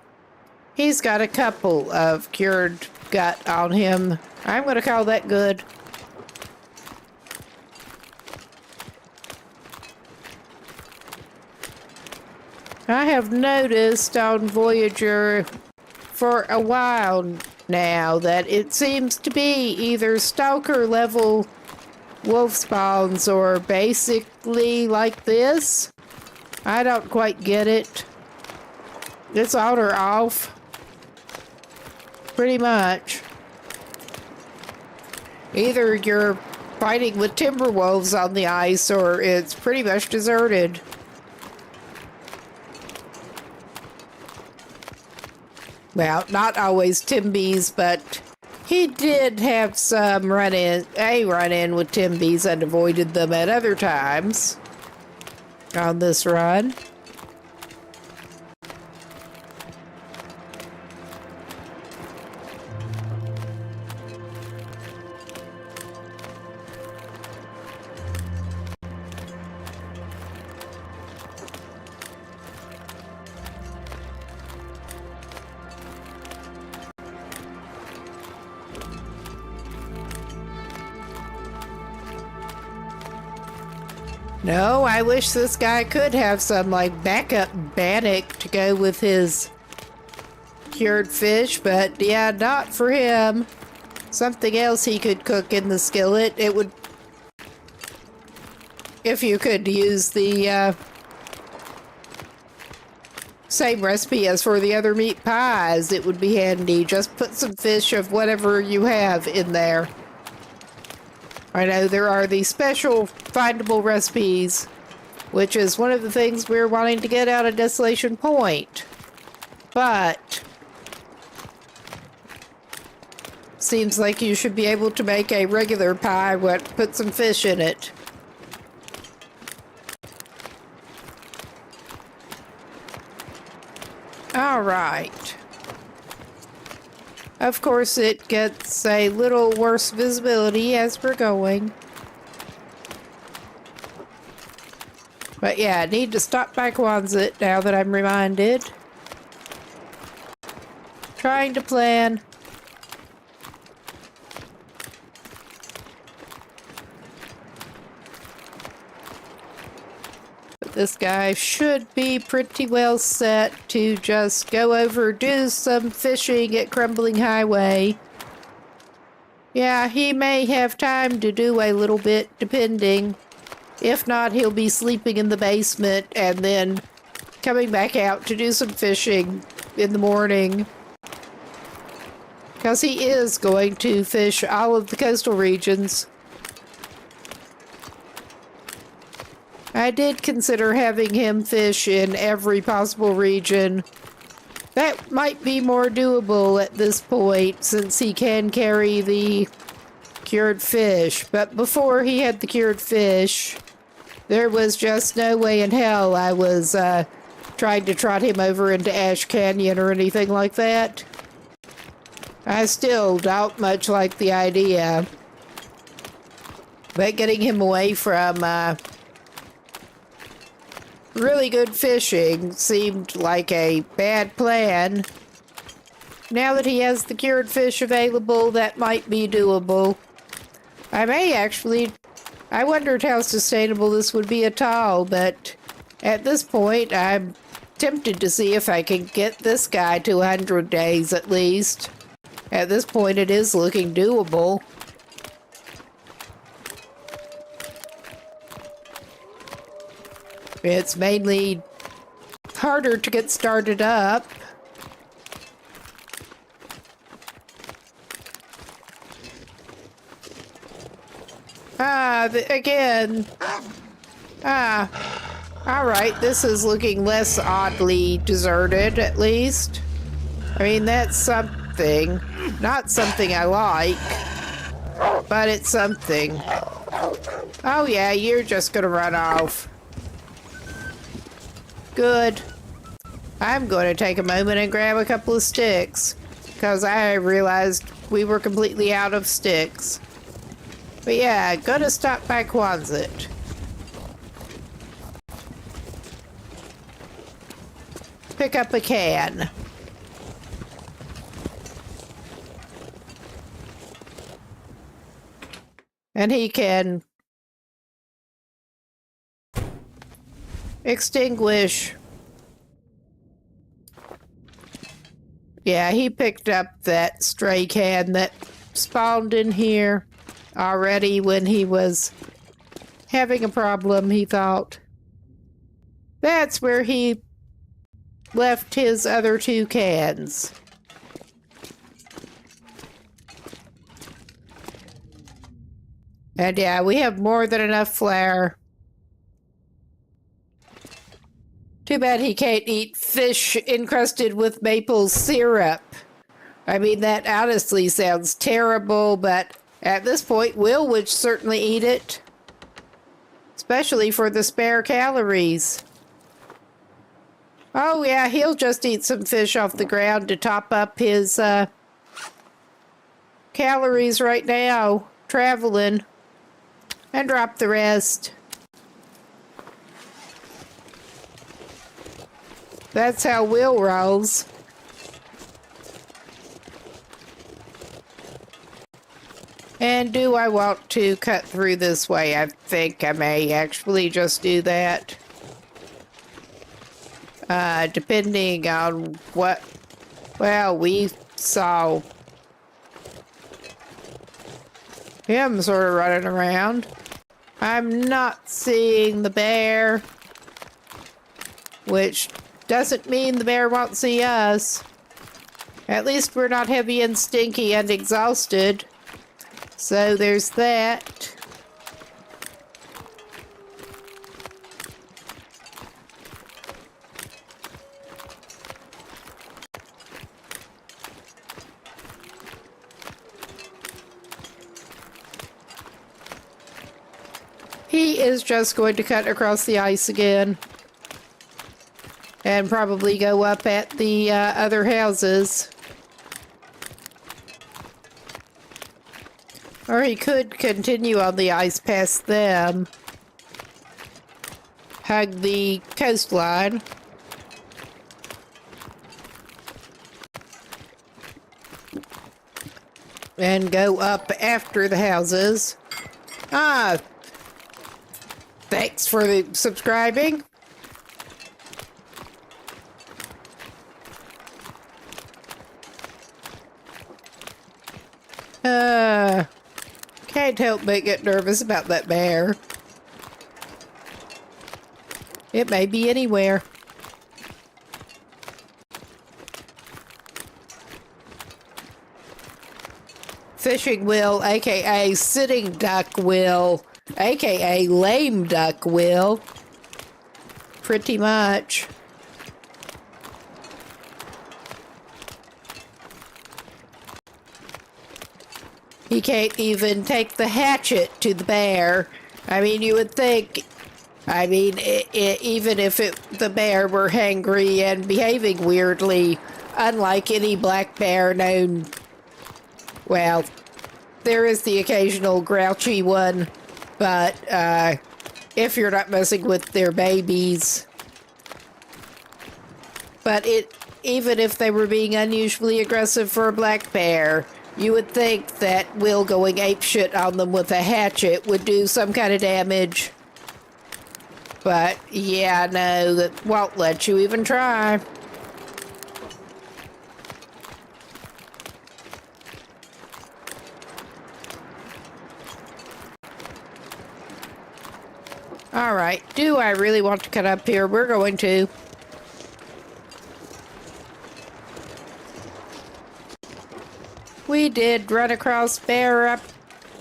He's got a couple of cured gut on him. I'm going to call that good. I have noticed on Voyager for a while now that it seems to be either stalker level wolf spawns or basically like this. I don't quite get it. It's on or off. Pretty much. Either you're fighting with timber wolves on the ice or it's pretty much deserted. Well, not always Timbies, but he did have some run-in with Timbies and avoided them at other times on this run. No, I wish this guy could have some, like, backup bannock to go with his cured fish, but yeah, not for him. Something else he could cook in the skillet. It would... If you could use the, same recipe as for the other meat pies, it would be handy. Just put some fish of whatever you have in there. I know there are these special findable recipes, which is one of the things we're wanting to get out of Desolation Point. But seems like you should be able to make a regular pie, put some fish in it. All right. Of course, it gets a little worse visibility as we're going. But yeah, I need to stop by Quonset now that I'm reminded. Trying to plan. But this guy should be pretty well set to just go over, do some fishing at Crumbling Highway. Yeah, he may have time to do a little bit, depending. If not, he'll be sleeping in the basement and then coming back out to do some fishing in the morning. Because he is going to fish all of the coastal regions. I did consider having him fish in every possible region. That might be more doable at this point, since he can carry the cured fish. But before he had the cured fish, there was just no way in hell I was trying to trot him over into Ash Canyon or anything like that. I still don't much like the idea. But getting him away from really good fishing seemed like a bad plan. Now that he has the cured fish available, that might be doable. I wondered how sustainable this would be at all, but at this point, I'm tempted to see if I can get this guy to 100 days at least. At this point, it is looking doable. It's mainly harder to get started up. Again. Alright, this is looking less oddly deserted, at least. I mean, that's something. Not something I like, but it's something. Oh yeah, you're just gonna run off. Good. I'm going to take a moment and grab a couple of sticks, because I realized we were completely out of sticks. But yeah, gonna stop by Quonset. Pick up a can. And he can extinguish. Yeah, he picked up that stray can that spawned in here already when he was having a problem, he thought. That's where he left his other 2 cans. And yeah, we have more than enough flour. Too bad he can't eat fish encrusted with maple syrup. I mean, that honestly sounds terrible, but at this point, Will would certainly eat it. Especially for the spare calories. Oh yeah, he'll just eat some fish off the ground to top up his calories right now, traveling, and drop the rest. That's how Will rolls. And do I want to cut through this way? I think I may actually just do that. Depending on what... Well, we saw him sort of running around. I'm not seeing the bear, which doesn't mean the bear won't see us. At least we're not heavy and stinky and exhausted. So there's that. He is just going to cut across the ice again. And probably go up at the other houses. Or he could continue on the ice past them. Hug the coastline. And go up after the houses. Thanks for the subscribing. Can't help but get nervous about that bear. It may be anywhere. Fishing Will, aka Sitting Duck Will, aka Lame Duck Will. Pretty much. He can't even take the hatchet to the bear. I mean, you would think, even if the bear were hangry and behaving weirdly, unlike any black bear known, well, there is the occasional grouchy one, but if you're not messing with their babies. But even if they were being unusually aggressive for a black bear, you would think that Will going apeshit on them with a hatchet would do some kind of damage. But, yeah, no, that won't let you even try. Alright, do I really want to cut up here? We're going to. We did run across bear up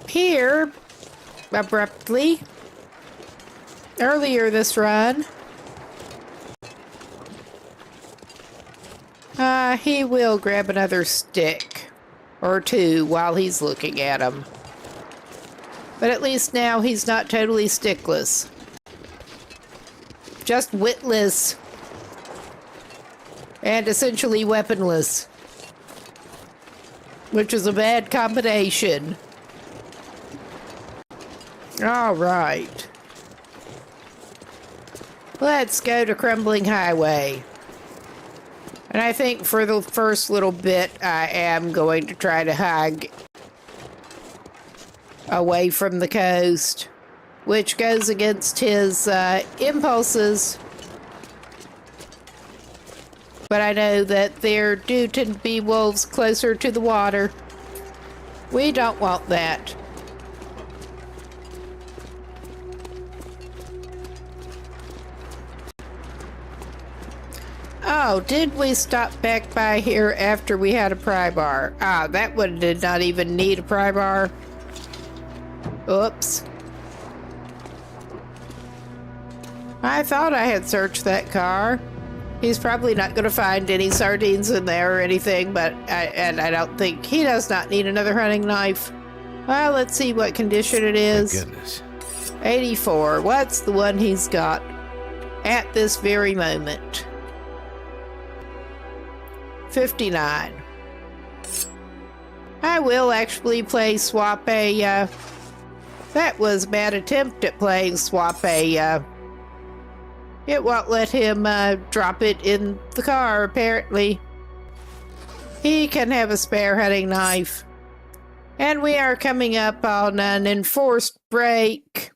here abruptly earlier this run. He will grab another stick or two while he's looking at them. But at least now he's not totally stickless. Just witless. And essentially weaponless. Which is a bad combination. All right. Let's go to Crumbling Highway. And I think for the first little bit, I am going to try to hug away from the coast, which goes against his impulses. But I know that there do tend to be wolves closer to the water. We don't want that. Oh, did we stop back by here after we had a pry bar? Ah, that one did not even need a pry bar. Oops. I thought I had searched that car. He's probably not going to find any sardines in there or anything, but I don't think he does not need another hunting knife. Well, let's see what condition it is. Thank goodness. 84. What's the one he's got at this very moment? 59. I will actually play swap a, that was a bad attempt at playing swap a, it won't let him drop it in the car, apparently. He can have a spare hunting knife. And we are coming up on an enforced break.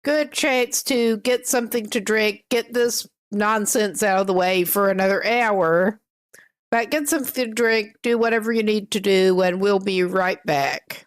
Good chance to get something to drink, get this nonsense out of the way for another hour. But get something to drink, do whatever you need to do, and we'll be right back.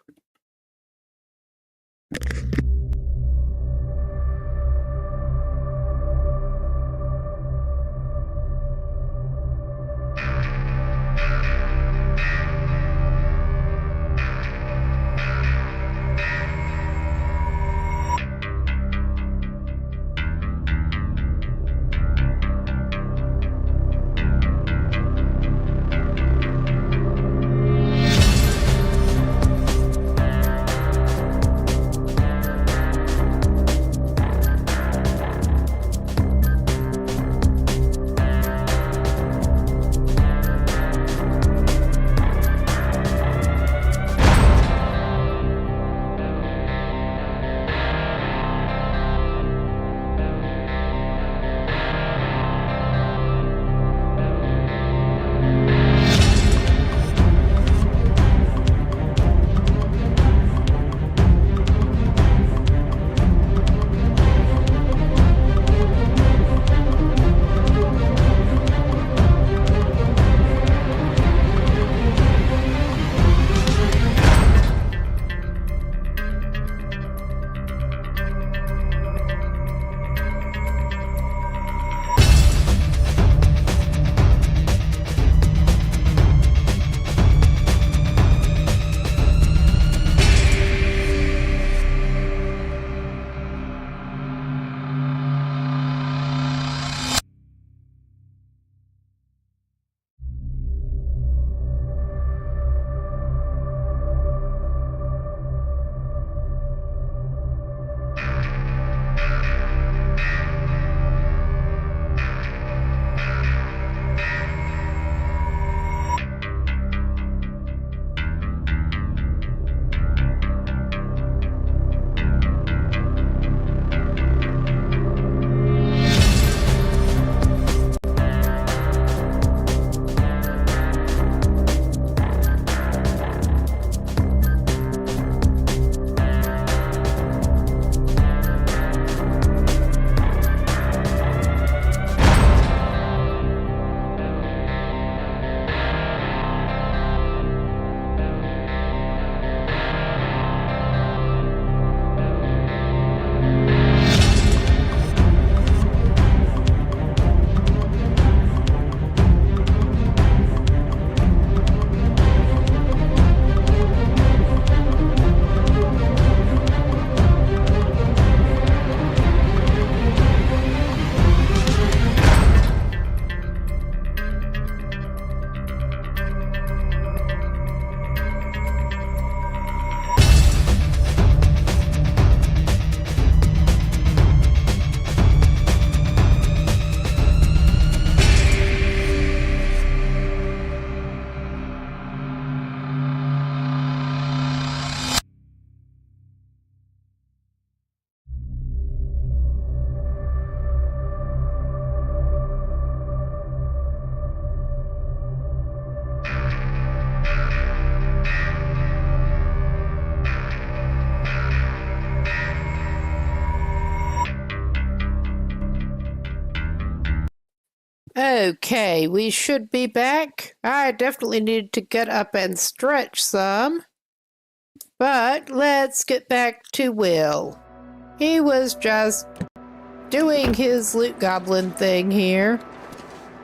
Okay, we should be back. I definitely need to get up and stretch some. But let's get back to Will. He was just doing his loot goblin thing here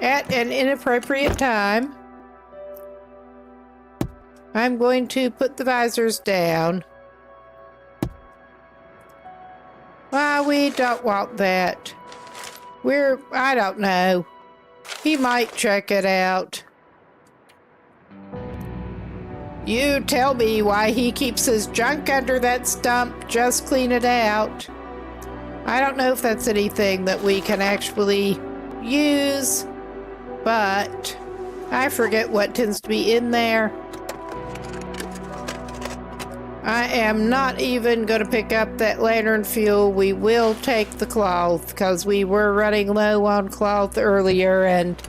at an inappropriate time. I'm going to put the visors down. Well, we don't want that. I don't know. He might check it out. You tell me why he keeps his junk under that stump. Just clean it out. I don't know if that's anything that we can actually use, but I forget what tends to be in there. I am not even going to pick up that lantern fuel. We will take the cloth because we were running low on cloth earlier, and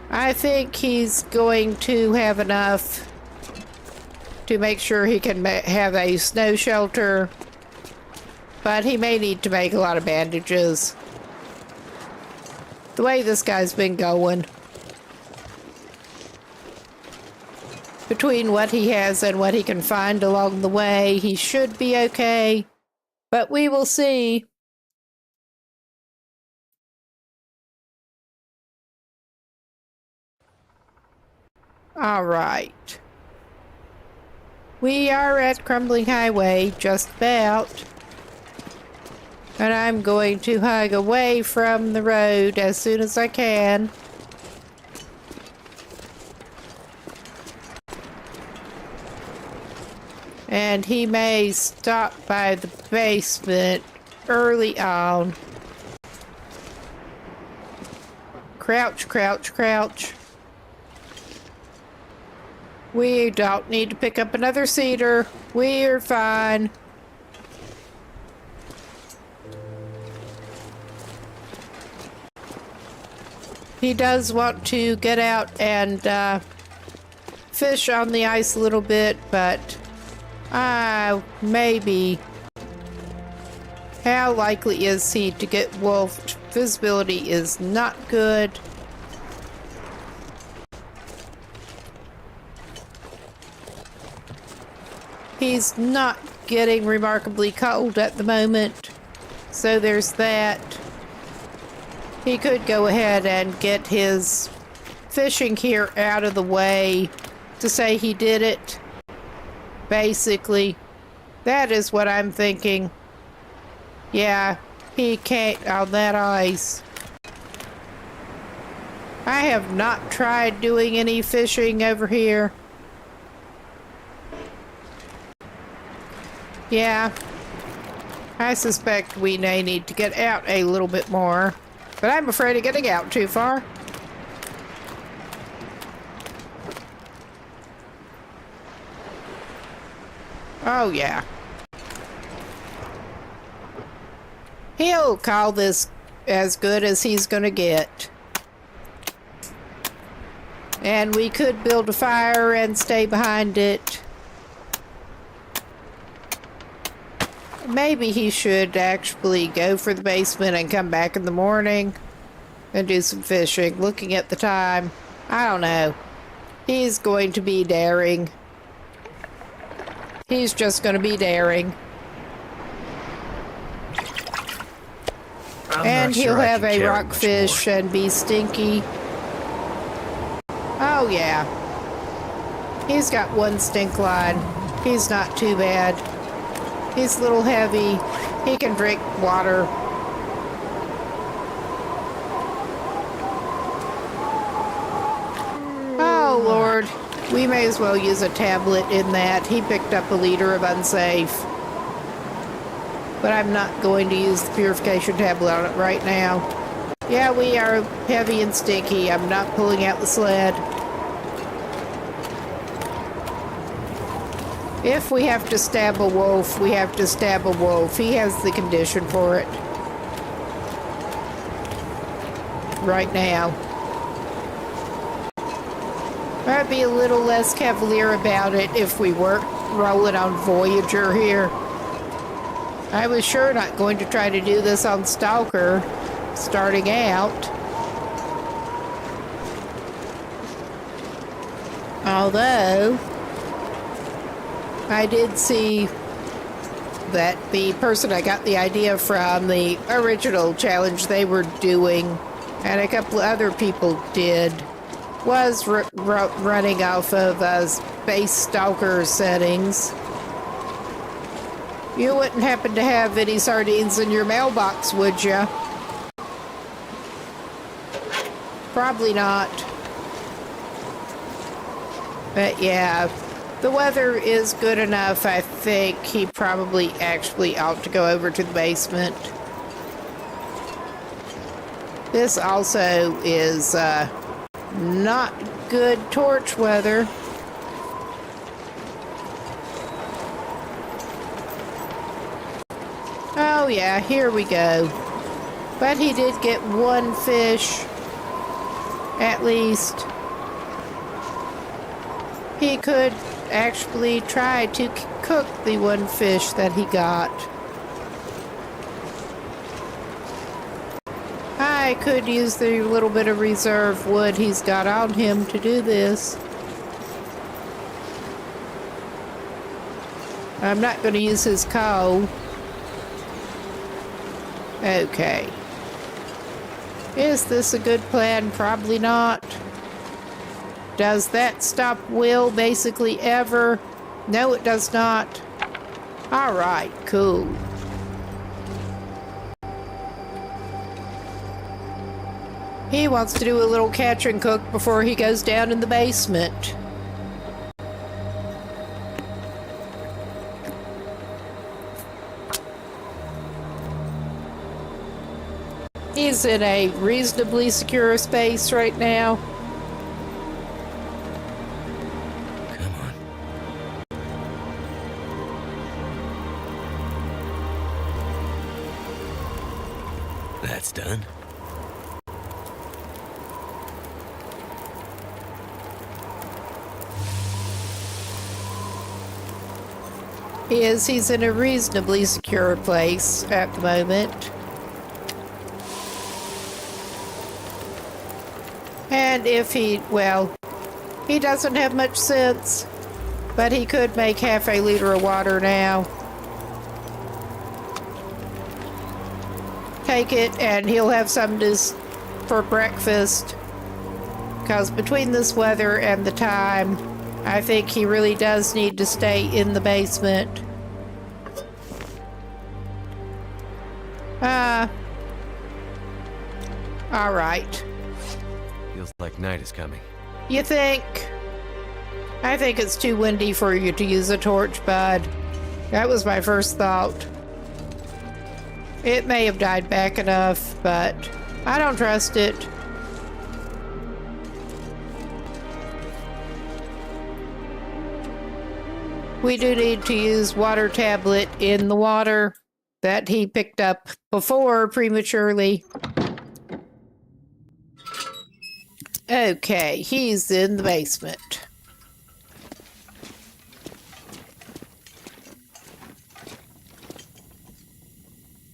I think he's going to have enough to make sure he can have a snow shelter. But he may need to make a lot of bandages. The way this guy's been going. Between what he has and what he can find along the way, he should be okay. But we will see. All right. We are at Crumbling Highway, just about. And I'm going to hug away from the road as soon as I can. And he may stop by the basement early on. Crouch, crouch, crouch. We don't need to pick up another cedar. We're fine. He does want to get out and fish on the ice a little bit, but maybe. How likely is he to get wolfed? Visibility is not good. He's not getting remarkably cold at the moment, so there's that. He could go ahead and get his fishing gear out of the way to say he did it. Basically, that is what I'm thinking. Yeah, he can't on that ice. I have not tried doing any fishing over here. Yeah, I suspect we may need to get out a little bit more, but I'm afraid of getting out too far. Oh, yeah. He'll call this as good as he's gonna get. And we could build a fire and stay behind it. Maybe he should actually go for the basement and come back in the morning and do some fishing. Looking at the time, I don't know. He's going to be daring. He's just going to be daring. And he'll have a rockfish and be stinky. Oh, yeah. He's got one stink line. He's not too bad. He's a little heavy. He can drink water. Oh, Lord. We may as well use a tablet in that. He picked up a liter of unsafe. But I'm not going to use the purification tablet on it right now. Yeah, we are heavy and stinky. I'm not pulling out the sled. If we have to stab a wolf, we have to stab a wolf. He has the condition for it. Right now. I'd be a little less cavalier about it if we weren't rolling on Voyager here. I was sure not going to try to do this on Stalker, starting out. Although, I did see that the person I got the idea from, the original challenge they were doing, and a couple of other people did, was running off of base Stalker settings. You wouldn't happen to have any sardines in your mailbox, would you? Probably not. But yeah, the weather is good enough. I think he probably actually ought to go over to the basement. This also is not good torch weather. Oh yeah, here we go. But he did get one fish, at least. He could actually try to cook the one fish that he got. I could use the little bit of reserve wood he's got on him to do this. I'm not going to use his coal. Okay. Is this a good plan? Probably not. Does that stop Will basically ever? No, it does not. All right, cool. He wants to do a little catch and cook before he goes down in the basement. He's in a reasonably secure space right now. Come on. That's done. He's in a reasonably secure place at the moment. And if he doesn't have much sense, but he could make half a liter of water now. Take it and he'll have something for breakfast. Because between this weather and the time, I think he really does need to stay in the basement. All right. Feels like night is coming. You think? I think it's too windy for you to use a torch, bud. That was my first thought. It may have died back enough, but I don't trust it. We do need to use water tablet in the water that he picked up before prematurely. Okay, he's in the basement.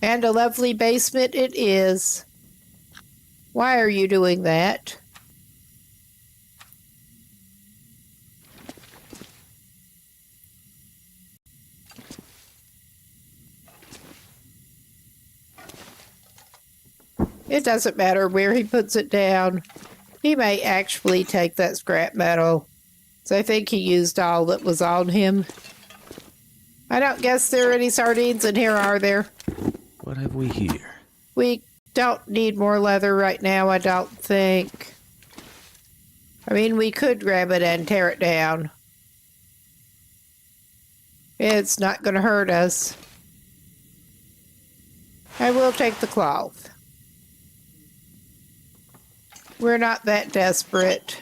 And a lovely basement it is. Why are you doing that? It doesn't matter where he puts it down. He may actually take that scrap metal. So I think he used all that was on him. I don't guess there are any sardines in here, are there? What have we here? We don't need more leather right now, I don't think. I mean, we could grab it and tear it down. It's not going to hurt us. I will take the cloth. We're not that desperate.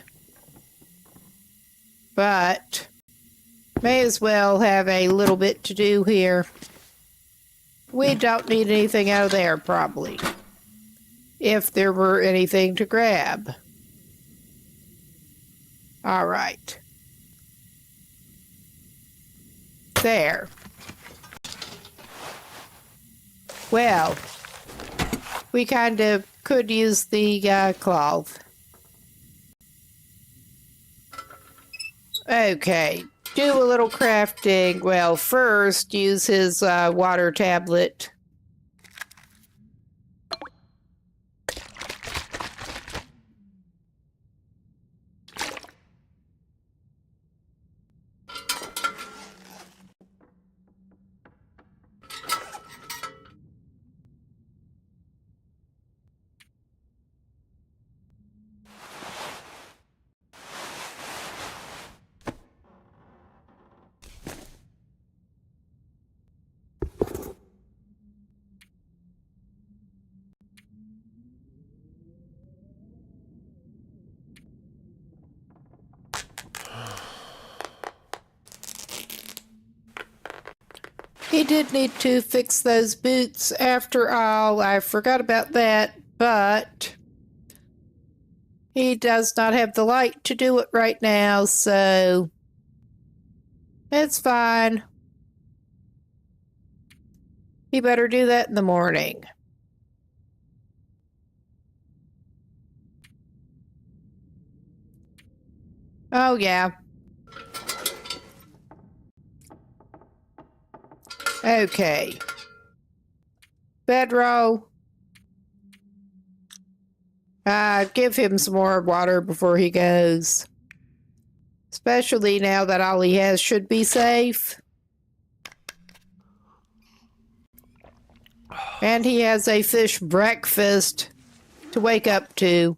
But may as well have a little bit to do here. We don't need anything out of there, probably. If there were anything to grab. All right. There. Well, we kind of could use the cloth. Okay, do a little crafting. Well, first use his water tablet. He did need to fix those boots after all. I forgot about that, but he does not have the light to do it right now, so It's fine. You better do that in the morning. Oh, yeah. Okay. Bedroll. Give him some more water before he goes. Especially now that all he has should be safe. And he has a fish breakfast to wake up to.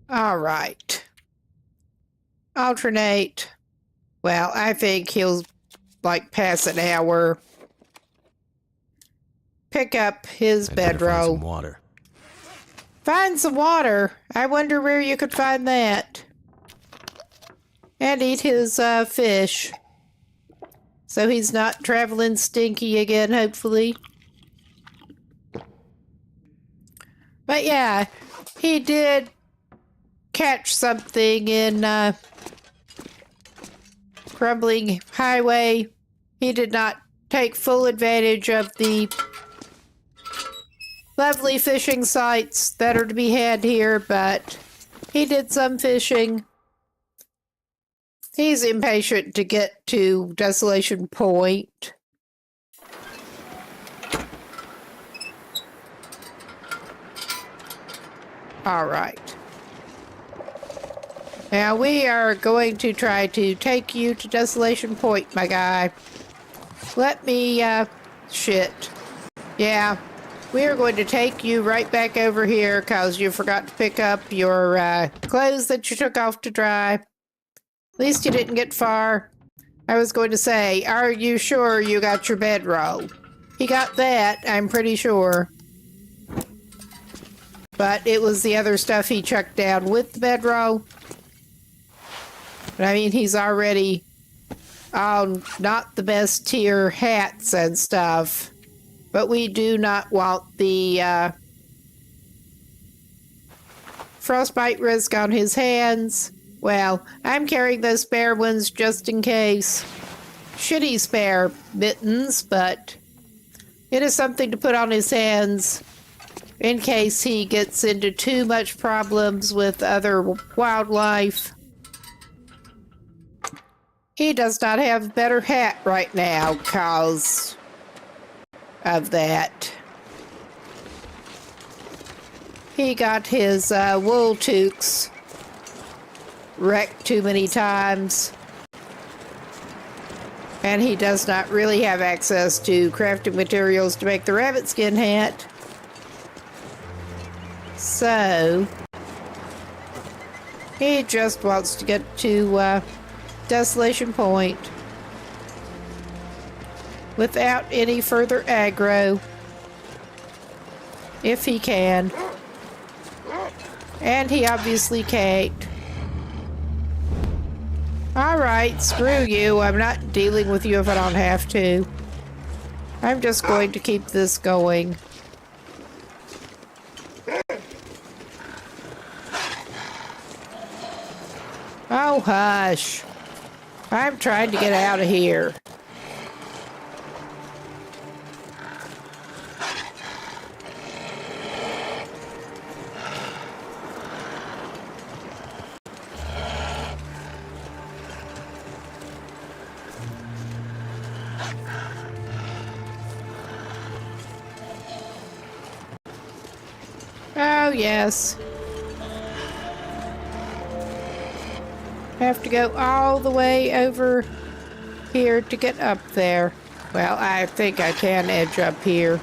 All right. Alternate. Well, I think he'll like pass an hour. Pick up his I'd better find bedroll. some water. Find some water. I wonder where you could find that. And eat his fish. So he's not traveling stinky again, hopefully. But yeah, he did catch something in Crumbling Highway. He did not take full advantage of the lovely fishing sites that are to be had here, but he did some fishing. He's impatient to get to Desolation Point. All right. Now we are going to try to take you to Desolation Point, my guy. Let me, shit. Yeah, we are going to take you right back over here because you forgot to pick up your, clothes that you took off to dry. At least you didn't get far. I was going to say, are you sure you got your bedroll? He got that, I'm pretty sure. But it was the other stuff he chucked down with the bedroll. But I mean, he's already on not the best tier hats and stuff. But we do not want the frostbite risk on his hands. Well, I'm carrying those spare ones just in case. Shitty spare mittens, but it is something to put on his hands in case he gets into too much problems with other wildlife. He does not have a better hat right now because of that. He got his wool toques wrecked too many times. And he does not really have access to crafting materials to make the rabbit skin hat. So he just wants to get to Desolation Point without any further aggro, if he can. And he obviously can't. Alright, screw you. I'm not dealing with you if I don't have to. I'm just going to keep this going. Oh, hush. I'm trying to get out of here. Oh, yes. Have to go all the way over here to get up there. Well, I think I can edge up here.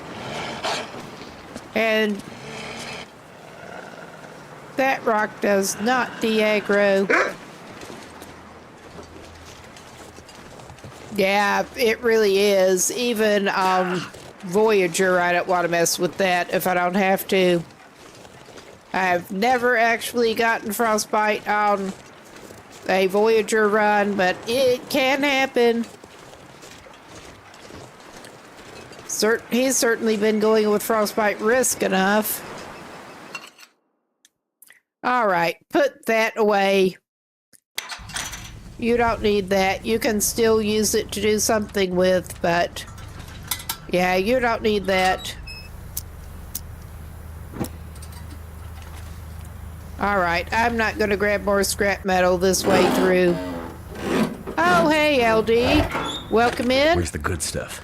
And that rock does not de-aggro. Yeah, it really is. Even Voyager, I don't want to mess with that if I don't have to. I've never actually gotten frostbite on a Voyager run, but it can happen. He's certainly been going with frostbite risk enough. All right, put that away. You don't need that. You can still use it to do something with, but yeah, you don't need that. All right, I'm not going to grab more scrap metal this way through. Oh, hey, LD. Welcome in. Where's the good stuff?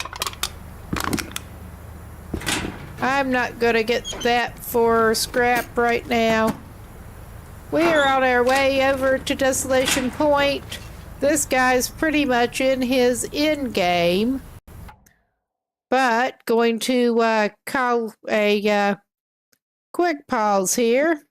I'm not going to get that for scrap right now. We are on our way over to Desolation Point. This guy's pretty much in his end game. But going to call a quick pause here.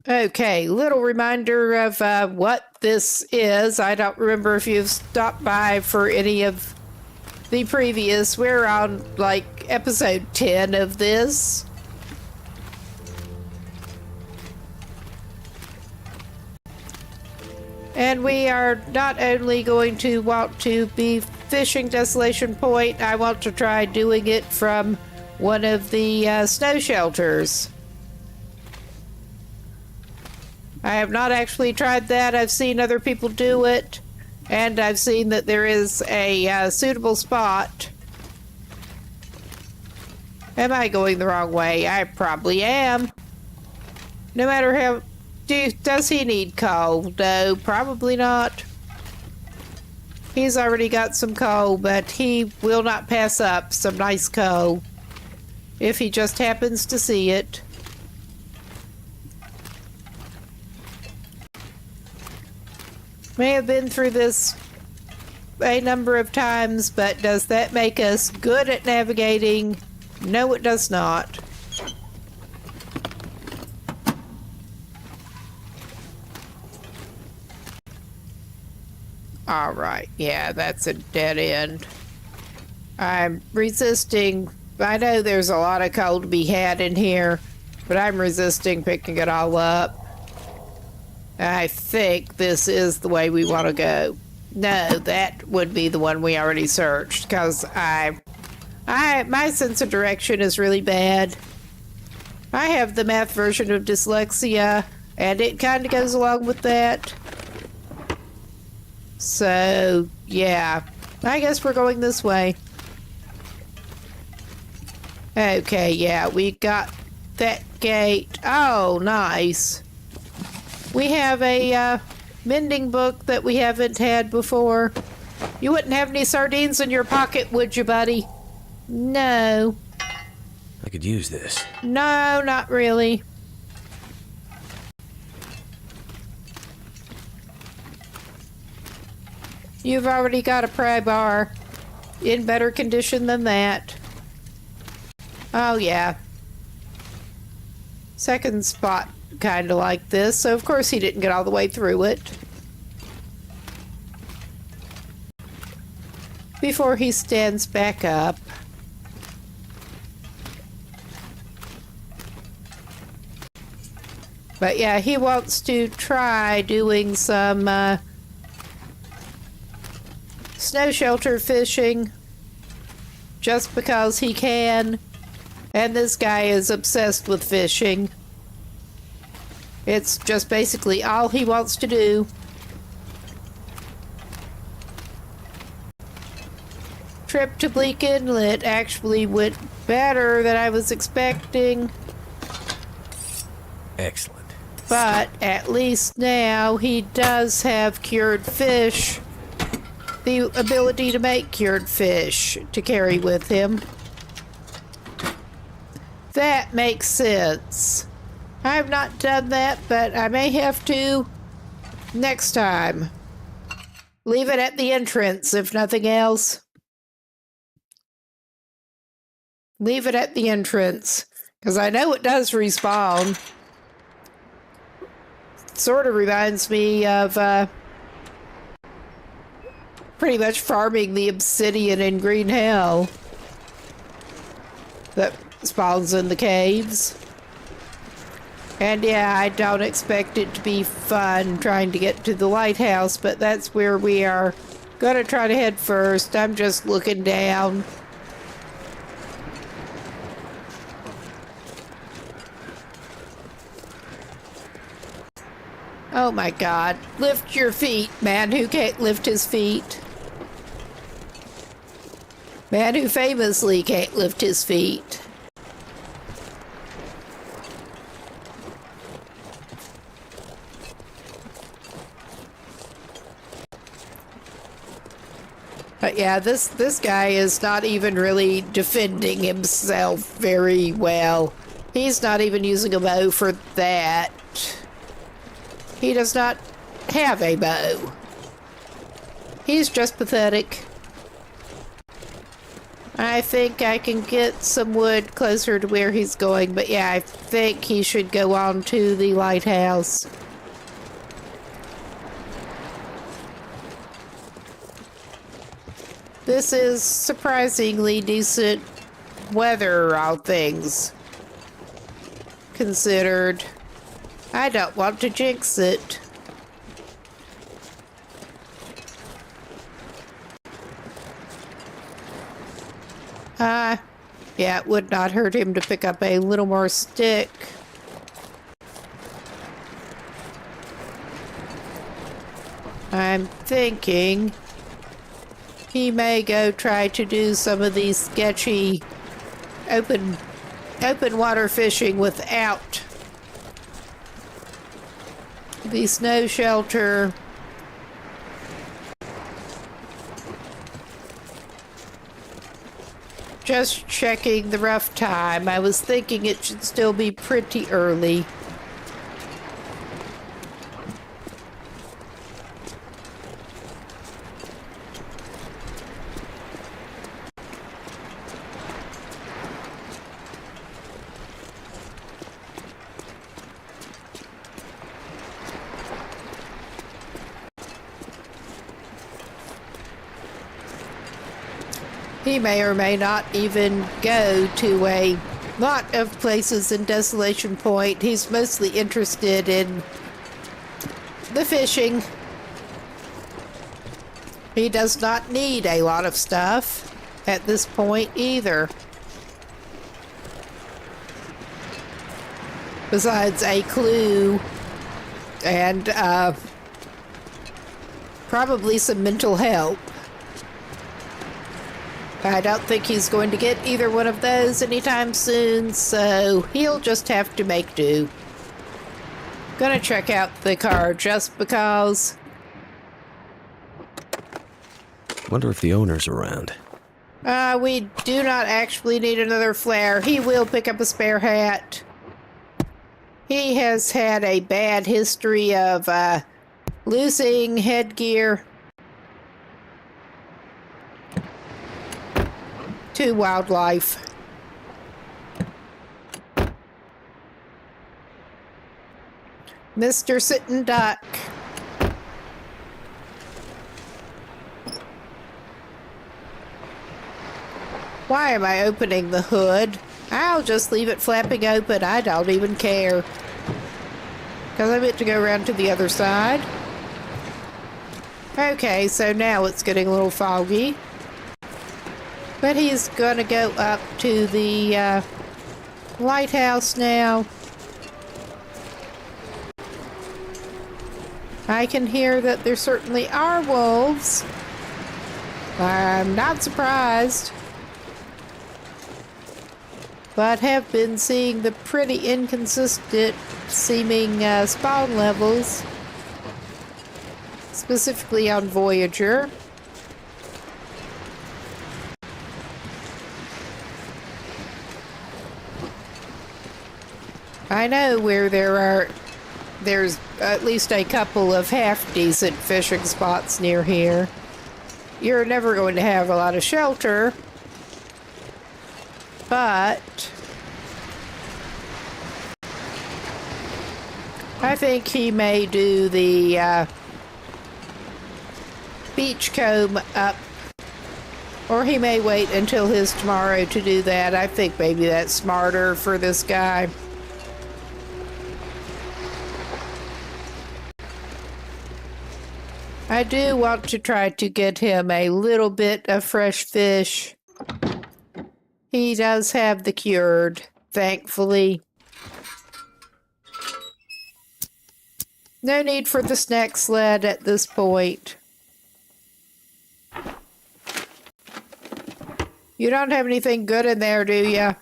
Okay, little reminder of what this is. I don't remember if you've stopped by for any of the previous. We're on like episode 10 of this. And we are not only going to want to be fishing Desolation Point, I want to try doing it from one of the snow shelters. I have not actually tried that. I've seen other people do it, and I've seen that there is a suitable spot. Am I going the wrong way? I probably am. No matter how... Does he need coal? No, probably not. He's already got some coal, but he will not pass up some nice coal if he just happens to see it. May have been through this a number of times, but does that make us good at navigating? No, it does not. All right, yeah, that's a dead end. I'm resisting. I know there's a lot of coal to be had in here, but I'm resisting picking it all up. I think this is the way we want to go. No, that would be the one we already searched, because my sense of direction is really bad. I have the math version of dyslexia, and it kind of goes along with that. So, yeah, I guess we're going this way. Okay, yeah, we got that gate. Oh, nice. We have a mending book that we haven't had before. You wouldn't have any sardines in your pocket, would you, buddy? No. I could use this. No, not really. You've already got a pry bar in better condition than that. Oh, yeah. Second spot kind of like this, so of course he didn't get all the way through it before he stands back up. But yeah, he wants to try doing some snow shelter fishing just because he can, and this guy is obsessed with fishing. It's just basically all he wants to do. Trip to Bleak Inlet actually went better than I was expecting. Excellent. But at least now he does have cured fish. The ability to make cured fish to carry with him. That makes sense. I have not done that, but I may have to next time. Leave it at the entrance, if nothing else. Leave it at the entrance, because I know it does respawn. Sort of reminds me of pretty much farming the obsidian in Green Hell that spawns in the caves. And yeah, I don't expect it to be fun trying to get to the lighthouse, but that's where we are gonna try to head first. I'm just looking down. Oh my God. Lift your feet, man who can't lift his feet. Man who famously can't lift his feet. But yeah, this guy is not even really defending himself very well. He's not even using a bow for that. He does not have a bow. He's just pathetic. I think I can get some wood closer to where he's going, but yeah, I think he should go on to the lighthouse. This is surprisingly decent weather, all things considered. I don't want to jinx it. Yeah, it would not hurt him to pick up a little more stick. I'm thinking he may go try to do some of these sketchy open water fishing without the snow shelter. Just checking the rough time. I was thinking it should still be pretty early. He may or may not even go to a lot of places in Desolation Point. He's mostly interested in the fishing. He does not need a lot of stuff at this point either. Besides a clue and probably some mental help. I don't think he's going to get either one of those anytime soon, so he'll just have to make do. Gonna check out the car just because. Wonder if the owner's around. We do not actually need another flare. He will pick up a spare hat. He has had a bad history of losing headgear to wildlife. Mr. Sitting Duck. Why am I opening the hood? I'll just leave it flapping open. I don't even care. Because I meant to go around to the other side. Okay, so now it's getting a little foggy. But he's gonna go up to the lighthouse now. I can hear that there certainly are wolves. I'm not surprised. But have been seeing the pretty inconsistent seeming spawn levels. Specifically on Voyager. I know where there's at least a couple of half-decent fishing spots near here. You're never going to have a lot of shelter, but I think he may do the beach comb up, or he may wait until his tomorrow to do that. I think maybe that's smarter for this guy. I do want to try to get him a little bit of fresh fish. He does have the cured, thankfully. No need for the snack sled at this point. You don't have anything good in there, do ya?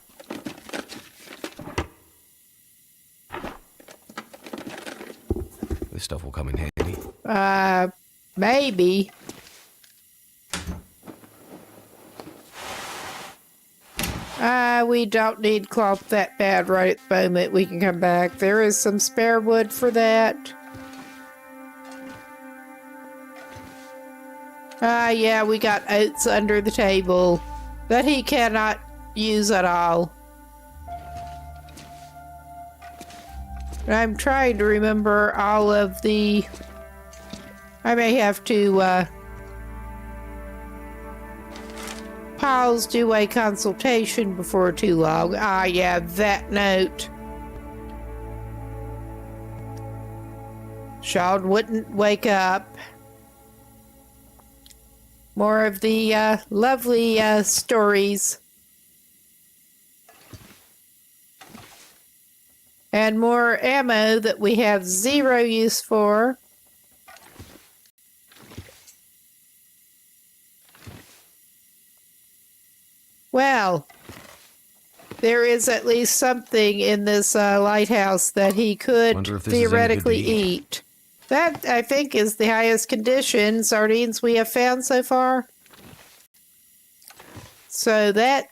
This stuff will come in handy. Maybe. We don't need cloth that bad right at the moment. We can come back. There is some spare wood for that. Yeah, we got oats under the table that he cannot use at all. I'm trying to remember all of the... I may have to, pause, do a consultation before too long. Yeah, that note. Sean wouldn't wake up. More of the, lovely, stories. And more ammo that we have zero use for. Well, there is at least something in this lighthouse that he could theoretically eat. That, I think, is the highest condition sardines we have found so far. So that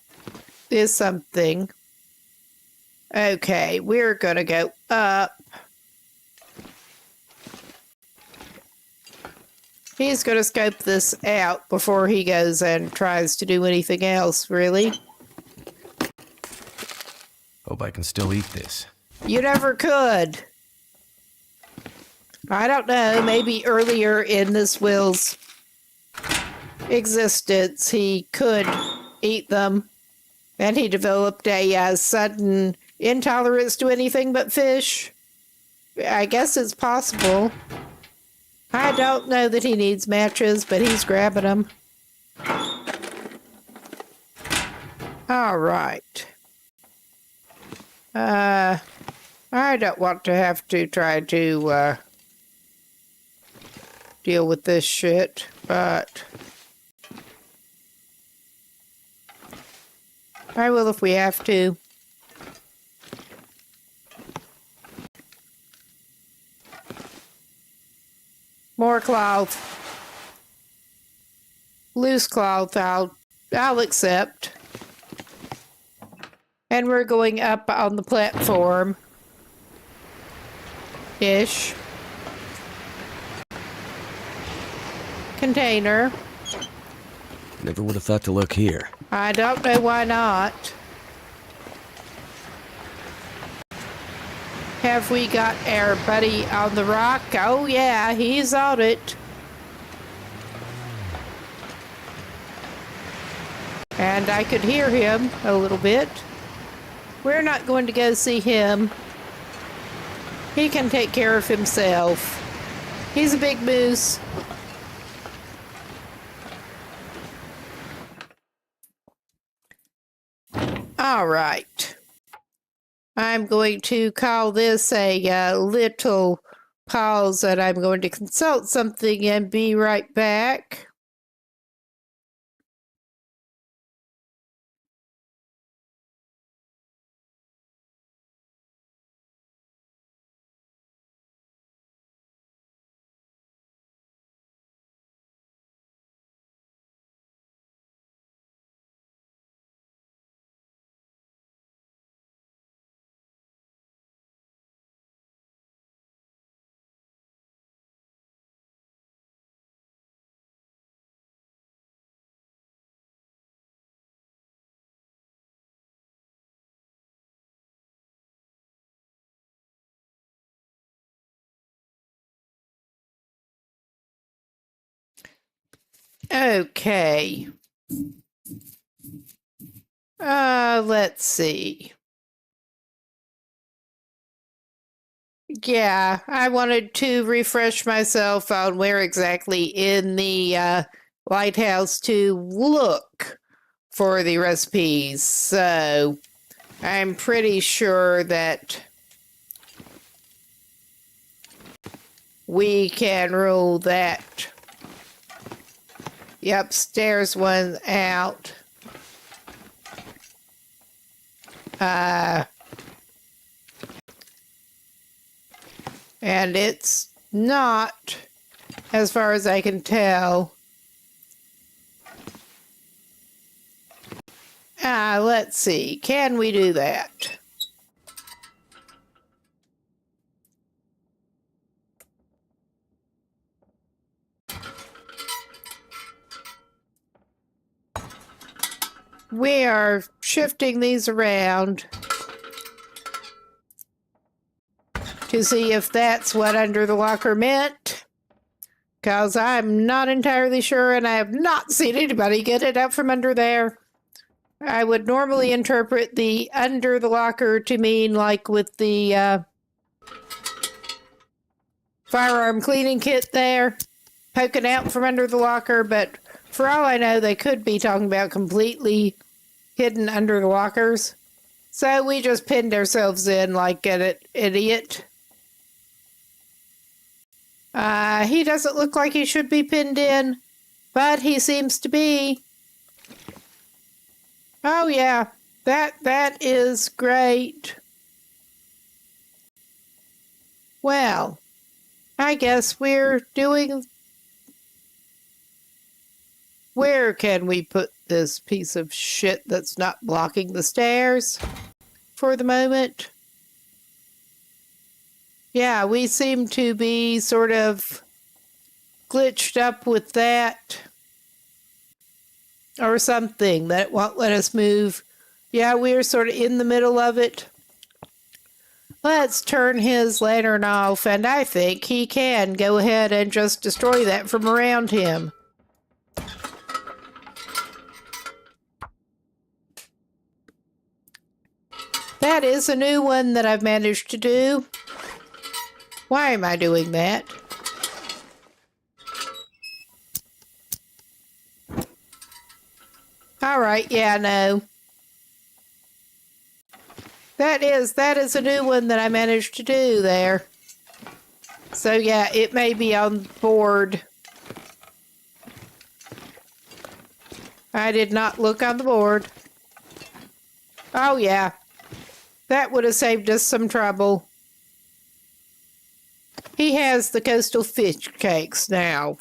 is something. Okay, we're going to go up. He's going to scope this out before he goes and tries to do anything else, really. Hope I can still eat this. You never could. I don't know, maybe earlier in this Will's existence, he could eat them. And he developed a sudden intolerance to anything but fish. I guess it's possible. I don't know that he needs matches, but he's grabbing them. All right. I don't want to have to try to deal with this shit, but I will if we have to. More cloth. Loose cloth, I'll accept. And we're going up on the platform. Ish. Container. Never would have thought to look here. I don't know why not. Have we got our buddy on the rock? Oh yeah, he's on it. And I could hear him a little bit. We're not going to go see him. He can take care of himself. He's a big moose. All right. I'm going to call this a little pause, and I'm going to consult something and be right back. Okay. Let's see. Yeah, I wanted to refresh myself on where exactly in the lighthouse to look for the recipes. So I'm pretty sure that we can rule that the upstairs one out. And it's not, as far as I can tell. Let's see. Can we do that? We are shifting these around to see if that's what under the locker meant. Because I'm not entirely sure, and I have not seen anybody get it up from under there. I would normally interpret the under the locker to mean like with the firearm cleaning kit there, poking out from under the locker, but for all I know, they could be talking about completely hidden under the lockers. So we just pinned ourselves in like an idiot. He doesn't look like he should be pinned in, but he seems to be. Oh yeah, that is great. Well, I guess we're doing. Where can we put this piece of shit that's not blocking the stairs for the moment? Yeah, we seem to be sort of glitched up with that. Or something that won't let us move. Yeah, we're sort of in the middle of it. Let's turn his lantern off, and I think he can go ahead and just destroy that from around him. That is a new one that I've managed to do. Why am I doing that? All right, yeah, no. That is a new one that I managed to do there. So yeah, it may be on board. I did not look on the board. Oh yeah. That would have saved us some trouble. He has the coastal fish cakes now.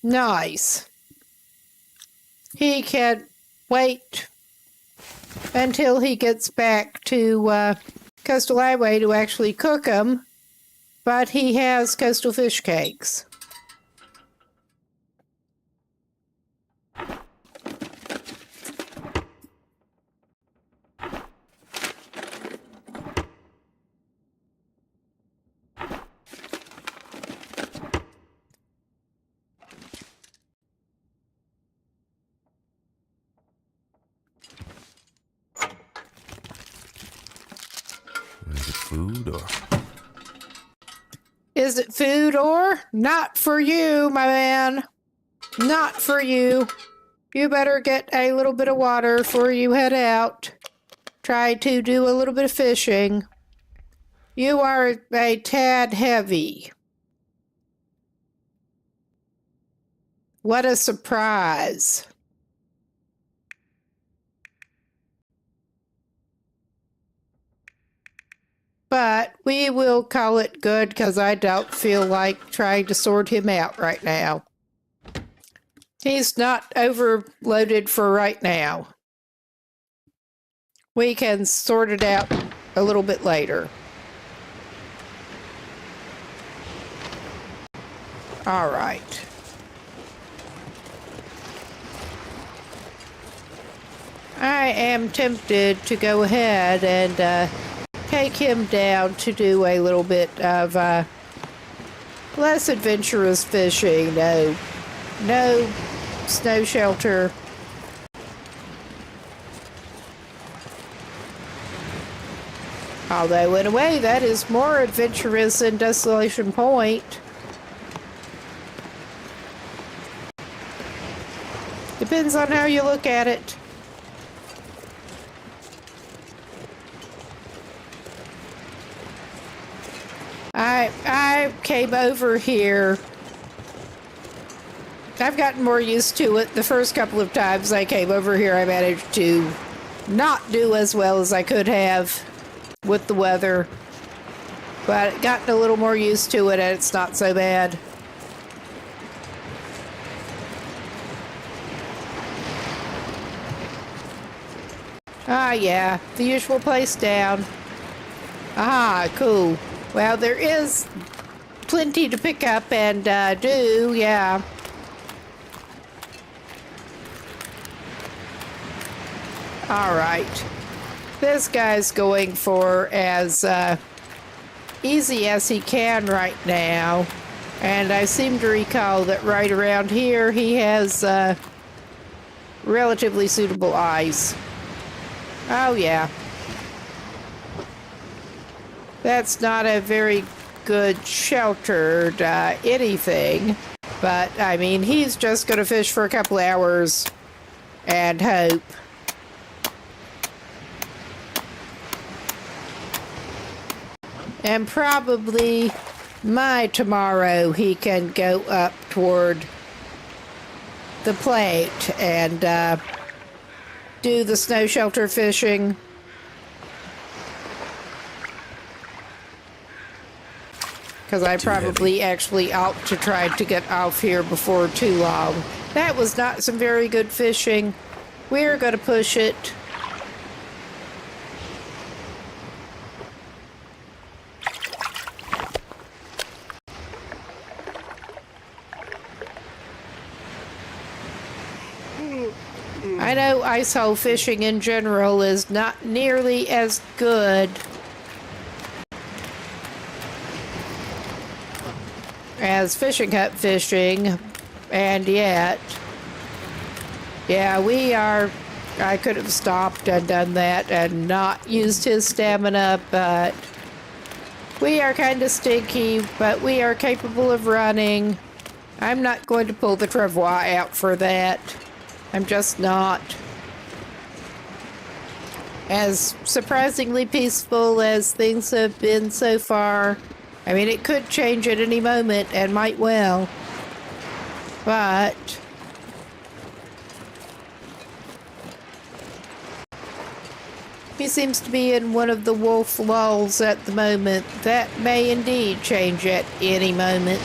Nice. He can wait until he gets back to Coastal Highway to actually cook them, but he has coastal fish cakes. Is it food or? Is it food or? Not for you, my man. Not for you. You better get a little bit of water before you head out. Try to do a little bit of fishing. You are a tad heavy. What a surprise. But we will call it good because I don't feel like trying to sort him out right now. He's not overloaded for right now. We can sort it out a little bit later. All right. I am tempted to go ahead and take him down to do a little bit of less adventurous fishing. No, no snow shelter. Although, in a way, that is more adventurous than Desolation Point. Depends on how you look at it. I came over here. I've gotten more used to it. The first couple of times I came over here, I managed to not do as well as I could have with the weather. But I've gotten a little more used to it, and it's not so bad. Ah, yeah, the usual place down. Ah, cool. Well, there is plenty to pick up and do, yeah. All right. This guy's going for as easy as he can right now. And I seem to recall that right around here he has relatively suitable ice. Oh, yeah. That's not a very good sheltered anything, but I mean, he's just going to fish for a couple hours and hope. And probably tomorrow he can go up toward the plate and do the snow shelter fishing. Because I probably actually ought to try to get off here before too long. That was not some very good fishing. We're going to push it. I know ice hole fishing in general is not nearly as good as fishing hut fishing, and yet, yeah, I could have stopped and done that and not used his stamina, but we are kind of stinky, but we are capable of running. I'm not going to pull the travois out for that. I'm just not. As surprisingly peaceful as things have been so far, I mean, it could change at any moment and might well, but he seems to be in one of the wolf lulls at the moment. That may indeed change at any moment.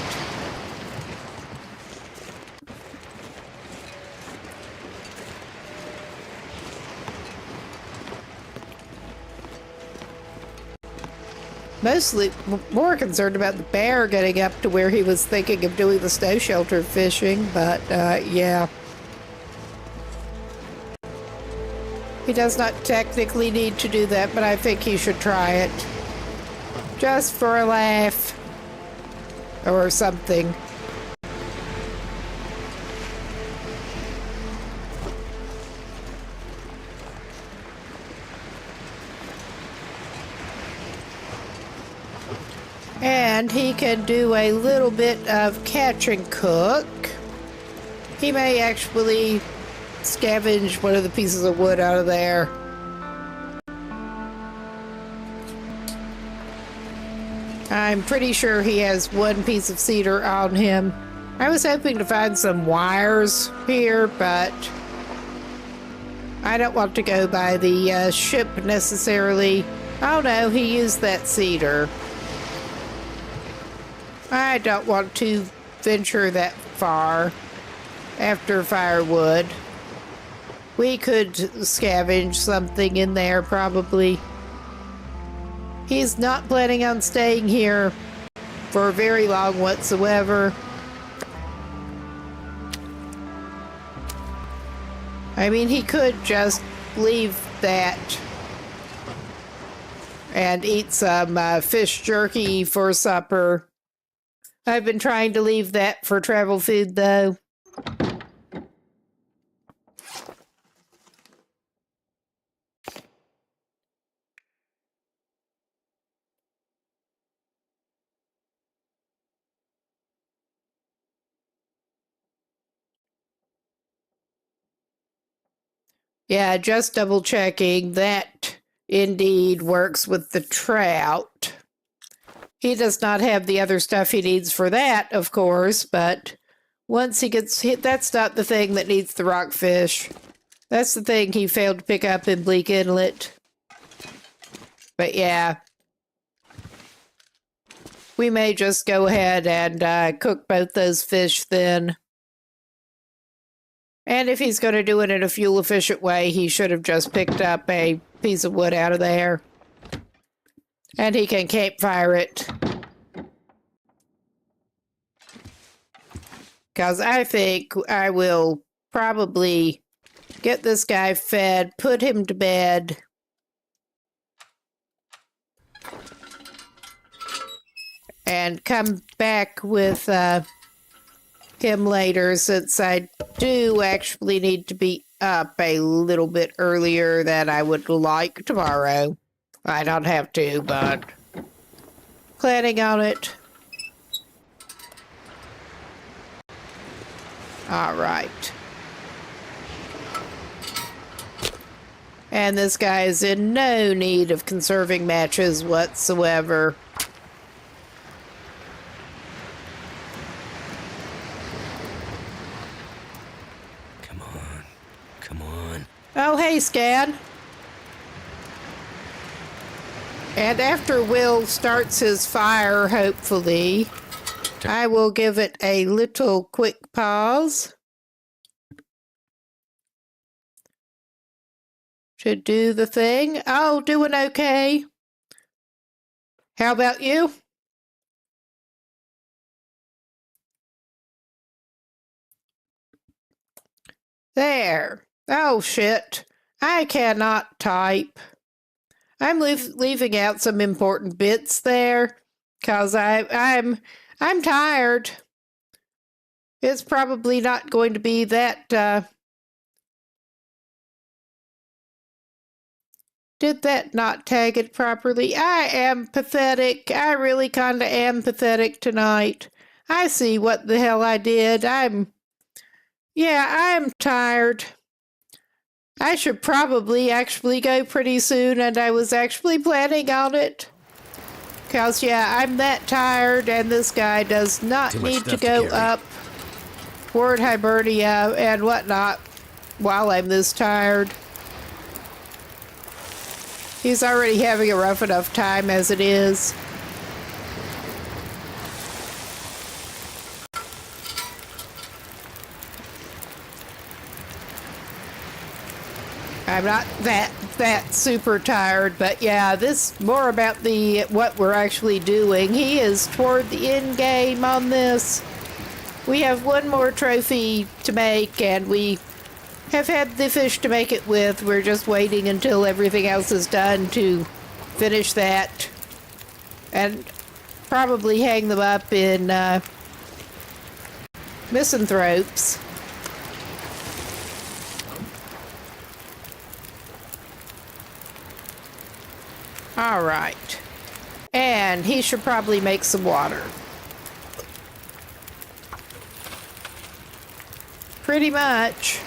Mostly more concerned about the bear getting up to where he was thinking of doing the snow shelter fishing, but yeah. He does not technically need to do that, but I think he should try it. Just for a laugh. Or something. And he can do a little bit of catch and cook. He may actually scavenge one of the pieces of wood out of there. I'm pretty sure he has one piece of cedar on him. I was hoping to find some wires here, but I don't want to go by the ship necessarily. Oh no, he used that cedar. I don't want to venture that far after firewood. We could scavenge something in there, probably. He's not planning on staying here for very long whatsoever. I mean, he could just leave that and eat some fish jerky for supper. I've been trying to leave that for travel food, though. Yeah, just double checking. That indeed works with the trout. He does not have the other stuff he needs for that, of course, but once he gets hit, that's not the thing that needs the rockfish. That's the thing he failed to pick up in Bleak Inlet. But yeah, we may just go ahead and cook both those fish then. And if he's going to do it in a fuel-efficient way, he should have just picked up a piece of wood out of there. And he can campfire it. Because I think I will probably get this guy fed, put him to bed. And come back with him later, since I do actually need to be up a little bit earlier than I would like tomorrow. I don't have to, but planning on it. All right. And this guy is in no need of conserving matches whatsoever. Come on. Oh, hey, Scan. And after Will starts his fire, hopefully, I will give it a little quick pause to do the thing. Oh, doing okay. How about you? There. Oh, shit. I cannot type. I'm leaving out some important bits there because I'm tired. It's probably not going to be that. Did that not tag it properly? I am pathetic. I really kind of am pathetic tonight. I see what the hell I did. I'm tired. I should probably actually go pretty soon, and I was actually planning on it. Because, yeah, I'm that tired, and this guy does not need to go up toward Hibernia and whatnot while I'm this tired. He's already having a rough enough time as it is. I'm not that super tired, but yeah, this more about what we're actually doing. He is toward the end game on this. We have one more trophy to make, and we have had the fish to make it with. We're just waiting until everything else is done to finish that, and probably hang them up in misanthropes. All right. And he should probably make some water. Pretty much.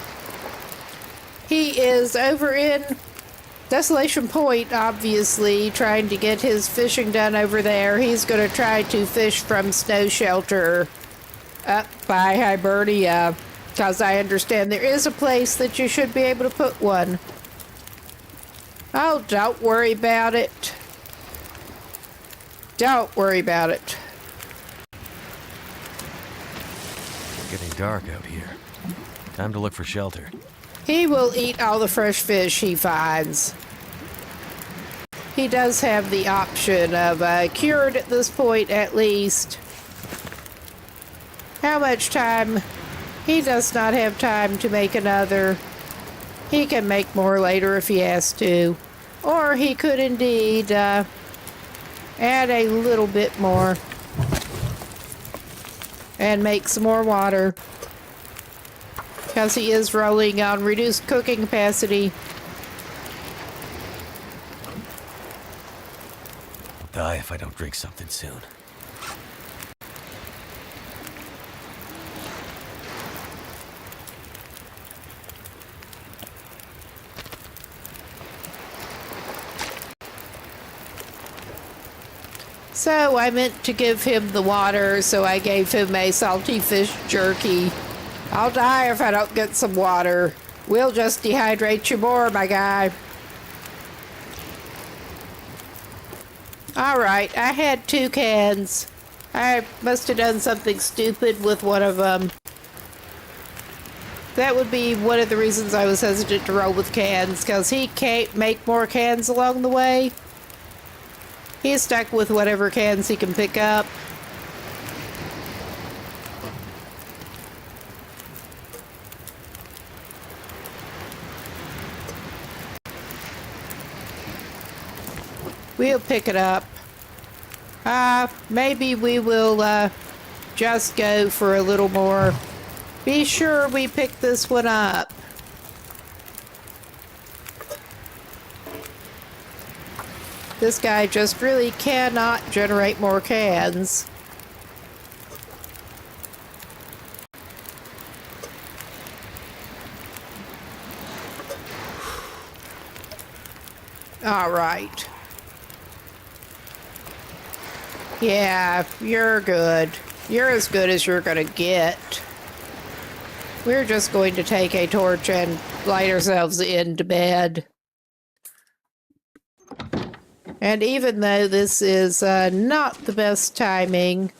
He is over in Desolation Point, obviously, trying to get his fishing done over there. He's going to try to fish from Snow Shelter up by Hibernia, because I understand there is a place that you should be able to put one. Oh, don't worry about it. Don't worry about it. It's getting dark out here. Time to look for shelter. He will eat all the fresh fish he finds. He does have the option of cured at this point, at least. How much time? He does not have time to make another. He can make more later if he has to. Or he could indeed add a little bit more and make some more water, because he is rolling on reduced cooking capacity. I'll die if I don't drink something soon. So I meant to give him the water, so I gave him a salty fish jerky. I'll die if I don't get some water. We'll just dehydrate you more, my guy. Alright, I had 2 cans. I must have done something stupid with one of them. That would be one of the reasons I was hesitant to roll with cans, because he can't make more cans along the way. He's stuck with whatever cans he can pick up. We'll pick it up. Maybe we will just go for a little more. Be sure we pick this one up. This guy just really cannot generate more cans. All right. Yeah, you're good. You're as good as you're gonna get. We're just going to take a torch and light ourselves into bed. And even though this is not the best timing,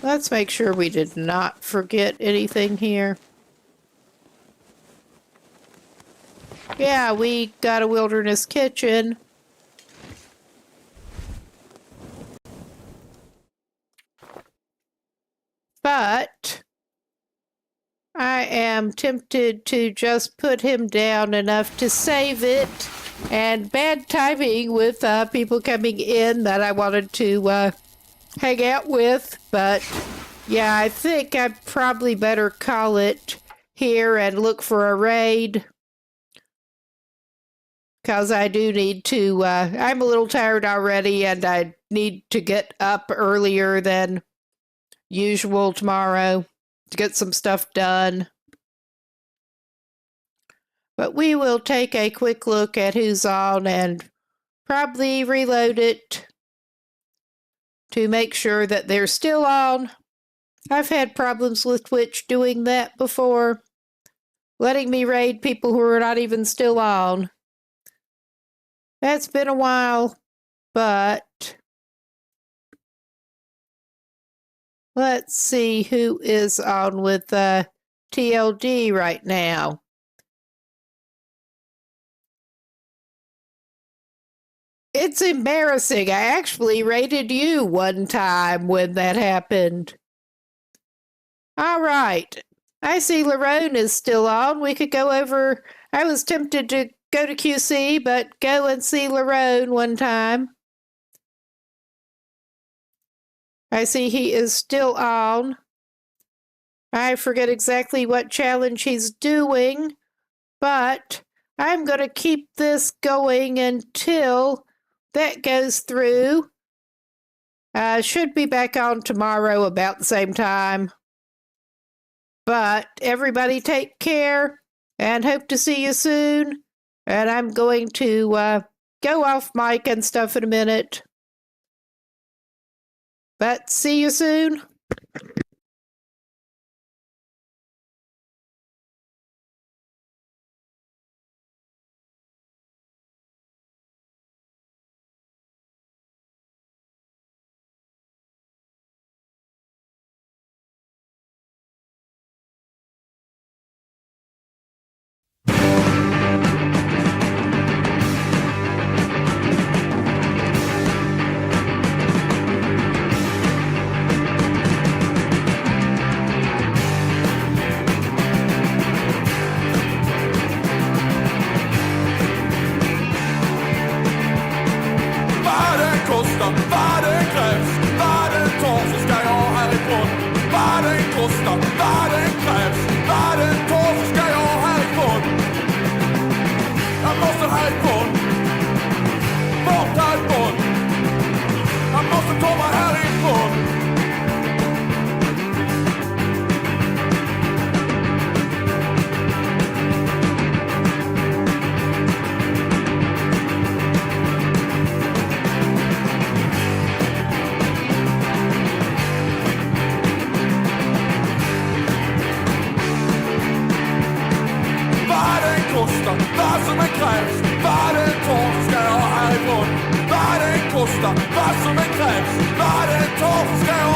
let's make sure we did not forget anything here. Yeah, we got a wilderness kitchen. But I am tempted to just put him down enough to save it. And bad timing with people coming in that I wanted to hang out with. But yeah, I think I probably better call it here and look for a raid. Because I do need to, I'm a little tired already and I need to get up earlier than usual tomorrow to get some stuff done. But we will take a quick look at who's on and probably reload it to make sure that they're still on. I've had problems with Twitch doing that before, letting me raid people who are not even still on. That's been a while, but let's see who is on with TLD right now. It's embarrassing. I actually raided you one time when that happened. All right. I see Larone is still on. We could go over. I was tempted to go to QC, but go and see Larone one time. I see he is still on. I forget exactly what challenge he's doing, but I'm going to keep this going until that goes through. Should be back on tomorrow about the same time. But everybody take care and hope to see you soon. And I'm going to go off mic and stuff in a minute. But see you soon. Stay